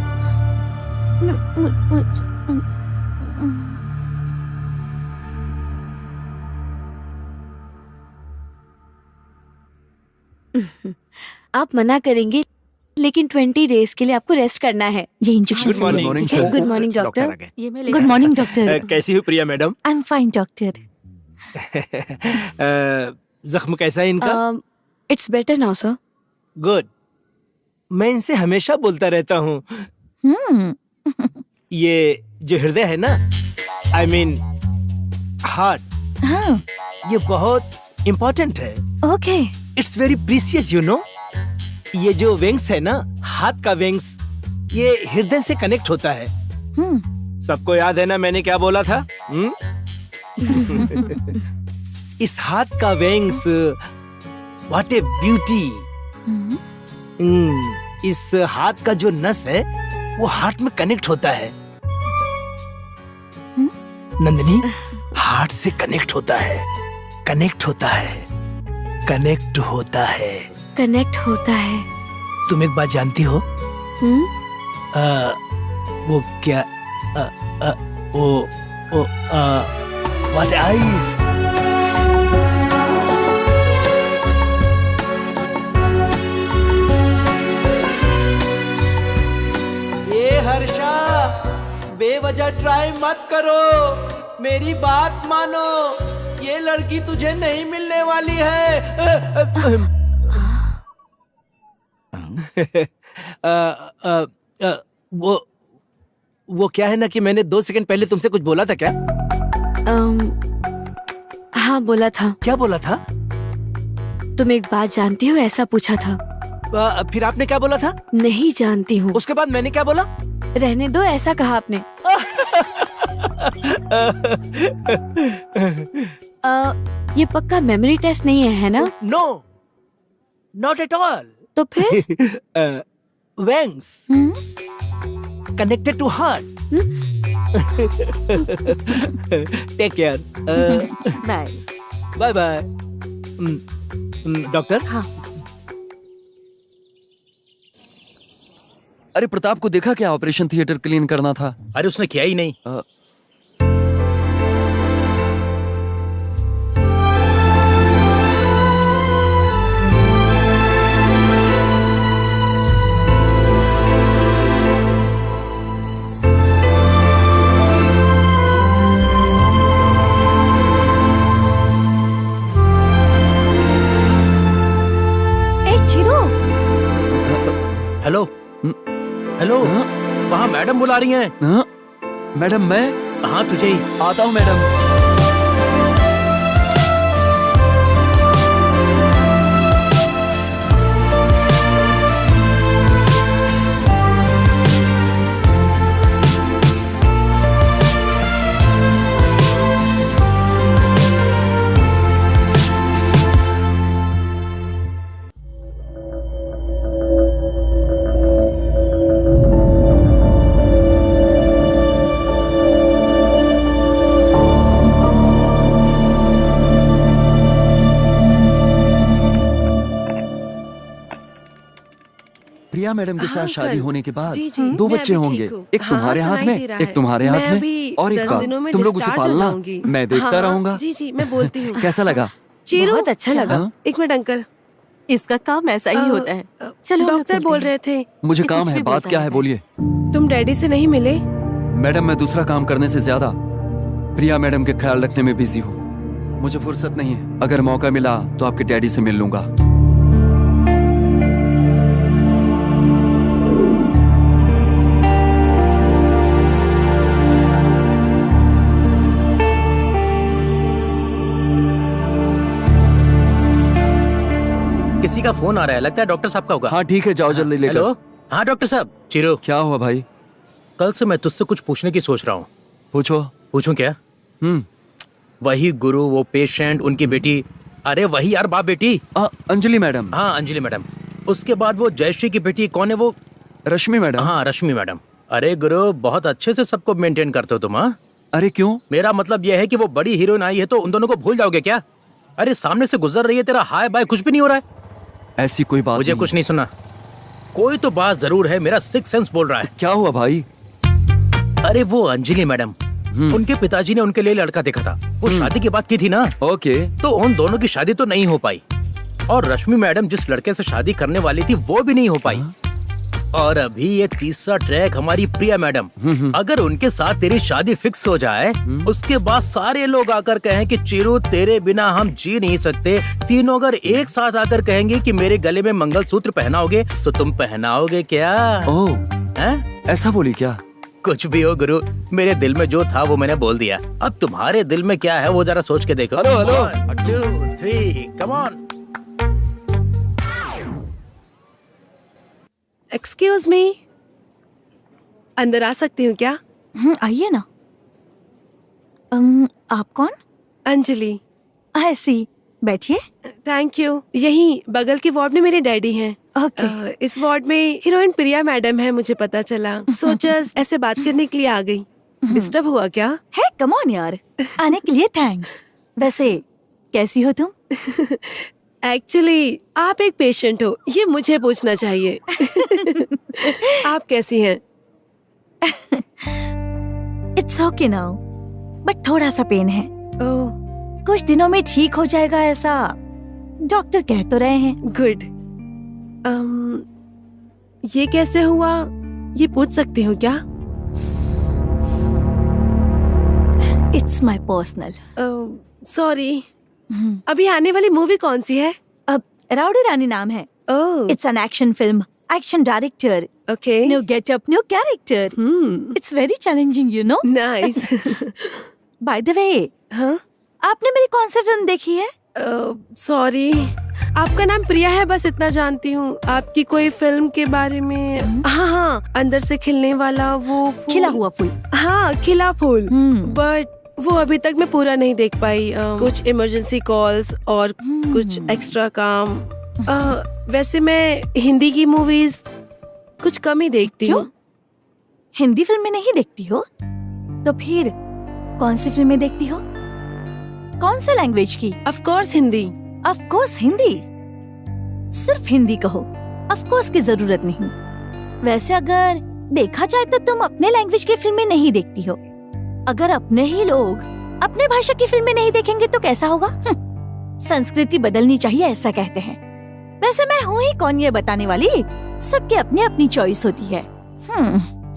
आप मना करेंगे लेकिन 20 डेज के लिए आपको रेस्ट करना है। ये injection Good morning, sir. Good morning doctor. ये मैं ले गुड मॉर्निंग डॉक्टर। कैसी हो Priya madam? I am fine doctor. जख्म कैसा है इनका? It's better now sir. Good. मैं इनसे हमेशा बोलता रहता हूँ, ये जो हृदय है ना, आई मीन हार्ट, ये बहुत इम्पोर्टेंट है। Okay. It's very precious you no. ये जो वेंग्स है ना, हाथ का वेंग्स, ये हृदय से कनेक्ट होता है। सबको याद है ना मैंने क्या बोला था? इस हाथ का वेंग्स, व्हाट ए ब्यूटी। इस हाथ का जो नस है वो हार्ट में कनेक्ट होता है। नंदिनी, हार्ट से कनेक्ट होता है, कनेक्ट होता है, कनेक्ट होता है, कनेक्ट होता है। तुम एक बात जानती हो? वो क्या, व्हाट आईज। ये हर्षा, बेवजह ट्राई मत करो, मेरी बात मानो, ये लड़की तुझे नहीं मिलने वाली है। वो क्या है ना कि मैंने 2 सेकंड पहले तुमसे कुछ बोला था क्या? हाँ बोला था। क्या बोला था? तुम एक बात जानती हो ऐसा पूछा था। फिर आपने क्या बोला था? नहीं जानती हूँ। उसके बाद मैंने क्या बोला? रहने दो ऐसा कहा आपने। ये पक्का मेमोरी टेस्ट नहीं है ना? No, not at all. तो फिर veins connected to heart. Take care. Bye bye bye. Doctor. हाँ। अरे प्रताप को देखा क्या? ऑपरेशन थिएटर क्लीन करना था। अरे उसने किया ही नहीं। हेलो हेलो, वहाँ मैडम बुला रही हैं। मैडम मैं? हाँ तुझे ही। आता हूँ मैडम। प्रिया मैडम के साथ शादी होने के बाद जी, जी, 2 मैं बच्चे अभी होंगे। ठीक हूँ। एक तुम्हारे हाँ, हाथ सुनाई में, दे रहा एक है। तुम्हारे मैं हाथ में, अभी और एक 10 का दिनों में तुम लोग उसे discharge हो पालना। जाऊंगी। मैं देखता हाँ, रहूंगा। जी जी मैं बोलती हूँ। कैसा लगा? चीरू, बहुत अच्छा लगा। हाँ? एक मिनट अंकल। इसका काम ऐसा ही होता है। चलो हम लोग डॉक्टर चलते बोल हैं। रहे थे मुझे ये काम कुछ है। भी बात बोलता क्या है? रहता है। बोलिए। तुम डैडी से नहीं मिले? मैडम मैं दूसरा काम करने से ज्यादा प्रिया मैडम के ख्याल रखने में बिजी हूँ। मुझे फुर्सत नहीं है। अगर मौका मिला तो आपके डैडी से मिल लूंगा। किसी का फोन आ रहा है, लगता है डॉक्टर साहब का होगा। हाँ ठीक है, जाओ जल्दी लेकर। हेलो। हाँ डॉक्टर साहब। चिरो। क्या हुआ भाई? कल से मैं तुझसे कुछ पूछने की सोच रहा हूँ। पूछो। पूछूं क्या? वही गुरु, वो पेशेंट, उनकी बेटी, अरे वही यार बाप बेटी। अंजलि मैडम। हाँ अंजलि मैडम। उसके बाद वो जयश्री की बेटी कौन है वो? रश्मि मैडम। हाँ रश्मि मैडम। अरे गुरु बहुत अच्छे से सबको मेंटेन करते हो तुम। हाँ अरे क्यों? मेरा मतलब यह है कि वो बड़ी हीरोइन आई है तो उन दोनों को भूल जाओगे क्या? अरे सामने से गुजर रही है, तेरा हाय बाय कुछ भी नहीं हो रहा है। ऐसी कोई बात मुझे नहीं। कुछ नहीं सुना। कोई तो बात जरूर है, मेरा सिक्स सेंस बोल रहा है। क्या हुआ भाई? अरे वो अंजलि मैडम, उनके पिताजी ने उनके लिए लड़का देखा था। वो शादी की बात की थी ना। ओके। तो उन दोनों की शादी तो नहीं हो पाई, और रश्मि मैडम जिस लड़के से शादी करने वाली थी वो भी नहीं हो पाई। और अभी ये तीसरा ट्रैक हमारी प्रिया मैडम, अगर उनके साथ तेरी शादी फिक्स हो जाए, उसके बाद सारे लोग आकर कहें कि चिरू तेरे बिना हम जी नहीं सकते, तीनों अगर एक साथ आकर कहेंगे कि मेरे गले में मंगलसूत्र पहनाओगे, तो तुम पहनाओगे क्या? ओह हैं? ऐसा बोली क्या? कुछ भी हो गुरु, मेरे दिल में जो था वो मैंने बोल दिया। अब तुम्हारे दिल में क्या है वो जरा सोच के देखो। Hello hello. 1 2 3 come on. Excuse me, अंदर आ सकती हूँ क्या? आइए ना। आप कौन? अंजलि। ऐसी बैठिए। Thank you. यही बगल के वार्ड में मेरे डैडी हैं। ओके। इस वार्ड में हीरोइन प्रिया मैडम है, मुझे पता चला। सो जस्ट ऐसे बात करने के लिए आ गई। डिस्टर्ब हुआ क्या? है कम ऑन यार, आने के लिए थैंक्स। वैसे कैसी हो तुम? एक्चुअली आप एक पेशेंट हो, ये मुझे पूछना चाहिए। आप कैसी हैं? इट्स ओके नाउ, बट थोड़ा सा पेन है। ओह कुछ दिनों में ठीक हो जाएगा, ऐसा डॉक्टर कह तो रहे हैं। गुड। ये कैसे हुआ, ये पूछ सकती हूँ क्या? It's my personal. सॉरी। अभी आने वाली मूवी कौन सी है? अब राउडी रानी नाम है। Oh it's an action film, action director, okay. New getup, new character. It's very challenging, you know. Nice. By the way, हाँ आपने मेरी कौन सी फिल्म देखी है? सॉरी, आपका नाम प्रिया है, बस इतना जानती हूँ। आपकी कोई फिल्म के बारे में? हाँ, अंदर से खिलने वाला वो खिला हुआ फूल। हाँ, खिला फूल। बट वो अभी तक मैं पूरा नहीं देख पाई। कुछ इमरजेंसी कॉल्स और कुछ एक्स्ट्रा काम। वैसे मैं हिंदी की मूवीज कुछ कम ही देखती हूँ। हिंदी फिल्में नहीं देखती हो? तो फिर कौन सी फिल्में देखती हो? कौन सा लैंग्वेज की? Of course Hindi. Of course Hindi? सिर्फ हिंदी कहो, ऑफ कोर्स की जरूरत नहीं। वैसे अगर देखा जाए तो तुम अपने लैंग्वेज की फिल्में नहीं देखती हो। अगर अपने ही लोग अपने भाषा की फिल्में नहीं देखेंगे तो कैसा होगा? संस्कृति बदलनी चाहिए, ऐसा कहते हैं। वैसे मैं हूँ ही कौन ये बताने वाली, सबके अपनी अपनी चॉइस होती है।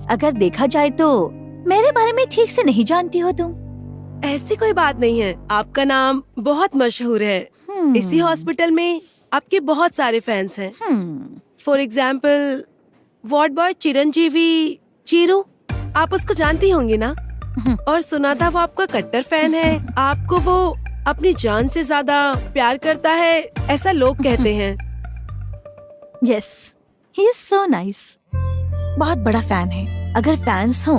अगर देखा जाए तो मेरे बारे में ठीक से नहीं जानती हो तुम। ऐसी कोई बात नहीं है, आपका नाम बहुत मशहूर है। इसी हॉस्पिटल में आपके बहुत सारे फैंस हैं। For example ward boy Chiranjeevi, Chiru, आप उसको जानती होंगी ना? और सुना था वो आपका कट्टर फैन है। आपको वो अपनी जान से ज्यादा प्यार करता है, ऐसा लोग कहते हैं। Yes, he is so nice. बहुत बड़ा फैन है। अगर फैंस हो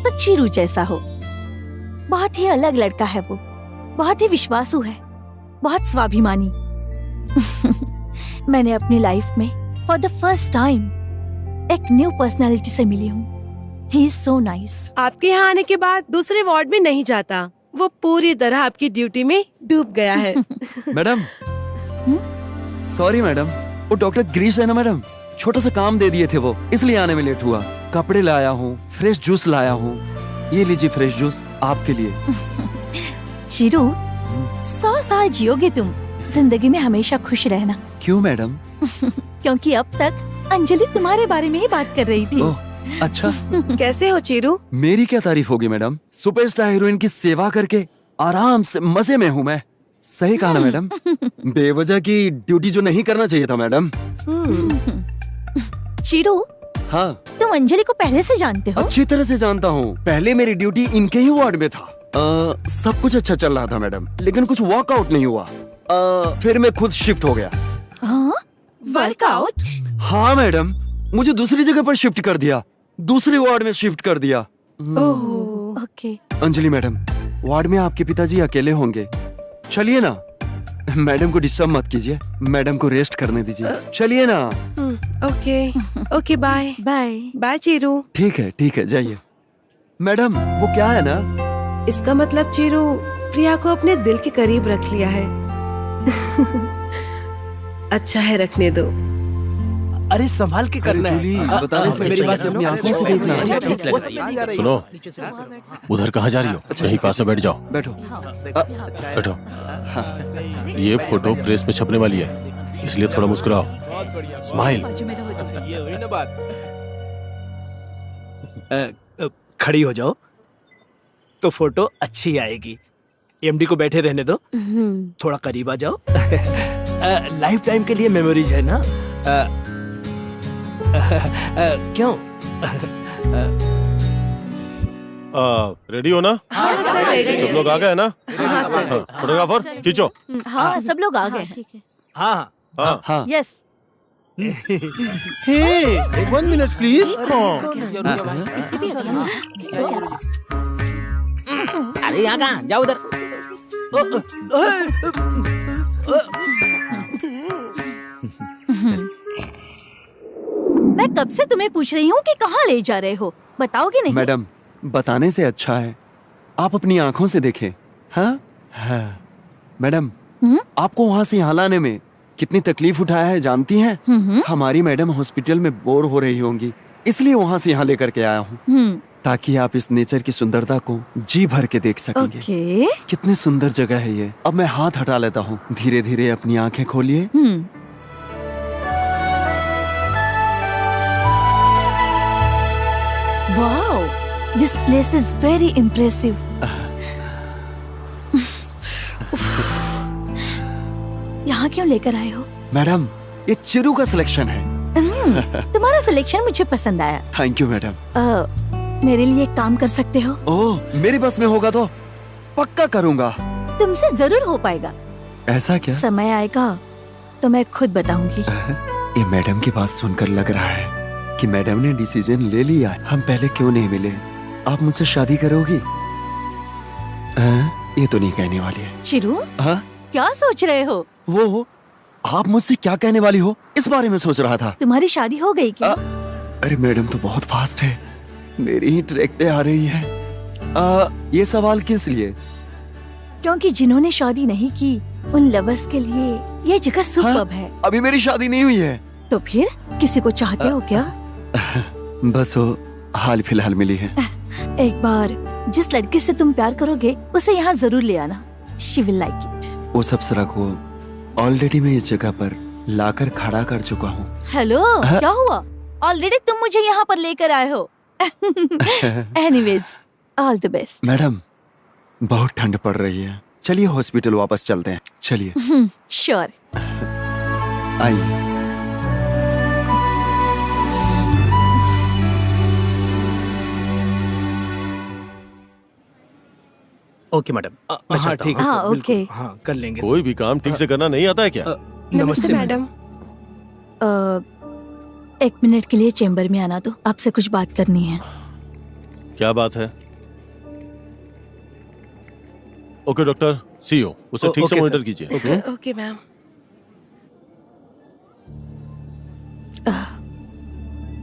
तो चीरू जैसा हो। बहुत ही अलग लड़का है वो, बहुत ही विश्वासु है, बहुत स्वाभिमानी। मैंने अपनी लाइफ में फॉर द फर्स्ट टाइम एक न्यू पर्सनालिटी से मिली हूँ। He is so nice. आपके यहाँ आने के बाद दूसरे वार्ड में नहीं जाता, वो पूरी तरह आपकी ड्यूटी में डूब गया है। मैडम, सॉरी मैडम, वो डॉक्टर गिरीश है ना मैडम, छोटा सा काम दे दिए थे वो, इसलिए आने में लेट हुआ। कपड़े लाया हूँ, फ्रेश जूस लाया हूँ, ये लीजिए फ्रेश जूस आपके लिए। चिरू, 100 साल जियोगे तुम, जिंदगी में हमेशा खुश रहना। क्यों मैडम? क्योंकि अब तक अंजलि तुम्हारे बारे में ही बात कर रही थी। ओह, अच्छा। कैसे हो चीरू? मेरी क्या तारीफ होगी मैडम, सुपरस्टार हीरोइन की सेवा करके आराम से मजे में हूँ मैं। सही कहा ना मैडम? बेवजह की ड्यूटी जो नहीं करना चाहिए था मैडम। चिरू, हाँ, तुम अंजलि को पहले से जानते हो? अच्छी तरह से जानता हूँ। पहले मेरी ड्यूटी इनके ही वार्ड में था। सब कुछ अच्छा चल रहा था मैडम, लेकिन कुछ वर्कआउट नहीं हुआ। फिर मैं खुद शिफ्ट हो गया। हाँ? वर्कआउट? हाँ मैडम, मुझे दूसरी जगह पर शिफ्ट कर दिया। दूसरे वार्ड में शिफ्ट कर दिया। ओह, ओके। अंजलि मैडम, वार्ड में आपके पिताजी अकेले होंगे, चलिए ना। मैडम को डिस्टर्ब मत कीजिए, मैडम को रेस्ट करने दीजिए, चलिए ना। Okay okay, bye bye. Bye Chiru. ठीक है, जाइए। मैडम, वो क्या है ना, इसका मतलब चीरू प्रिया को अपने दिल के करीब रख लिया है। अच्छा है, रखने दो। अरे संभाल के करना जूली, है। बताने से मेरी अच्छा बात है, अपनी आंखों से देखना। सुनो, उधर कहाँ जा रही हो? यहीं पास में बैठ जाओ। बैठो। बैठो। ये फोटो प्रेस में छपने वाली है, इसलिए थोड़ा मुस्कुराओ। स्माइल। ये हुई ना बात। खड़ी हो जाओ तो फोटो अच्छी आएगी। एमडी को बैठे रहने दो, थोड़ा करीब आ जाओ। लाइफ टाइम के लिए मेमोरीज है ना। क्यों? रेडी हो ना? सब लोग आ गए ना? फोटोग्राफर खींचो। हाँ, सब लोग आ गए। ठीक है। हाँ हाँ, यस। Hey, 1 minute please. अरे यहाँ कहाँ, जाओ उधर। मैं कब से तुम्हें पूछ रही हूँ कि कहाँ ले जा रहे हो, बताओगे नहीं? मैडम, बताने से अच्छा है आप अपनी आंखों से देखें। हाँ? हाँ। मैडम, आपको वहाँ से यहाँ लाने में कितनी तकलीफ उठाया है जानती हैं? हमारी मैडम हॉस्पिटल में बोर हो रही होंगी, इसलिए वहाँ से यहाँ लेकर के आया हूँ, ताकि आप इस नेचर की सुंदरता को जी भर के देख सकेंगे। ओके। कितनी सुंदर जगह है ये। अब मैं हाथ हटा लेता हूँ, धीरे धीरे अपनी आंखें खोलिए। Wow, this place is very impressive. यहाँ क्यों लेकर आए हो? मैडम, ये चिरू का सिलेक्शन है। तुम्हारा सिलेक्शन मुझे पसंद आया। Thank you madam. मेरे लिए एक काम कर सकते हो? ओह, मेरी बस में होगा तो पक्का करूँगा। तुमसे जरूर हो पाएगा। ऐसा क्या? समय आएगा तो मैं खुद बताऊंगी। ये मैडम की बात सुनकर लग रहा है कि मैडम ने डिसीजन ले लिया है। हम पहले क्यों नहीं मिले? आप मुझसे शादी करोगी? ये तो नहीं कहने वाली है। चिरू, हाँ? क्या सोच रहे हो? वो आप मुझसे क्या कहने वाली हो, इस बारे में सोच रहा था। तुम्हारी शादी हो गई क्या? अरे मैडम तो बहुत फास्ट है, मेरी ही ट्रैक पे आ रही है। ये सवाल किस लिए? क्योंकि जिन्होंने शादी नहीं की उन लवर्स के लिए ये जगह सुपर्ब है। अभी मेरी शादी नहीं हुई है। तो फिर किसी को चाहते हो क्या? बस वो हाल फिलहाल मिली है। एक बार जिस लड़के से तुम प्यार करोगे उसे यहाँ जरूर ले आना। She will like it. वो सब सड़क वो ऑलरेडी मैं इस जगह पर लाकर खड़ा कर चुका हूँ। हेलो, क्या हुआ? ऑलरेडी तुम मुझे यहाँ पर लेकर आए हो। Anyways, all the best. Madam, बहुत ठंड पड़ रही है, चलिए हॉस्पिटल वापस चलते हैं। चलिए। Sure. आइए। ओके मैडम, मैं हाँ चलता ठीक हूँ। है हाँ, सर, बिल्कुल। ओके। हाँ, कर लेंगे कोई भी काम ठीक से करना नहीं आता है क्या? नमस्ते मैडम। 1 मिनट के लिए चेम्बर में आना दो, आपसे कुछ बात करनी है। क्या बात है? ओके डॉक्टर, सीओ उसे ठीक से ओके, मॉनिटर सर। कीजिए। Okay ma'am.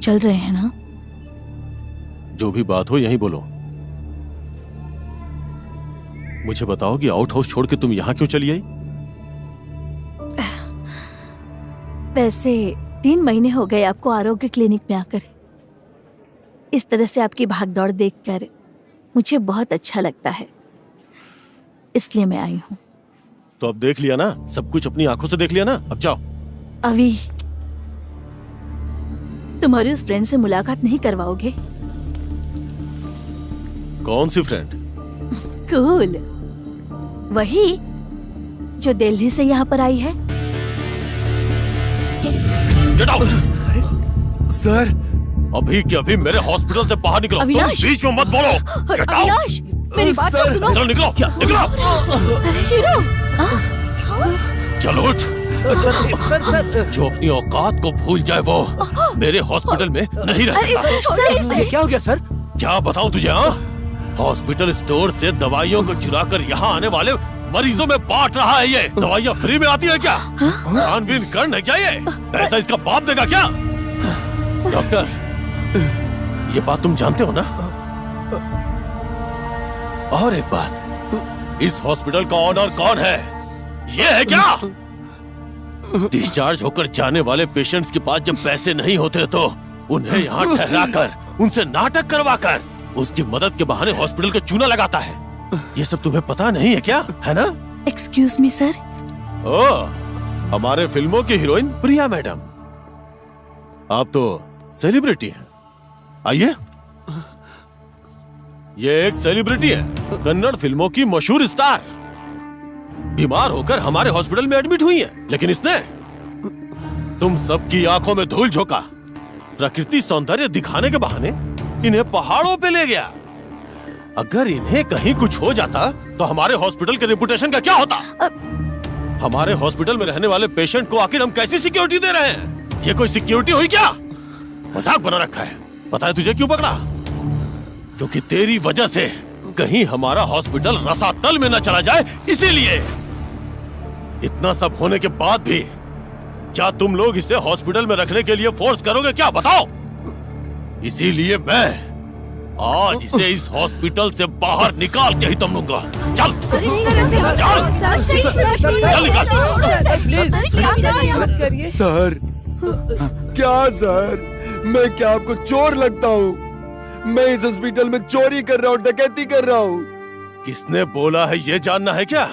चल रहे हैं ना? जो भी बात हो यहीं बोलो। मुझे बताओ कि आउट हाउस छोड़ के तुम यहाँ क्यों चली आई? वैसे 3 महीने हो गए आपको आरोग्य क्लिनिक में आकर। इस तरह से आपकी भागदौड़ देखकर मुझे बहुत अच्छा लगता है, इसलिए मैं आई हूँ। तो अब देख लिया ना, सब कुछ अपनी आंखों से देख लिया ना, अब जाओ। अभी तुम्हारी उस फ्रेंड से मुलाकात नहीं करवाओगे? कौन सी फ्रेंड? कूल, वही जो दिल्ली से यहाँ पर आई है। Get out! सर, अभी के अभी मेरे हॉस्पिटल से बाहर निकलो। तुम अविनाश! बीच में मत बोलो। Get out! अविनाश, मेरी बात तो सुनो। चलो निकलो, निकलो। शिरू, चलो उठ। सर जो अपनी औकात को भूल जाए वो मेरे हॉस्पिटल में नहीं रह सकता। ये क्या हो गया सर? क्या बताऊं तुझे? हाँ, हॉस्पिटल स्टोर से दवाइयों को चुरा कर यहाँ आने वाले मरीजों में बांट रहा है। ये दवाइयाँ फ्री में आती है क्या? छानबीन कर्ण है क्या ये? पैसा इसका बाप देगा क्या? डॉक्टर, ये बात तुम जानते हो ना? और एक बात, इस हॉस्पिटल का ऑनर कौन है? ये है क्या? डिस्चार्ज होकर जाने वाले पेशेंट्स के पास जब पैसे नहीं होते तो उन्हें यहाँ ठहराकर उनसे नाटक करवाकर उसकी मदद के बहाने हॉस्पिटल का चूना लगाता है। ये सब तुम्हें पता नहीं है क्या? है ना? Excuse me sir. ओह, हमारे फिल्मों की हीरोइन प्रिया मैडम, आप तो सेलिब्रिटी हैं। आइए, ये एक सेलिब्रिटी है, कन्नड़ फिल्मों की मशहूर स्टार। बीमार होकर हमारे हॉस्पिटल में एडमिट हुई है, लेकिन इसने तुम सबकी आंखों में धूल झोंका। प्रकृति सौंदर्य दिखाने के बहाने इन्हें पहाड़ों पे ले गया। अगर इन्हें कहीं कुछ हो जाता तो हमारे हॉस्पिटल के रेपुटेशन का क्या होता? हमारे हॉस्पिटल में रहने वाले पेशेंट को आखिर हम कैसी सिक्योरिटी दे रहे हैं? ये कोई सिक्योरिटी हुई क्या? मजाक बना रखा है। पता है तुझे क्यों पकड़ा? क्योंकि तेरी वजह से कहीं हमारा हॉस्पिटल रसातल में न चला जाए, इसीलिए। इतना सब होने के बाद भी क्या तुम लोग इसे हॉस्पिटल में रखने के लिए फोर्स करोगे क्या? बताओ। इसीलिए मैं आज इसे इस हॉस्पिटल से बाहर निकाल के ही तुम लूंगा। चल सर, क्या सर, मैं क्या आपको चोर लगता हूँ? मैं इस हॉस्पिटल में चोरी कर रहा हूँ, डकैती कर रहा हूँ। किसने बोला है ये जानना है क्या?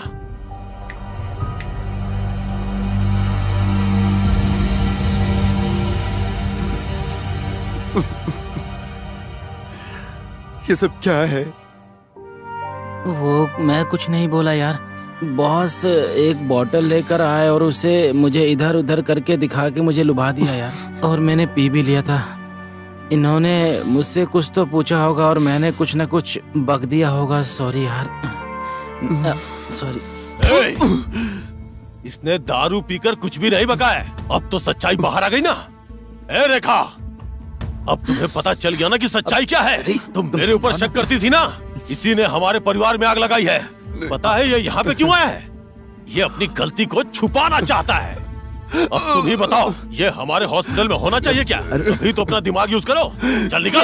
ये सब क्या है? वो मैं कुछ नहीं बोला यार। बॉस एक बॉटल लेकर आए और उसे मुझे इधर उधर करके दिखा के मुझे लुभा दिया यार, और मैंने पी भी लिया था। इन्होंने मुझसे कुछ तो पूछा होगा और मैंने कुछ न कुछ बक दिया होगा। सॉरी यार, सॉरी। इसने दारू पीकर कुछ भी नहीं बका है। अब तो सच्चाई बाहर आ गई ना। ए रेखा, अब तुम्हें पता चल गया ना कि सच्चाई क्या है? तुम मेरे ऊपर शक करती थी ना, इसी ने हमारे परिवार में आग लगाई है। पता है ये यहाँ पे क्यों आया है? ये अपनी गलती को छुपाना चाहता है। अब तुम ही बताओ, ये हमारे हॉस्पिटल में होना चाहिए क्या? अभी तो अपना दिमाग यूज करो। चल निकल।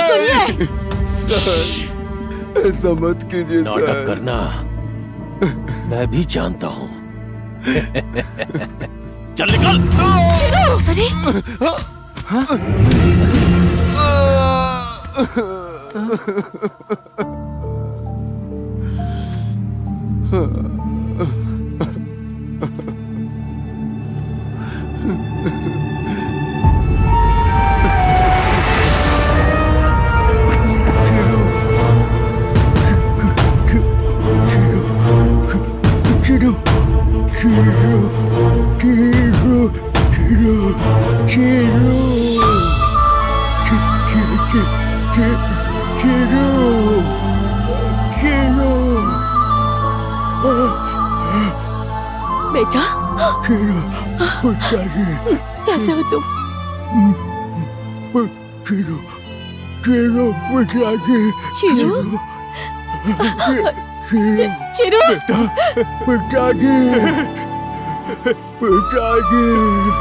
ऐसा मत कीजिए सर। नाटक करना मैं भी जानता हूँ। चल निकल। बेटा, कैसे हो तुम? चिरू, चिरू,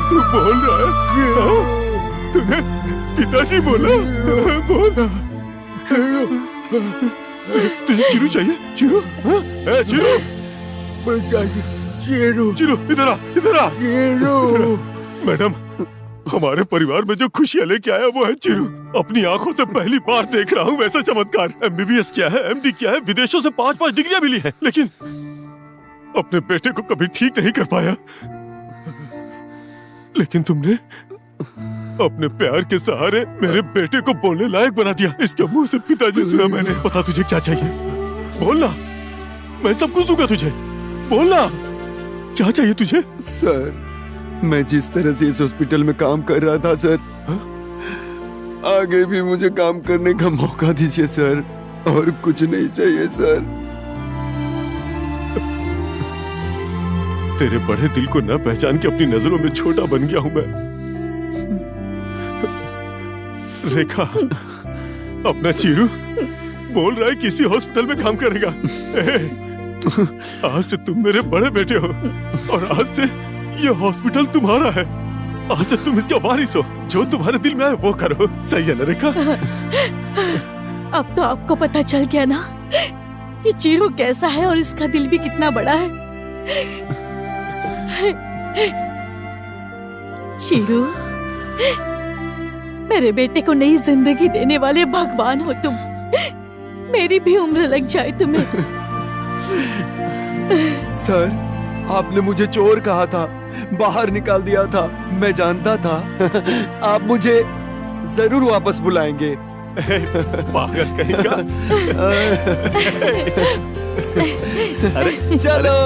तू बोल रहा है? तूने पिताजी बोला? बोल। तुझे चिरू चाहिए? चिरू? चिरू? चिरू, इधर आ, इधर आ। मैडम, हमारे परिवार में जो खुशियाँ लेके आया वो है चिरू। अपनी आंखों से पहली बार देख रहा हूँ वैसा चमत्कार। MBBS किया है, MD किया है, विदेशों से 5-5 डिग्रियां मिली है, लेकिन अपने बेटे को कभी ठीक नहीं कर पाया। लेकिन तुमने अपने प्यार के सहारे मेरे बेटे को बोलने लायक बना दिया। इसके मुंह से पिताजी सुना मैंने। बता तुझे क्या चाहिए? बोलना, मैं सब कुछ दूंगा तुझे। बोलना, क्या चाहिए तुझे? सर, मैं जिस तरह से इस हॉस्पिटल में काम कर रहा था सर, आगे भी मुझे काम करने का मौका दीजिए सर, और कुछ नहीं चाहिए सर। तेरे बड़े दिल को न पहचान के अपनी नजरों में छोटा बन गया हूं मैं। रेखा, अपना चीरू बोल रहा है किसी हॉस्पिटल में काम करेगा। आज से तुम मेरे बड़े बेटे हो और आज से ये हॉस्पिटल तुम्हारा है। आज से तुम इसका वारिस हो। जो तुम्हारे दिल में आए वो करो। सही है ना रेखा? अब तो आपको पता चल गया ना कि चीरू कैसा है और इसका दिल भी कितना बड़ा है। चीरू, मेरे बेटे को नई जिंदगी देने वाले भगवान हो तुम। मेरी भी उम्र लग जाए तुम्हें। सर, आपने मुझे चोर कहा था, बाहर निकाल दिया था। मैं जानता था आप मुझे जरूर वापस बुलाएंगे। पागल कहेगा। अरे चलो।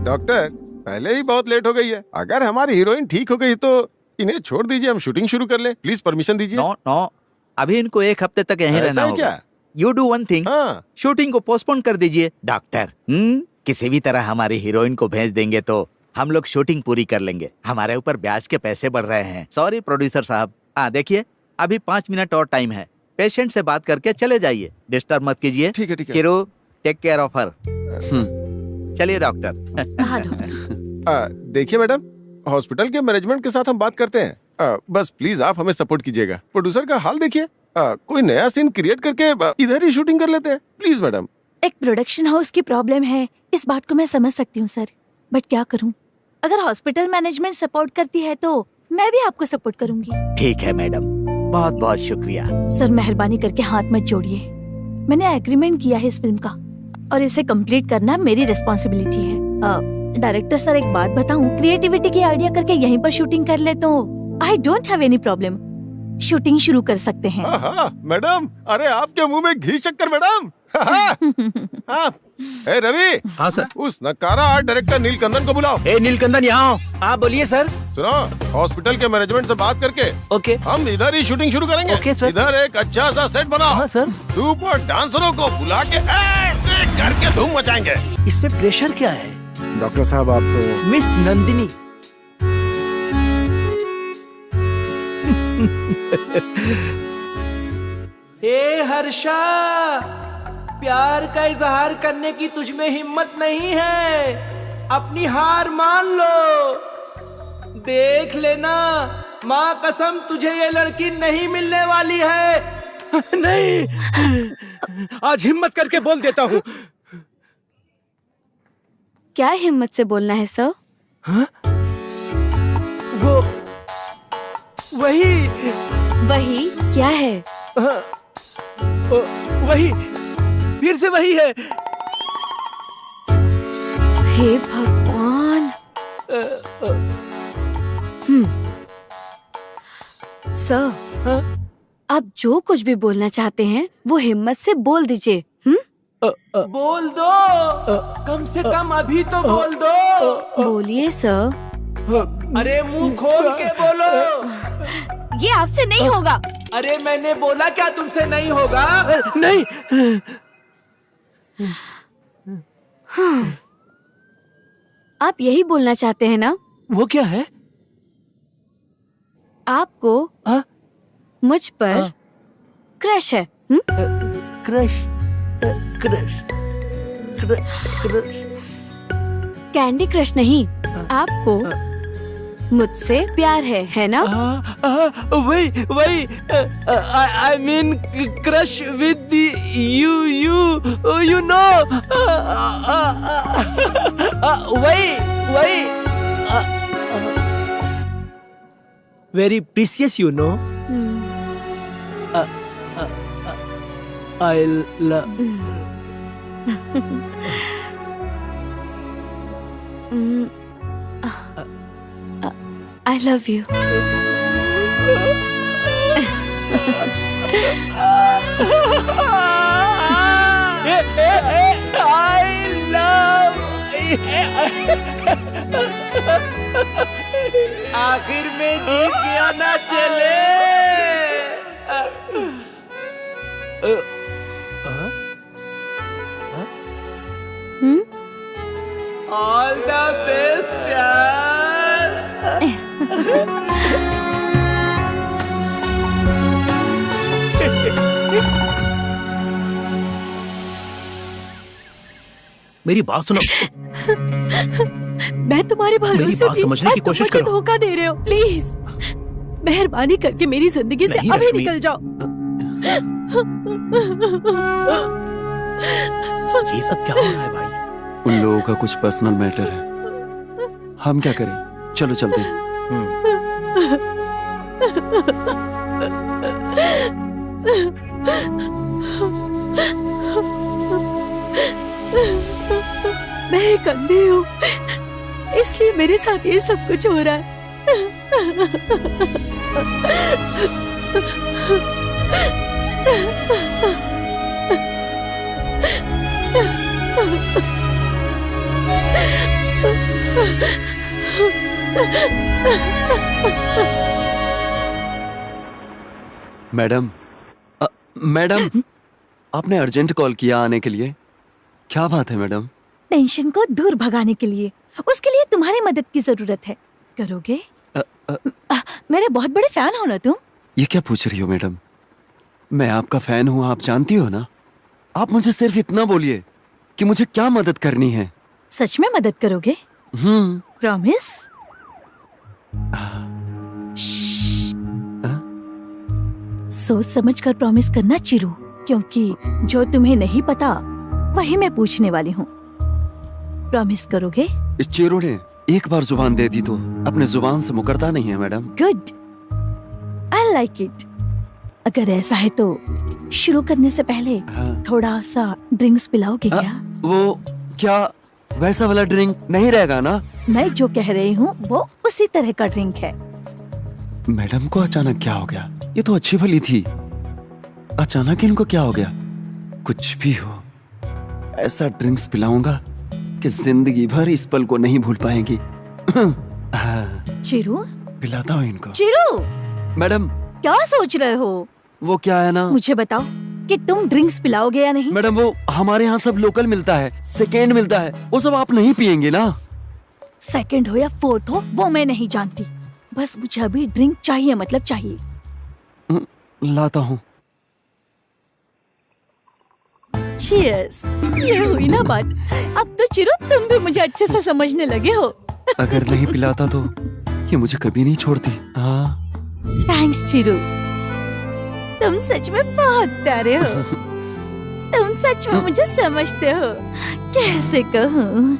डॉक्टर, पहले ही बहुत लेट हो गई है। अगर हमारी हीरोइन ठीक हो गई तो इन्हें छोड़ दीजिए, हम शूटिंग शुरू कर ले। प्लीज परमिशन दीजिए। नो नो, अभी इनको 1 हफ्ते तक यहीं ऐसा रहना है होगा। क्या? यू डू वन थिंग, हाँ। शूटिंग को पोस्टपोन कर दीजिए। डॉक्टर, किसी भी तरह हमारी हीरोइन को भेज देंगे तो हम लोग शूटिंग पूरी कर लेंगे। हमारे ऊपर ब्याज के पैसे बढ़ रहे हैं। सॉरी प्रोड्यूसर साहब। देखिए, अभी 5 मिनट और टाइम है। पेशेंट से बात करके चले जाइए, डिस्टर्ब मत कीजिए। ठीक है, ठीक है। चिरू, टेक केयर ऑफ हर। चलिए डॉक्टर। देखिए मैडम, हॉस्पिटल के मैनेजमेंट के साथ हम बात करते हैं। बस प्लीज आप हमें सपोर्ट कीजिएगा। प्रोड्यूसर का हाल देखिए, कोई नया सीन क्रिएट करके इधर ही शूटिंग कर लेते हैं। Please madam. एक प्रोडक्शन हाउस की प्रॉब्लम है, इस बात को मैं समझ सकती हूँ सर, बट क्या करूँ? अगर हॉस्पिटल मैनेजमेंट सपोर्ट करती है तो मैं भी आपको सपोर्ट करूंगी। ठीक है मैडम, बहुत बहुत शुक्रिया। सर मेहरबानी करके हाथ मत जोड़िए। मैंने एग्रीमेंट किया है इस फिल्म का और इसे कंप्लीट करना मेरी रिस्पॉन्सिबिलिटी है। डायरेक्टर सर, एक बात बताऊं, क्रिएटिविटी की आइडिया करके यहीं पर शूटिंग कर ले तो I don't have any problem. Shooting शुरू कर सकते हैं। मैडम, अरे आपके मुंह में घी शक्कर मैडम। ए रवि। हाँ सर। उस नकारा आर्ट डायरेक्टर नीलकंदन को बुलाओ। ए नीलकंदन, यहाँ आओ। हाँ बोलिए सर। सुनो, हॉस्पिटल के मैनेजमेंट से बात करके ओके, हम इधर ही शूटिंग शुरू करेंगे। Okay sir. इधर एक अच्छा सा सेट बनाओ। हाँ सर। सुपर डांसरों को बुला के ऐसे करके धूम मचाएंगे। इसमें प्रेशर क्या है? डॉक्टर साहब, आप तो मिस नंदिनी। ए हर्षा, प्यार का इजहार करने की तुझमें हिम्मत नहीं है। अपनी हार मान लो। देख लेना, माँ कसम तुझे ये लड़की नहीं मिलने वाली है। नहीं, आज हिम्मत करके बोल देता हूँ। क्या हिम्मत से बोलना है सर? हाँ? वो वही वही क्या है? वही, फिर से वही है। हे भगवान। सर, हाँ? आप जो कुछ भी बोलना चाहते हैं वो हिम्मत से बोल दीजिए। बोल दो, कम से कम अभी तो बोल दो। बोलिए सर। अरे मुंह खोल के बोलो। ये आपसे नहीं होगा। अरे मैंने बोला क्या तुमसे नहीं होगा? नहीं। आप यही बोलना चाहते हैं ना? वो क्या है? आपको मुझ पर क्रश है। Crush, crush, crush. Candy crush नहीं, आपको मुझसे प्यार है ना? वही I mean crush with you know. वही very precious you know. I love. I love you. आखिर में जीत गया ना चले। ऑल द बेस्ट यार। मेरी बात सुनो। मैं तुम्हारे मेरी भरोसे बात थी समझने की और तुम कोशिश मुझे करो। धोखा दे रहे हो। प्लीज मेहरबानी करके मेरी जिंदगी से नहीं, अभी रश्मि। निकल जाओ। ये सब क्या हो रहा है भाई? उन लोगों का कुछ पर्सनल मैटर है, हम क्या करें? चलो चलते हैं। मैं एक अंधी हूँ, इसलिए मेरे साथ ये सब कुछ हो रहा है। मैडम, मैडम, आपने अर्जेंट कॉल किया आने के लिए, क्या बात है मैडम? टेंशन को दूर भगाने के लिए, उसके लिए तुम्हारी मदद की जरूरत है। करोगे? मेरे बहुत बड़े फैन हो ना तुम। ये क्या पूछ रही हो मैडम? मैं आपका फैन हूँ, आप जानती हो ना। आप मुझे सिर्फ इतना बोलिए कि मुझे क्या मदद करनी है। सच में मदद करोगे? प्रॉमिस? सोच समझ कर प्रॉमिस करना चिरू, क्योंकि जो तुम्हें नहीं पता वही मैं पूछने वाली हूँ। प्रॉमिस करोगे? इस चेरू ने एक बार जुबान दे दी तो अपने जुबान से मुकरता नहीं है madam. Good, I like it. अगर ऐसा है तो शुरू करने से पहले थोड़ा सा ड्रिंक्स पिलाओगे क्या? वो क्या वैसा वाला ड्रिंक नहीं रहेगा ना? मैं जो कह रही हूँ वो उसी तरह का ड्रिंक है। मैडम को अचानक क्या हो गया? ये तो अच्छी भली थी, अचानक इनको क्या हो गया? कुछ भी हो, ऐसा ड्रिंक्स पिलाऊंगा कि जिंदगी भर इस पल को नहीं भूल पाएंगी। चिरू, पिलाता हूँ इनको। चिरू, मैडम क्या सोच रहे हो? वो क्या है ना, मुझे बताओ कि तुम ड्रिंक्स पिलाओगे या नहीं? मैडम वो हमारे यहाँ सब लोकल मिलता है, सेकेंड मिलता है, वो सब आप नहीं पियेंगे ना? सेकंड हो या फोर्थ हो वो मैं नहीं जानती, बस मुझे अभी ड्रिंक चाहिए, मतलब चाहिए। लाता हूँ। चीयर्स। ये हुई ना बात। अब तो चिरू तुम भी मुझे अच्छे से समझने लगे हो। अगर नहीं पिलाता तो ये मुझे कभी नहीं छोड़ती। हाँ, थैंक्स चिरू, तुम सच में बहुत प्यारे हो। तुम सच में मुझे समझते हो। कैसे कहूँ,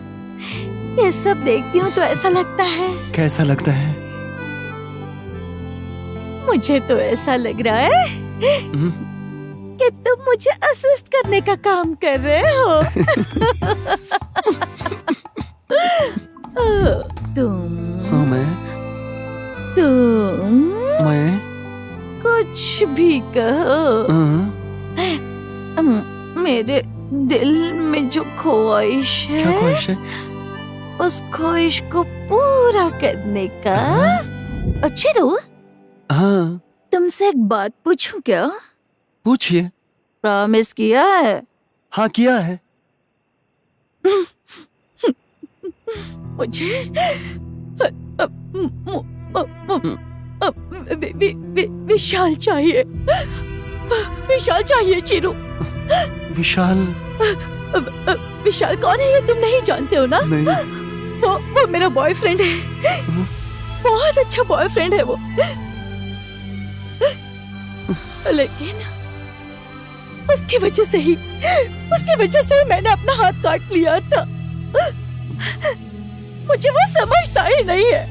ये सब देखती हूँ तो ऐसा लगता है। कैसा लगता है? मुझे तो ऐसा लग रहा है कि तुम मुझे असिस्ट करने का काम कर रहे हो। तुम मैं कुछ भी कहो, मेरे दिल में जो ख्वाहिश है, क्या ख्वाहिश है? उस ख्वाहिश को पूरा करने का। अच्छी रू, हाँ, तुमसे एक बात पूछूं क्या? पूछिए। प्रॉमिस किया है? हाँ किया है। मुझे विशाल चाहिए, विशाल चाहिए चिरू। विशाल? विशाल कौन है ये तुम नहीं जानते हो ना? नहीं। वो मेरा बॉयफ्रेंड है, बहुत अच्छा बॉयफ्रेंड है वो। लेकिन उसकी वजह से ही मैंने अपना हाथ काट लिया था। मुझे वो समझता ही नहीं है।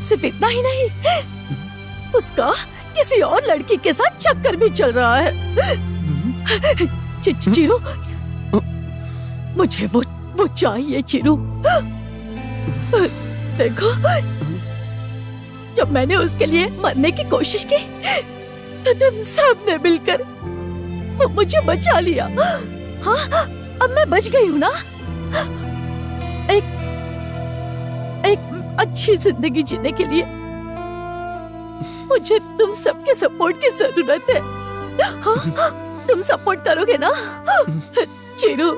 सिर्फ इतना ही नहीं, उसका किसी और लड़की के साथ चक्कर भी चल रहा है। चिरू, मुझे वो चाहिए चिरू। देखो, जब मैंने उसके लिए मरने की कोशिश की तो तुम सब ने मिलकर मुझे बचा लिया। हाँ, अब मैं बच गई हूँ ना। एक अच्छी जिंदगी जीने के लिए मुझे तुम सबके सपोर्ट की जरूरत है। हाँ, तुम सपोर्ट करोगे ना चिरू?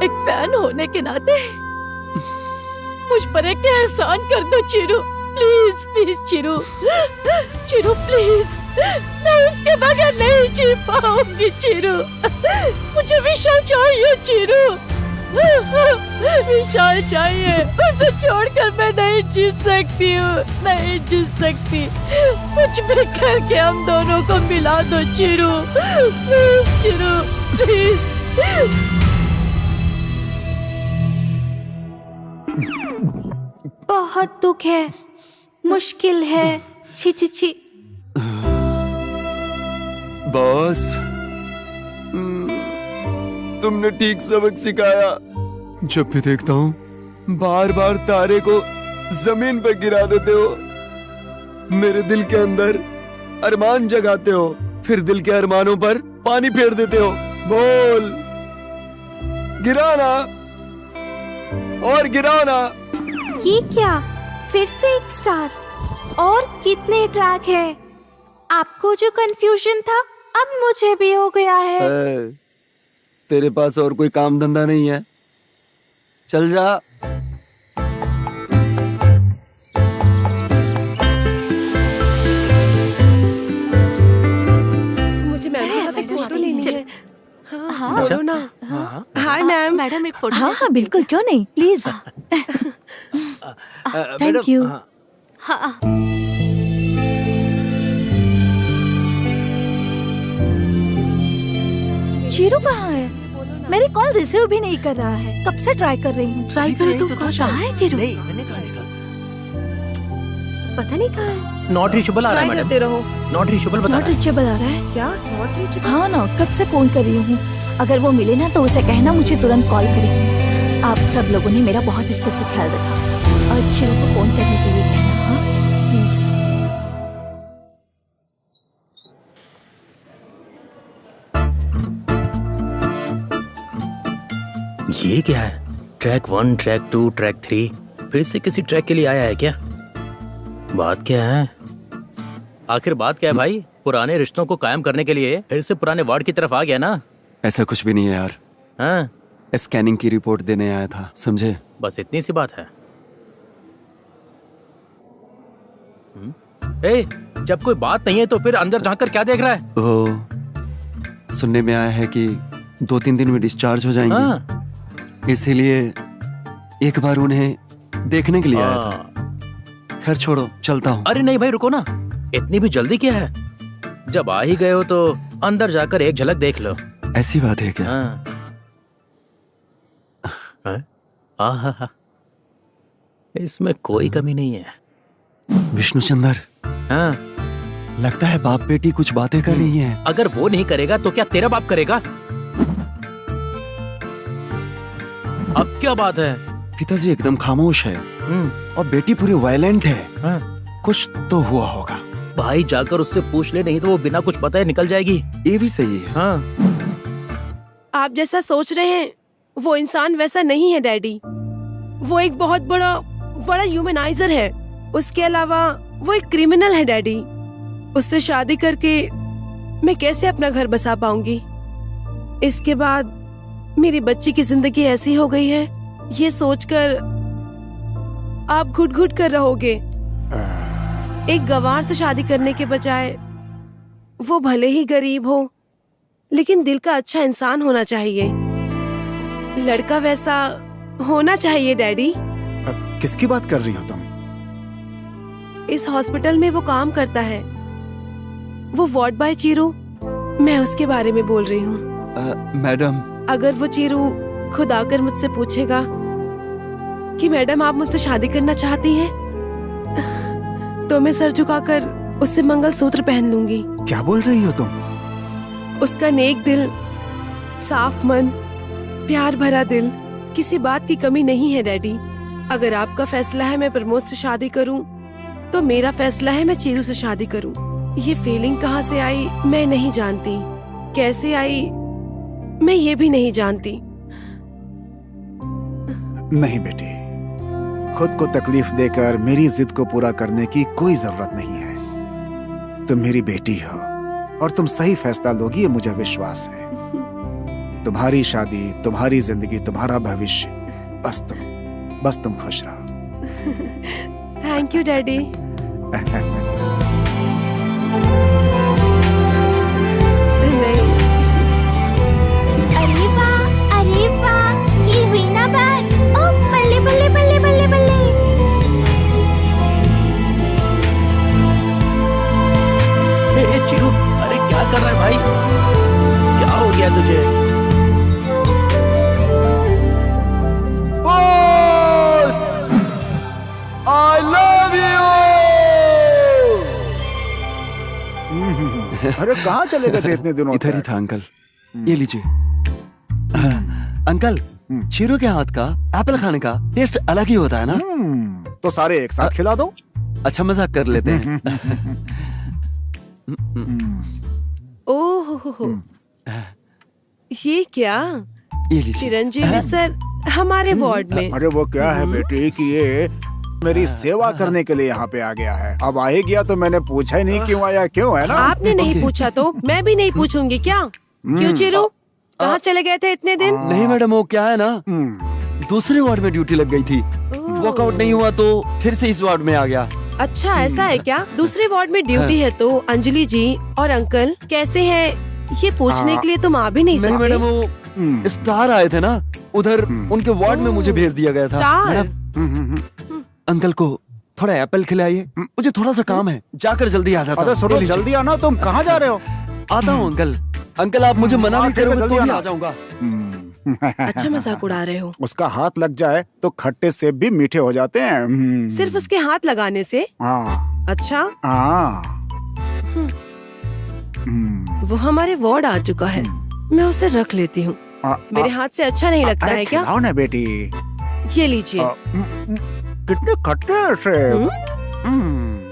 एक फैन होने के नाते मुझ पर एक एहसान कर दो Chiru, please please Chiru, Chiru please, मैं उसके बगैर नहीं जी पाऊंगी चिरू, मुझे विशाल चाहिए चिरू, विशाल चाहिए, उसे छोड़कर मैं नहीं जी सकती हूँ, नहीं जी सकती, कुछ भी करके हम दोनों को मिला दो चिरू, प्लीज चिरू प्लीज। बहुत दुख है, मुश्किल है, छी छी छी। बॉस, तुमने ठीक सबक सिखाया। जब भी देखता हूँ बार बार तारे को जमीन पर गिरा देते हो, मेरे दिल के अंदर अरमान जगाते हो, फिर दिल के अरमानों पर पानी फेर देते हो। बोल, गिराना और गिराना। ये क्या, फिर से एक स्टार? और कितने ट्रैक है? आपको जो कंफ्यूजन था अब मुझे भी हो गया है। तेरे पास और कोई काम धंधा नहीं है? चल जा। मुझे मैम से फोटो लेनी है। हाँ अच्छा। बोलो ना। Hi ma'am. मैडम एक फोटो। हाँ हाँ बिल्कुल, क्यों नहीं, प्लीज। Thank you. हाँ चिरू कहाँ है? मेरी कॉल रिसीव भी नहीं कर रहा है, कब से ट्राई कर रही हूँ। ट्राई करो तो कहाँ है चिरू? नहीं, मैंने कहा देखा। पता नहीं कहाँ है। नॉट रीचेबल आ रहा है ट्राई मैडम, करते रहो। नॉट रीचेबल बता नॉट रहा है। रीचेबल आ रहा है? क्या नॉट रीचेबल? हाँ ना, कब से फोन कर रही हूँ। अगर वो मिले ना तो उसे कहना मुझे तुरंत कॉल करे। आप सब लोगों ने मेरा बहुत अच्छे से ख्याल रखा, और चिरू को फोन करने के लिए कहना, हाँ प्लीज। ये क्या है? ट्रैक 1, ट्रैक 2, ट्रैक 3, फिर से किसी ट्रैक के लिए आया है क्या? बात क्या है? आखिर बात क्या है भाई? पुराने रिश्तों को कायम करने के लिए फिर से पुराने वार्ड की तरफ आ गया ना? ऐसा कुछ भी नहीं है यार, हाँ स्कैनिंग की रिपोर्ट देने आया था, समझे? बस इतनी सी बात है। ए, जब कोई बात नहीं है तो फिर अंदर झांक कर क्या देख रहा है? वो सुनने में आया है कि 2-3 दिन में डिस्चार्ज हो जाएंगे, हाँ। इसीलिए एक बार उन्हें देखने के लिए आया था। हाँ। खैर छोड़ो, चलता हूँ। अरे नहीं भाई, रुको ना, इतनी भी जल्दी क्या है? जब आ ही गए हो तो अंदर जाकर एक झलक देख लो। ऐसी बात है क्या? हाँ। आहा, इसमें कोई कमी नहीं है। विष्णुचंद्र, हाँ। लगता है बाप बेटी कुछ बातें कर रही हैं। अगर वो नहीं करेगा तो क्या तेरा बाप करेगा? अब क्या बात है? पिताजी एकदम खामोश है और बेटी पूरी वायलेंट है। हाँ। कुछ तो हुआ होगा। भाई जाकर उससे पूछ ले, नहीं तो वो बिना कुछ बताए निकल जाएगी। ये भी सही है। हाँ। आप जैसा सोच रहे हैं वो इंसान वैसा नहीं है डैडी। वो एक बहुत बड़ा ह्यूमनाइजर है। उसके अलावा वो एक क्रिमिनल है डैडी। उससे शादी करके मैं कैसे अपना घर बसा पाऊंगी? इसके बाद मेरी बच्ची की जिंदगी ऐसी हो गई है, ये सोचकर आप घुट घुट कर रहोगे। एक गंवार से शादी करने के बजाय वो भले ही गरीब हो लेकिन दिल का अच्छा इंसान होना चाहिए। लड़का वैसा होना चाहिए डैडी। अब किसकी बात कर रही हो तुम? इस हॉस्पिटल में वो काम करता है, वो वार्ड बॉय चीरू, मैं उसके बारे में बोल रही हूँ। मैडम, अगर वो चीरू खुद आकर मुझसे पूछेगा कि मैडम आप मुझसे शादी करना चाहती हैं, तो मैं सर झुकाकर उससे मंगलसूत्र पहन लूंगी। क्या बोल रही हो तुम? उसका नेक दिल, साफ मन, प्यार भरा दिल, किसी बात की कमी नहीं है डैडी। अगर आपका फैसला है मैं प्रमोद से शादी करूं, तो मेरा फैसला है मैं चीरू से शादी करूं। ये फीलिंग कहाँ से आई मैं नहीं जानती, कैसे आई मैं ये भी नहीं जानती। नहीं बेटी, खुद को तकलीफ देकर मेरी जिद को पूरा करने की कोई जरूरत नहीं है। तुम मेरी बेटी हो और तुम सही फैसला लोगी, ये मुझे विश्वास है। तुम्हारी शादी, तुम्हारी जिंदगी, तुम्हारा भविष्य, बस तुम खुश रहो। Thank you daddy. नहीं, अरे वाह, ये हुई ना बात। ओ बल्ले बल्ले बल्ले बल्ले बल्ले। ए, चिरू, अरे क्या कर रहा है भाई? क्या हो गया तुझे? I love you! अरे कहाँ चले गए थे इतने दिनों इधर ही तक? था अंकल, ये लीजिए। अंकल, चिरू के हाथ का एप्पल खाने का टेस्ट अलग ही होता है ना? तो सारे एक साथ खिला दो। अच्छा मजाक कर लेते हैं। ओह, ये क्या? ये लीजिए। चिरंजीवी सर हमारे वार्ड में। अरे वो क्या है बेटे कि ये मेरी सेवा करने के लिए यहाँ पे आ गया है। अब आ ही गया तो मैंने पूछा ही नहीं क्यों आया, क्यों, है ना? आपने नहीं पूछा तो मैं भी नहीं पूछूंगी क्या? क्यों चिरू, कहाँ चले गए थे इतने दिन? नहीं मैडम, वो क्या है ना, दूसरे वार्ड में ड्यूटी लग गई थी। वर्कआउट नहीं हुआ तो फिर से इस वार्ड में आ गया। अच्छा ऐसा है क्या? दूसरे वार्ड में ड्यूटी है तो अंजलि जी और अंकल कैसे हैं ये पूछने के लिए तुम आ भी नहीं नहीं सकते? मैडम, वो स्टार आए थे ना उधर, उनके वार्ड में मुझे भेज दिया गया था। स्टार? मैडम, अंकल को थोड़ा एप्पल खिलाइए, मुझे थोड़ा सा काम है, जाकर जल्दी आ जाता अरे हूँ। सुनो, जल्दी आना। तुम कहाँ जा रहे हो? आता हूँ अंकल। अंकल आप मुझे मना भी ठीक है, करोगे जल्दी तो भी आना। आ जाऊंगा। अच्छा मजाक उड़ा रहे हो। उसका हाथ लग जाए तो खट्टे सेब भी मीठे हो जाते हैं। सिर्फ उसके हाथ लगाने से? हाँ अच्छा, हाँ। वो हमारे वार्ड आ चुका है, मैं उसे रख लेती हूँ। मेरे हाथ से अच्छा नहीं लगता है क्या? खिलाओ ना बेटी। ये लीजिए। कितने खट्टे हैं सेब।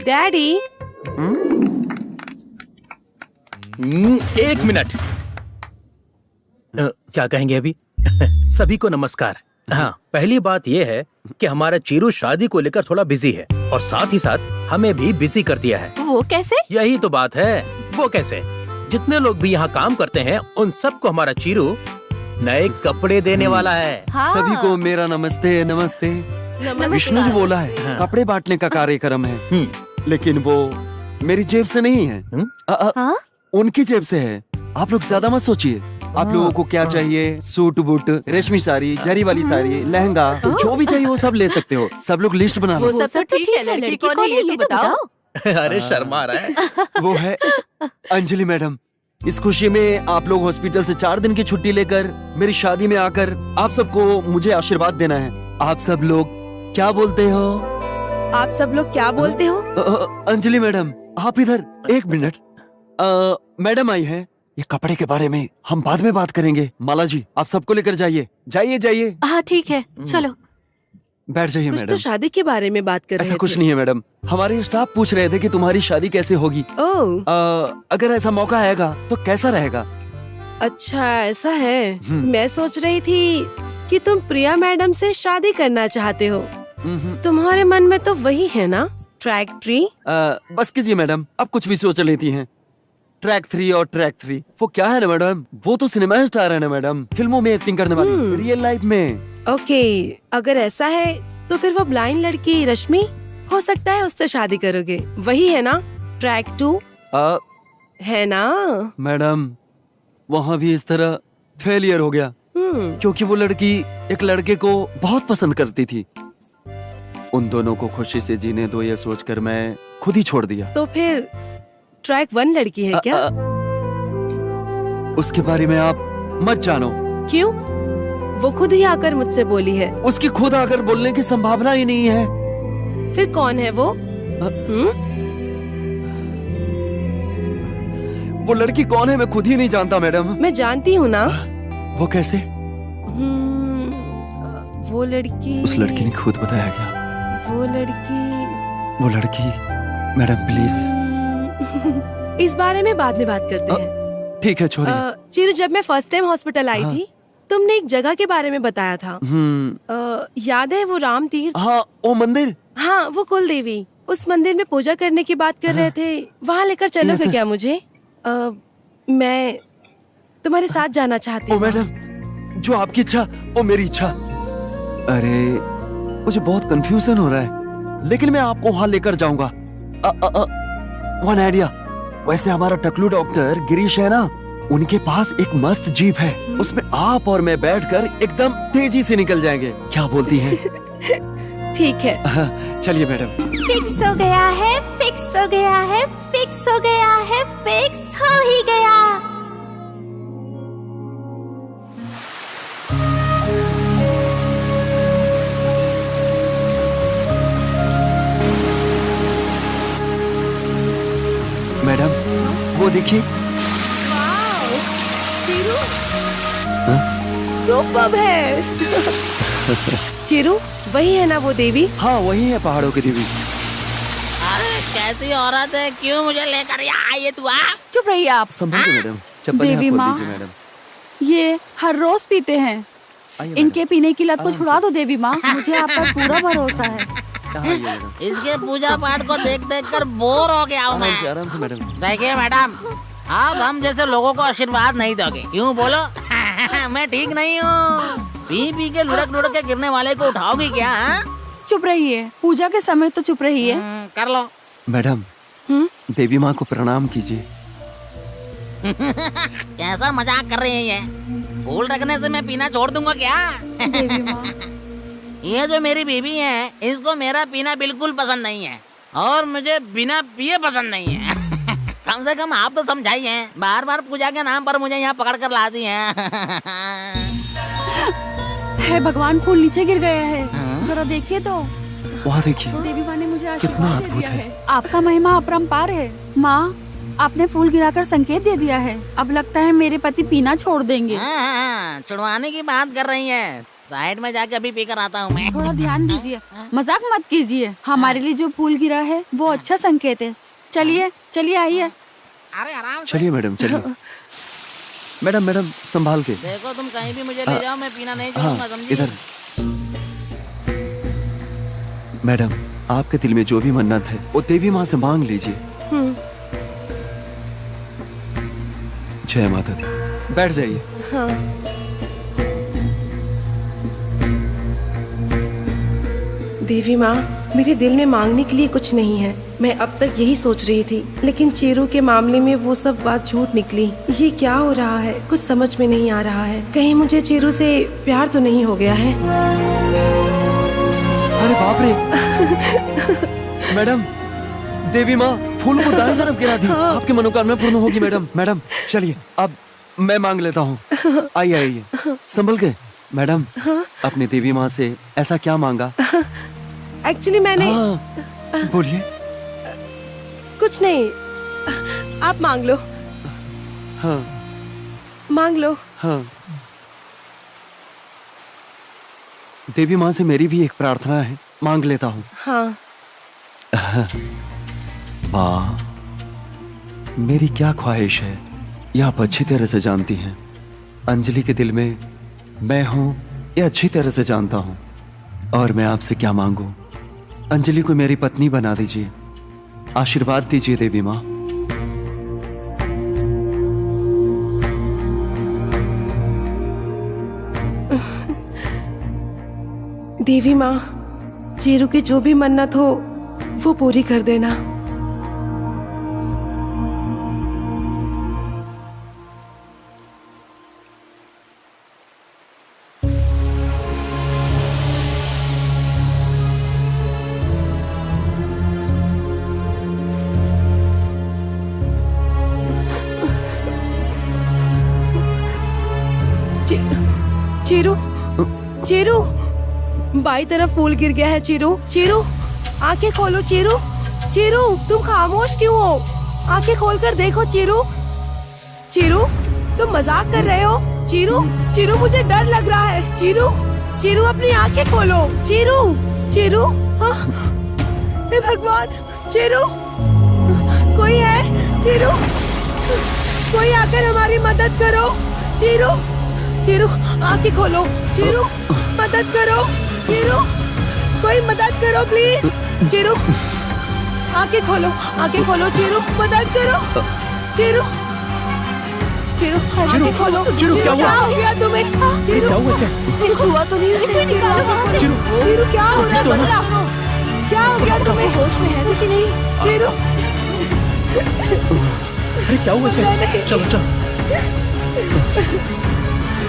डैडी, एक मिनट। क्या कहेंगे अभी? सभी को नमस्कार। हाँ, पहली बात यह है कि हमारा चीरू शादी को लेकर थोड़ा बिजी है और साथ ही साथ हमें भी बिजी कर दिया है। वो कैसे? यही तो बात है। वो कैसे? जितने लोग भी यहाँ काम करते हैं उन सबको हमारा चीरू नए कपड़े देने वाला है। हाँ। सभी को मेरा नमस्ते। नमस्ते। विष्णु जी बोला है कपड़े बांटने का कार्यक्रम है, लेकिन वो मेरी जेब से नहीं है, हाँ? उनकी जेब से है। आप लोग ज्यादा मत सोचिए। आप लोगों को क्या चाहिए, सूट बूट, रेशमी साड़ी, जरी वाली साड़ी, लहंगा, जो भी चाहिए वो सब ले सकते हो। सब लोग लिस्ट बना लो। वो सब तो ठीक है, लड़की कौन है ये तो बताओ। अरे शर्मा रहा है। वो है अंजलि मैडम। इस खुशी में आप लोग हॉस्पिटल से 4 दिन की छुट्टी लेकर मेरी शादी में आकर आप सबको मुझे आशीर्वाद देना है। आप सब लोग क्या बोलते हो? आप सब लोग क्या बोलते हो? अंजलि मैडम, आप इधर एक मिनट। मैडम आई है, ये कपड़े के बारे में हम बाद में बात करेंगे। माला जी, आप सबको लेकर जाइए। जाइए जाइए, हाँ ठीक है, चलो। बैठ जाइए कुछ तो मैडम। शादी के बारे में बात कर रहे ऐसा थे। कुछ नहीं है मैडम, हमारे स्टाफ पूछ रहे थे कि तुम्हारी शादी कैसे होगी। ओह, अगर ऐसा मौका आएगा तो कैसा रहेगा? अच्छा ऐसा है। मैं सोच रही थी कि तुम प्रिया मैडम से शादी करना चाहते हो। तुम्हारे मन में तो वही है ना, ट्रैक 3? बस कीजिए मैडम, अब कुछ भी सोच लेती हैं। ट्रैक 3 और ट्रैक 3 वो क्या है ना मैडम, वो तो सिनेमा स्टार है ना मैडम, फिल्मों में एक्टिंग करने वाली, रियल लाइफ में। ओके, अगर ऐसा है तो फिर वो ब्लाइंड लड़की रश्मि, हो सकता है उससे शादी करोगे। वही है ना ट्रैक 2? है ना मैडम, वहाँ भी इस तरह फेलियर हो गया, क्योंकि वो लड़की एक लड़के को बहुत पसंद करती थी। उन दोनों को खुशी से जीने दो ये सोचकर मैं खुद ही छोड़ दिया। तो फिर ट्रैक 1 लड़की है क्या? उसके बारे में आप मत जानो। क्यों? वो खुद ही आकर मुझसे बोली है। उसकी खुद आकर बोलने की संभावना ही नहीं है। फिर कौन है वो? वो लड़की कौन है मैं खुद ही नहीं जानता मैडम। मैं जानती हूँ ना। वो कैसे? वो लड़की। उस लड़की ने खुद बताया क्या? वो लड़की मैडम प्लीज इस बारे में बाद में बात करते हैं। ठीक है छोड़िए। चिरू, जब मैं फर्स्ट टाइम हॉस्पिटल आई थी तुमने एक जगह के बारे में बताया था। याद है वो राम तीर्थ? हाँ, वो मंदिर। हाँ, वो कुल देवी। उस मंदिर में पूजा करने की बात कर रहे थे, वहाँ लेकर चलोगे क्या मुझे? मैं तुम्हारे साथ जाना चाहती ओ हूँ। मैडम, जो आपकी इच्छा वो मेरी इच्छा। अरे मुझे बहुत कंफ्यूजन हो रहा है, लेकिन मैं आपको वहां लेकर जाऊंगा। One idea. वैसे हमारा टकलू डॉक्टर गिरीश है ना, उनके पास एक मस्त जीप है, उसमें आप और मैं बैठकर एकदम तेजी से निकल जाएंगे। क्या बोलती हैं? ठीक है। चलिए मैडम। फिक्स हो गया है, फिक्स हो गया है, फिक्स हो गया है, फिक्स हो ही गया। मैडम वो देखिए। चीरू, सुपर्ब है। चीरू, वही है ना वो देवी? हाँ वही है पहाड़ों की देवी। अरे कैसी औरत है, क्यों मुझे लेकर यहाँ आई है तू? चुप रहिए आप। संभल मैडम, चप्पल यहाँ देवी खोल माँ। दीजिए मैडम। ये हर रोज पीते हैं। आइए इनके मैडम। पीने की लत को आराम छुड़ा से। दो देवी माँ, मुझे आप पर पूरा भरोसा है। आइए मैडम। इसके पूजा पाठ को देख देख कर बोर हो गया हूँ मैं। आराम से मैडम। देखिए मैडम, आप हम जैसे लोगों को आशीर्वाद नहीं दोगे, क्यों बोलो? मैं ठीक नहीं हूँ। पी पी के लुढ़क लुढ़क के गिरने वाले को उठाओगी क्या? चुप रहिए, पूजा के समय तो चुप रहिए। कर लो। मैडम देवी माँ को प्रणाम कीजिए। कैसा मजाक कर रही है ये? फूल रखने से मैं पीना छोड़ दूंगा क्या? देवी माँ, ये जो मेरी बीवी है, इसको मेरा पीना बिल्कुल पसंद नहीं है और मुझे बिना पिए पसंद नहीं है। कम से कम आप तो समझाइए, बार बार पूजा के नाम पर मुझे यहाँ पकड़ कर लाती हैं। है भगवान, फूल नीचे गिर गया है, जरा देखिए तो। वहाँ देखिए। देवी माँ ने मुझे कितना आशीर्वाद दे अद्भुत दिया है। है। आपका महिमा अपरंपार है। माँ, आपने फूल गिराकर संकेत दे दिया है। अब लगता है मेरे पति पीना छोड़ देंगे। छुड़वाने की बात कर रही है। साइड में जाके अभी पी कर आता हूँ मैं। थोड़ा ध्यान दीजिए, मजाक मत कीजिए। हमारे लिए जो फूल गिरा है वो अच्छा संकेत है। चलिए चलिए, आइए। अरे आराम से। चलिए मैडम चलिए। मैडम मैडम संभाल के। देखो तुम कहीं भी मुझे ले जाओ, मैं पीना नहीं हाँ छोड़ूंगा, समझी? इधर। मैडम आपके दिल में जो भी मन्नत है वो देवी माँ से मांग लीजिए। जय माता दी। बैठ जाइए। हाँ। देवी माँ, मेरे दिल में मांगने के लिए कुछ नहीं है। मैं अब तक यही सोच रही थी, लेकिन चीरू के मामले में वो सब बात झूठ निकली। ये क्या हो रहा है, कुछ समझ में नहीं आ रहा है। कहीं मुझे चीरू से प्यार तो नहीं हो गया है? अरे बाप रे। मैडम देवी माँ फूल को दाएं तरफ गिरा दी। आपकी मनोकामना पूर्ण होगी मैडम। मैडम चलिए अब मैं मांग लेता हूँ। आइए आइए, संभल के। मैडम अपनी देवी माँ से ऐसा क्या मांगा? एक्चुअली मैंने हाँ बोलिए। कुछ नहीं। आप मांग लो, हाँ मांग लो। हाँ। देवी माँ से मेरी भी एक प्रार्थना है, मांग लेता हूँ। हाँ। माँ मेरी क्या ख्वाहिश है ये आप अच्छी तरह से जानती हैं। अंजलि के दिल में मैं हूँ ये अच्छी तरह से जानता हूँ, और मैं आपसे क्या मांगू? अंजलि को मेरी पत्नी बना दीजिए, आशीर्वाद दीजिए देवी माँ। देवी माँ, चीरू की जो भी मन्नत हो वो पूरी कर देना। चीरू, चीरू, बाई तरफ फूल गिर गया है। चीरू, चीरू, आंखें खोलो। चीरू, चीरू, तुम खामोश क्यों हो? आंखें खोलकर देखो। चीरू, चीरू, तुम मजाक कर रहे हो? चीरू, चीरू, मुझे डर लग रहा है। चीरू, चीरू, अपनी आंखें खोलो। चीरू, चीरू, हाँ, हे भगवान, चीरू, कोई है? चीरू, कोई आकर हमारी मदद करो। चीरू, चीरू, आंखें खोलो। चीरू, मदद करो। चीरू, कोई मदद करो प्लीज। चीरू, आंखें खोलो, आंखें खोलो। चीरू, मदद करो। चीरू, चिरू चिरू, आंखें खोलो। चिरू, क्या हुआ? हो गया तुम्हें? ये चिरू क्या हुआ इसे? कुछ हुआ तो नहीं उसे? चिरू, चिरू क्या हो रहा है? तो ना। बताओ। क्या हो गया तुम्हें? होश में है कि नहीं? चिरू अरे क्या हुआ इसे? नहीं। चलो चलो।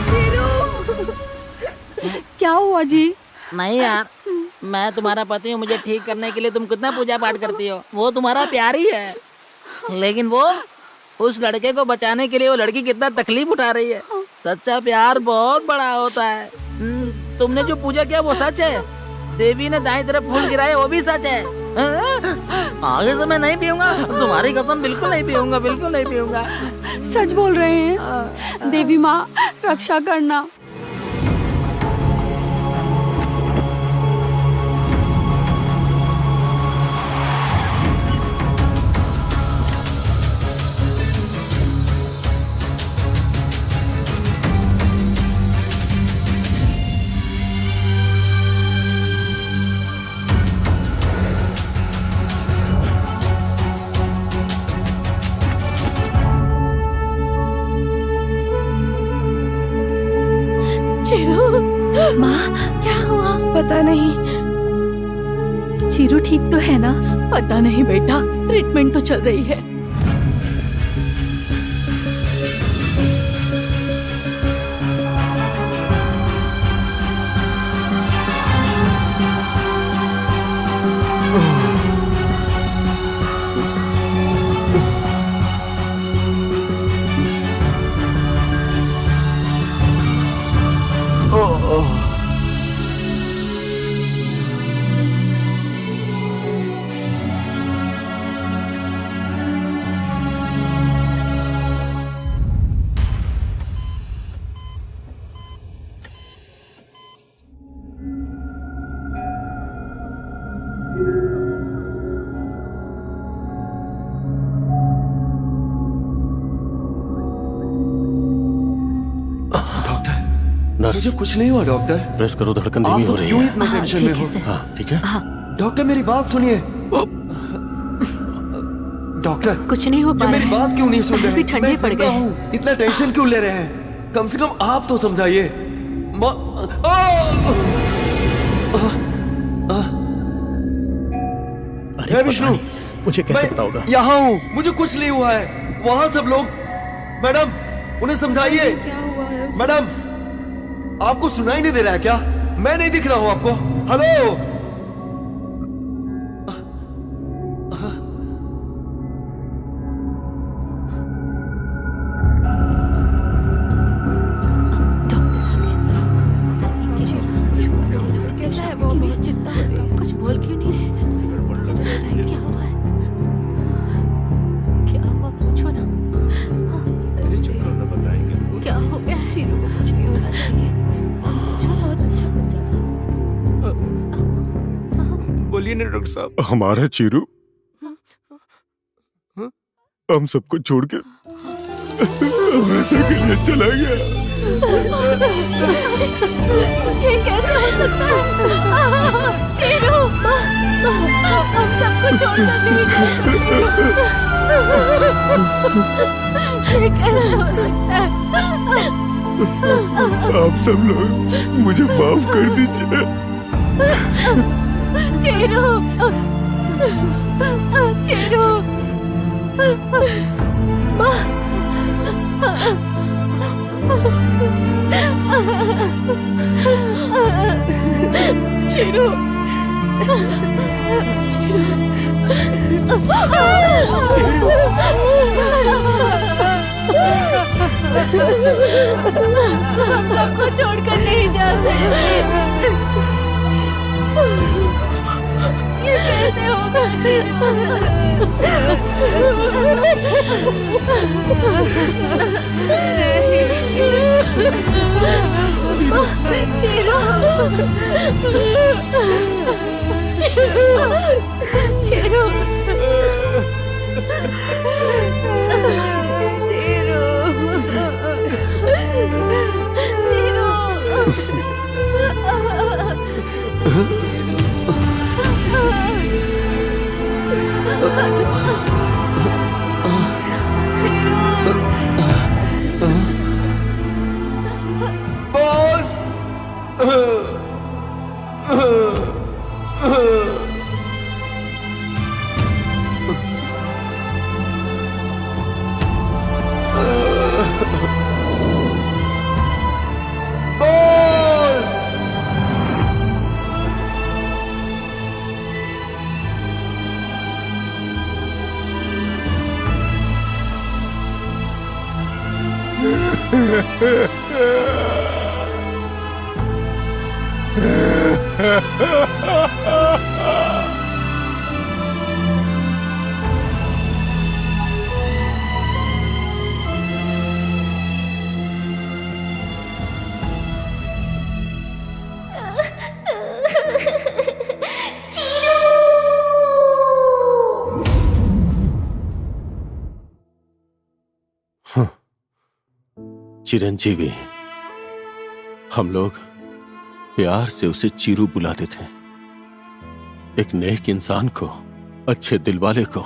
चिरू क्या हुआ जी? नहीं यार, मैं तुम्हारा पति हूँ। मुझे ठीक करने के लिए तुम कितना पूजा पाठ करती हो। वो तुम्हारा प्यार ही है, लेकिन वो उस लड़के को बचाने के लिए वो लड़की कितना तकलीफ उठा रही है। सच्चा प्यार बहुत बड़ा होता है। तुमने जो पूजा किया वो सच है। देवी ने दाईं तरफ फूल गिराए वो भी सच है। आगे से मैं नहीं पीऊंगा, तुम्हारी कसम बिल्कुल नहीं पीऊंगा, बिल्कुल नहीं पीऊंगा। सच बोल रहे हैं? देवी माँ रक्षा करना। माँ क्या हुआ? पता नहीं। चीरू ठीक तो है ना? पता नहीं बेटा, ट्रीटमेंट तो चल रही है। नर्स, मुझे कुछ नहीं हुआ डॉक्टर। प्रेस करो, धड़कन आप धीमी हो सब रही क्यों है। इतना टेंशन में हो? हाँ ठीक है। डॉक्टर मेरी बात सुनिए। डॉक्टर कुछ नहीं हो ये पा मेरी रहा है। बात क्यों नहीं सुन रहे अभी हैं? ठंडे मैं पड़ जिंदा गए। हूँ, इतना टेंशन क्यों ले रहे हैं? कम से कम आप तो समझाइए। अरे हे पता विष्णु, नहीं, मुझे कैसे पता होगा? मैं यहाँ हूँ, मुझे कुछ नहीं हुआ है। वहाँ सब लोग, मैडम उन्हें समझाइए। क्या हुआ है उसे? मैडम आपको सुनाई नहीं दे रहा है क्या? मैं नहीं दिख रहा हूँ आपको? हेलो कैसा है वो? बहुत चिंता हो रही है। कुछ बोल क्यों नहीं रहे? क्या हुआ है? क्या हुआ पूछो ना। क्या हो गया? चीरू को कुछ नहीं होना चाहिए। पूछो, बहुत अच्छा बच्चा था। बोलिए ना डॉक्टर साहब। हमारा चीरू हम सबको छोड़ के हमेशा के लिए चला गया। ये कैसे हो सकता है? चीरू, हम सबको छोड़कर नहीं जा सकते। ये कैसे हो सकता है? आप सब लोग मुझे माफ कर दीजिए। चीरू, चीरू, चीरू, हम सबको छोड़कर नहीं जा सकते। ये कैसे होगा चीरू? चीरू, चिरंजीवी, हम लोग प्यार से उसे चीरू बुलाते थे। एक नेक इंसान को, अच्छे दिल वाले को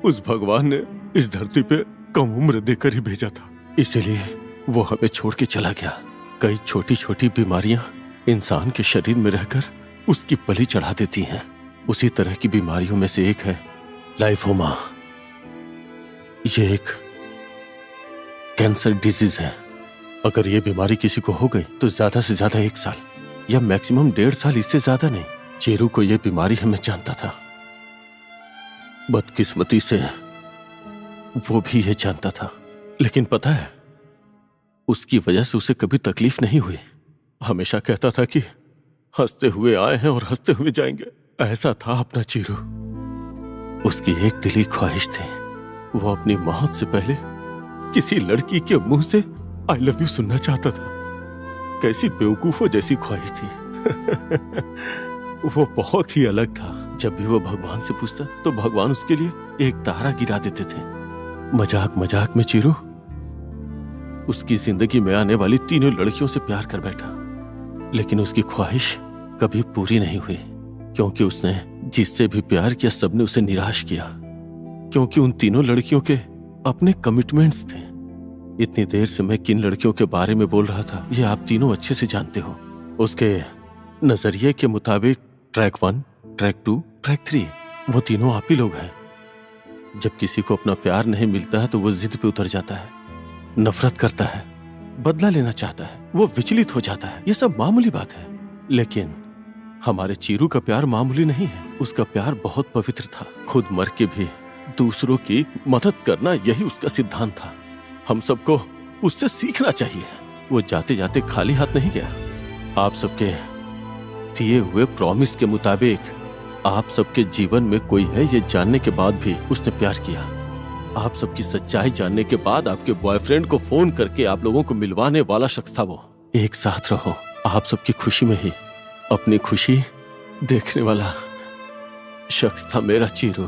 उस भगवान ने इस धरती पे कम उम्र देकर ही भेजा था, इसीलिए वो हमें छोड़ के चला गया। कई छोटी छोटी बीमारियां इंसान के शरीर में रहकर उसकी बलि चढ़ा देती हैं। उसी तरह की बीमारियों में से एक है लाइफोमा। ये एक कैंसर डिजीज है। अगर ये बीमारी किसी को हो गई तो ज्यादा से ज्यादा 1 साल या मैक्सिमम 1.5 साल, इससे ज्यादा नहीं। चीरू को ये बीमारी है, मैं जानता था। बदकिस्मती से वो भी ये जानता था, लेकिन पता है उसकी वजह से उसे कभी तकलीफ नहीं हुई। हमेशा कहता था कि हंसते हुए आए हैं और हंसते हुए जाएंगे। ऐसा था अपना चीरू। उसकी एक दिली ख्वाहिश थी, वो अपनी मौत से पहले किसी लड़की के मुंह से आई लव यू सुनना चाहता था। कैसी बेवकूफों जैसी ख्वाहिश थी। वो बहुत ही अलग था। जब भी वो भगवान से पूछता तो भगवान उसके लिए एक तारा गिरा देते थे। मजाक मजाक में चीरू उसकी जिंदगी में आने वाली 3 लड़कियों से प्यार कर बैठा, लेकिन उसकी ख्वाहिश कभी पूरी नहीं हुई, क्योंकि उसने जिससे भी प्यार किया सबने उसे निराश किया, क्योंकि उन 3 लड़कियों के अपने कमिटमेंट्स थे। इतनी देर से मैं किन लड़कियों के बारे में बोल रहा था ये आप तीनों अच्छे से जानते हो। उसके नजरिए के मुताबिक ट्रैक 1, ट्रैक 2, ट्रैक 3 वो तीनों आप ही लोग हैं। जब किसी को अपना प्यार नहीं मिलता है तो वो जिद पे उतर जाता है, नफरत करता है, बदला लेना चाहता है, वो विचलित हो जाता है। ये सब मामूली बात है, लेकिन हमारे चीरू का प्यार मामूली नहीं है। उसका प्यार बहुत पवित्र था। खुद मर के भी दूसरों की मदद करना यही उसका सिद्धांत था। हम सबको उससे सीखना चाहिए। वो जाते जाते खाली हाथ नहीं गया। आप सबके दिए हुए प्रॉमिस के मुताबिक आप सबके जीवन में कोई है ये जानने के बाद भी उसने प्यार किया। आप सबकी सच्चाई जानने के बाद आपके बॉयफ्रेंड को फोन करके आप लोगों को मिलवाने वाला शख्स था वो। एक साथ रहो, आप सबकी खुशी में ही अपनी खुशी देखने वाला शख्स था मेरा चीरू।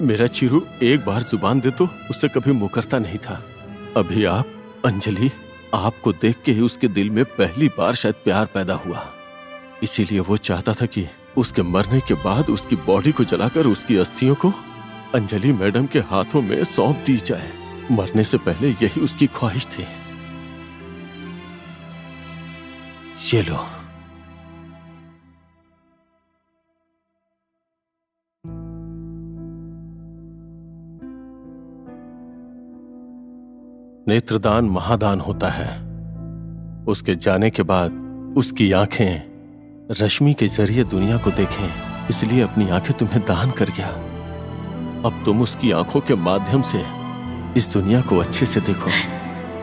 मेरा चीरू एक बार जुबान दे तो उससे कभी मुकरता नहीं था। अभी आप, अंजलि, आपको देख के ही उसके दिल में पहली बार शायद प्यार पैदा हुआ। इसीलिए वो चाहता था कि उसके मरने के बाद उसकी बॉडी को जलाकर उसकी अस्थियों को अंजलि मैडम के हाथों में सौंप दी जाए। मरने से पहले यही उसकी ख्वाहिश थी। ये लो। नेत्रदान महादान होता है। उसके जाने के बाद उसकी आंखें रश्मि के जरिए दुनिया को देखें, इसलिए अपनी आंखें तुम्हें दान कर गया। अब तुम उसकी आंखों के माध्यम से इस दुनिया को अच्छे से देखो।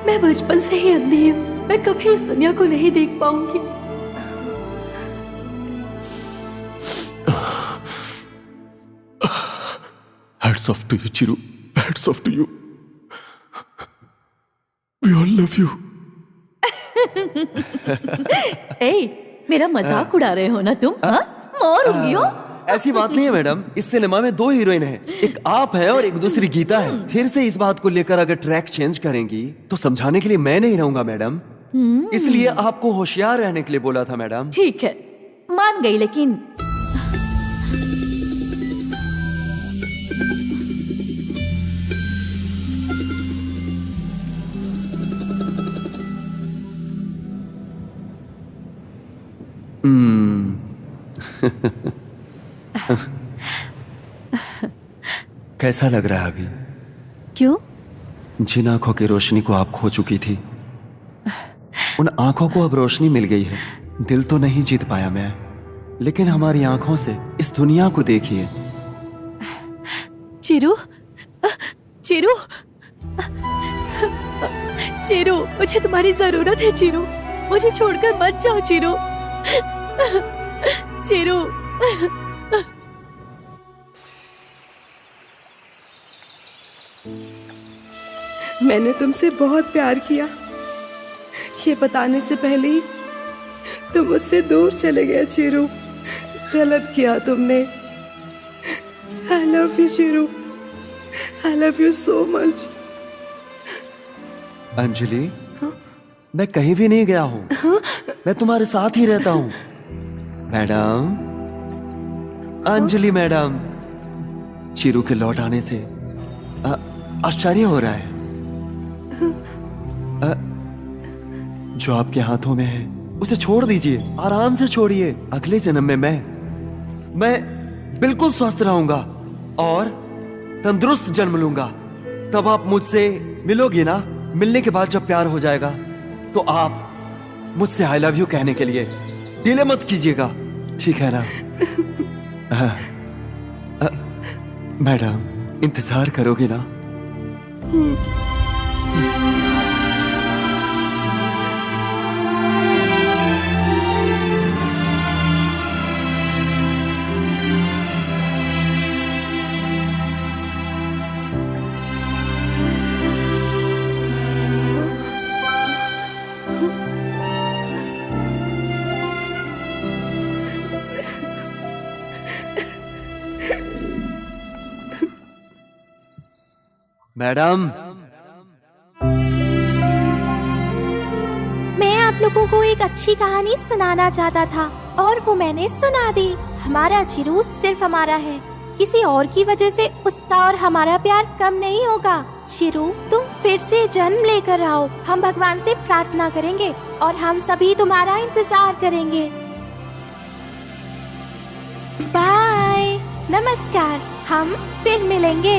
मैं बचपन से ही अंधी हूँ, मैं कभी इस दुनिया को नहीं देख पाऊंगी। Hats off to you, Chiru. Hats off to you. We all love you. ए, मेरा मजाक उड़ा रहे हो ना तुम? हाँ? मोर होगी हो? ऐसी बात नहीं है मैडम। इस सिनेमा में 2 हीरोइन हैं, एक आप है और एक दूसरी गीता है। फिर से इस बात को लेकर अगर ट्रैक चेंज करेंगी तो समझाने के लिए मैं नहीं रहूंगा मैडम। इसलिए आपको होशियार रहने के लिए बोला था मैडम। ठीक है, मान गई, लेकिन कैसा लग रहा है अभी? क्यों? जिन आंखों की रोशनी को आप खो चुकी थी, उन आंखों को अब रोशनी मिल गई है। दिल तो नहीं जीत पाया मैं, लेकिन हमारी आंखों से इस दुनिया को देखिए। चिरू, चिरू, चिरू, मुझे तुम्हारी जरूरत है चिरू, मुझे छोड़कर मत जाओ चिरू। चिरू। मैंने तुमसे बहुत प्यार किया, ये बताने से पहले ही तुम मुझसे दूर चले गए चिरू। गलत किया तुमने। I love you Chiru, I love you so much. Anjali, मैं कहीं भी नहीं गया हूँ, मैं तुम्हारे साथ ही रहता हूँ। मैडम, अंजलि मैडम, चिरू के लौट आने से आश्चर्य हो रहा है। जो आपके हाथों में है उसे छोड़ दीजिए, आराम से छोड़िए। अगले जन्म में मैं बिल्कुल स्वस्थ रहूंगा और तंदुरुस्त जन्म लूंगा। तब आप मुझसे मिलोगी ना? मिलने के बाद जब प्यार हो जाएगा तो आप मुझसे आई लव यू कहने के लिए डिले मत कीजिएगा, ठीक है ना? मैडम, इंतजार करोगी ना? मैडम, मैं आप लोगों को एक अच्छी कहानी सुनाना चाहता था और वो मैंने सुना दी। हमारा चिरू सिर्फ हमारा है, किसी और की वजह से उसका और हमारा प्यार कम नहीं होगा। चिरू, तुम फिर से जन्म लेकर आओ, हम भगवान से प्रार्थना करेंगे और हम सभी तुम्हारा इंतजार करेंगे। बाय, नमस्कार, हम फिर मिलेंगे।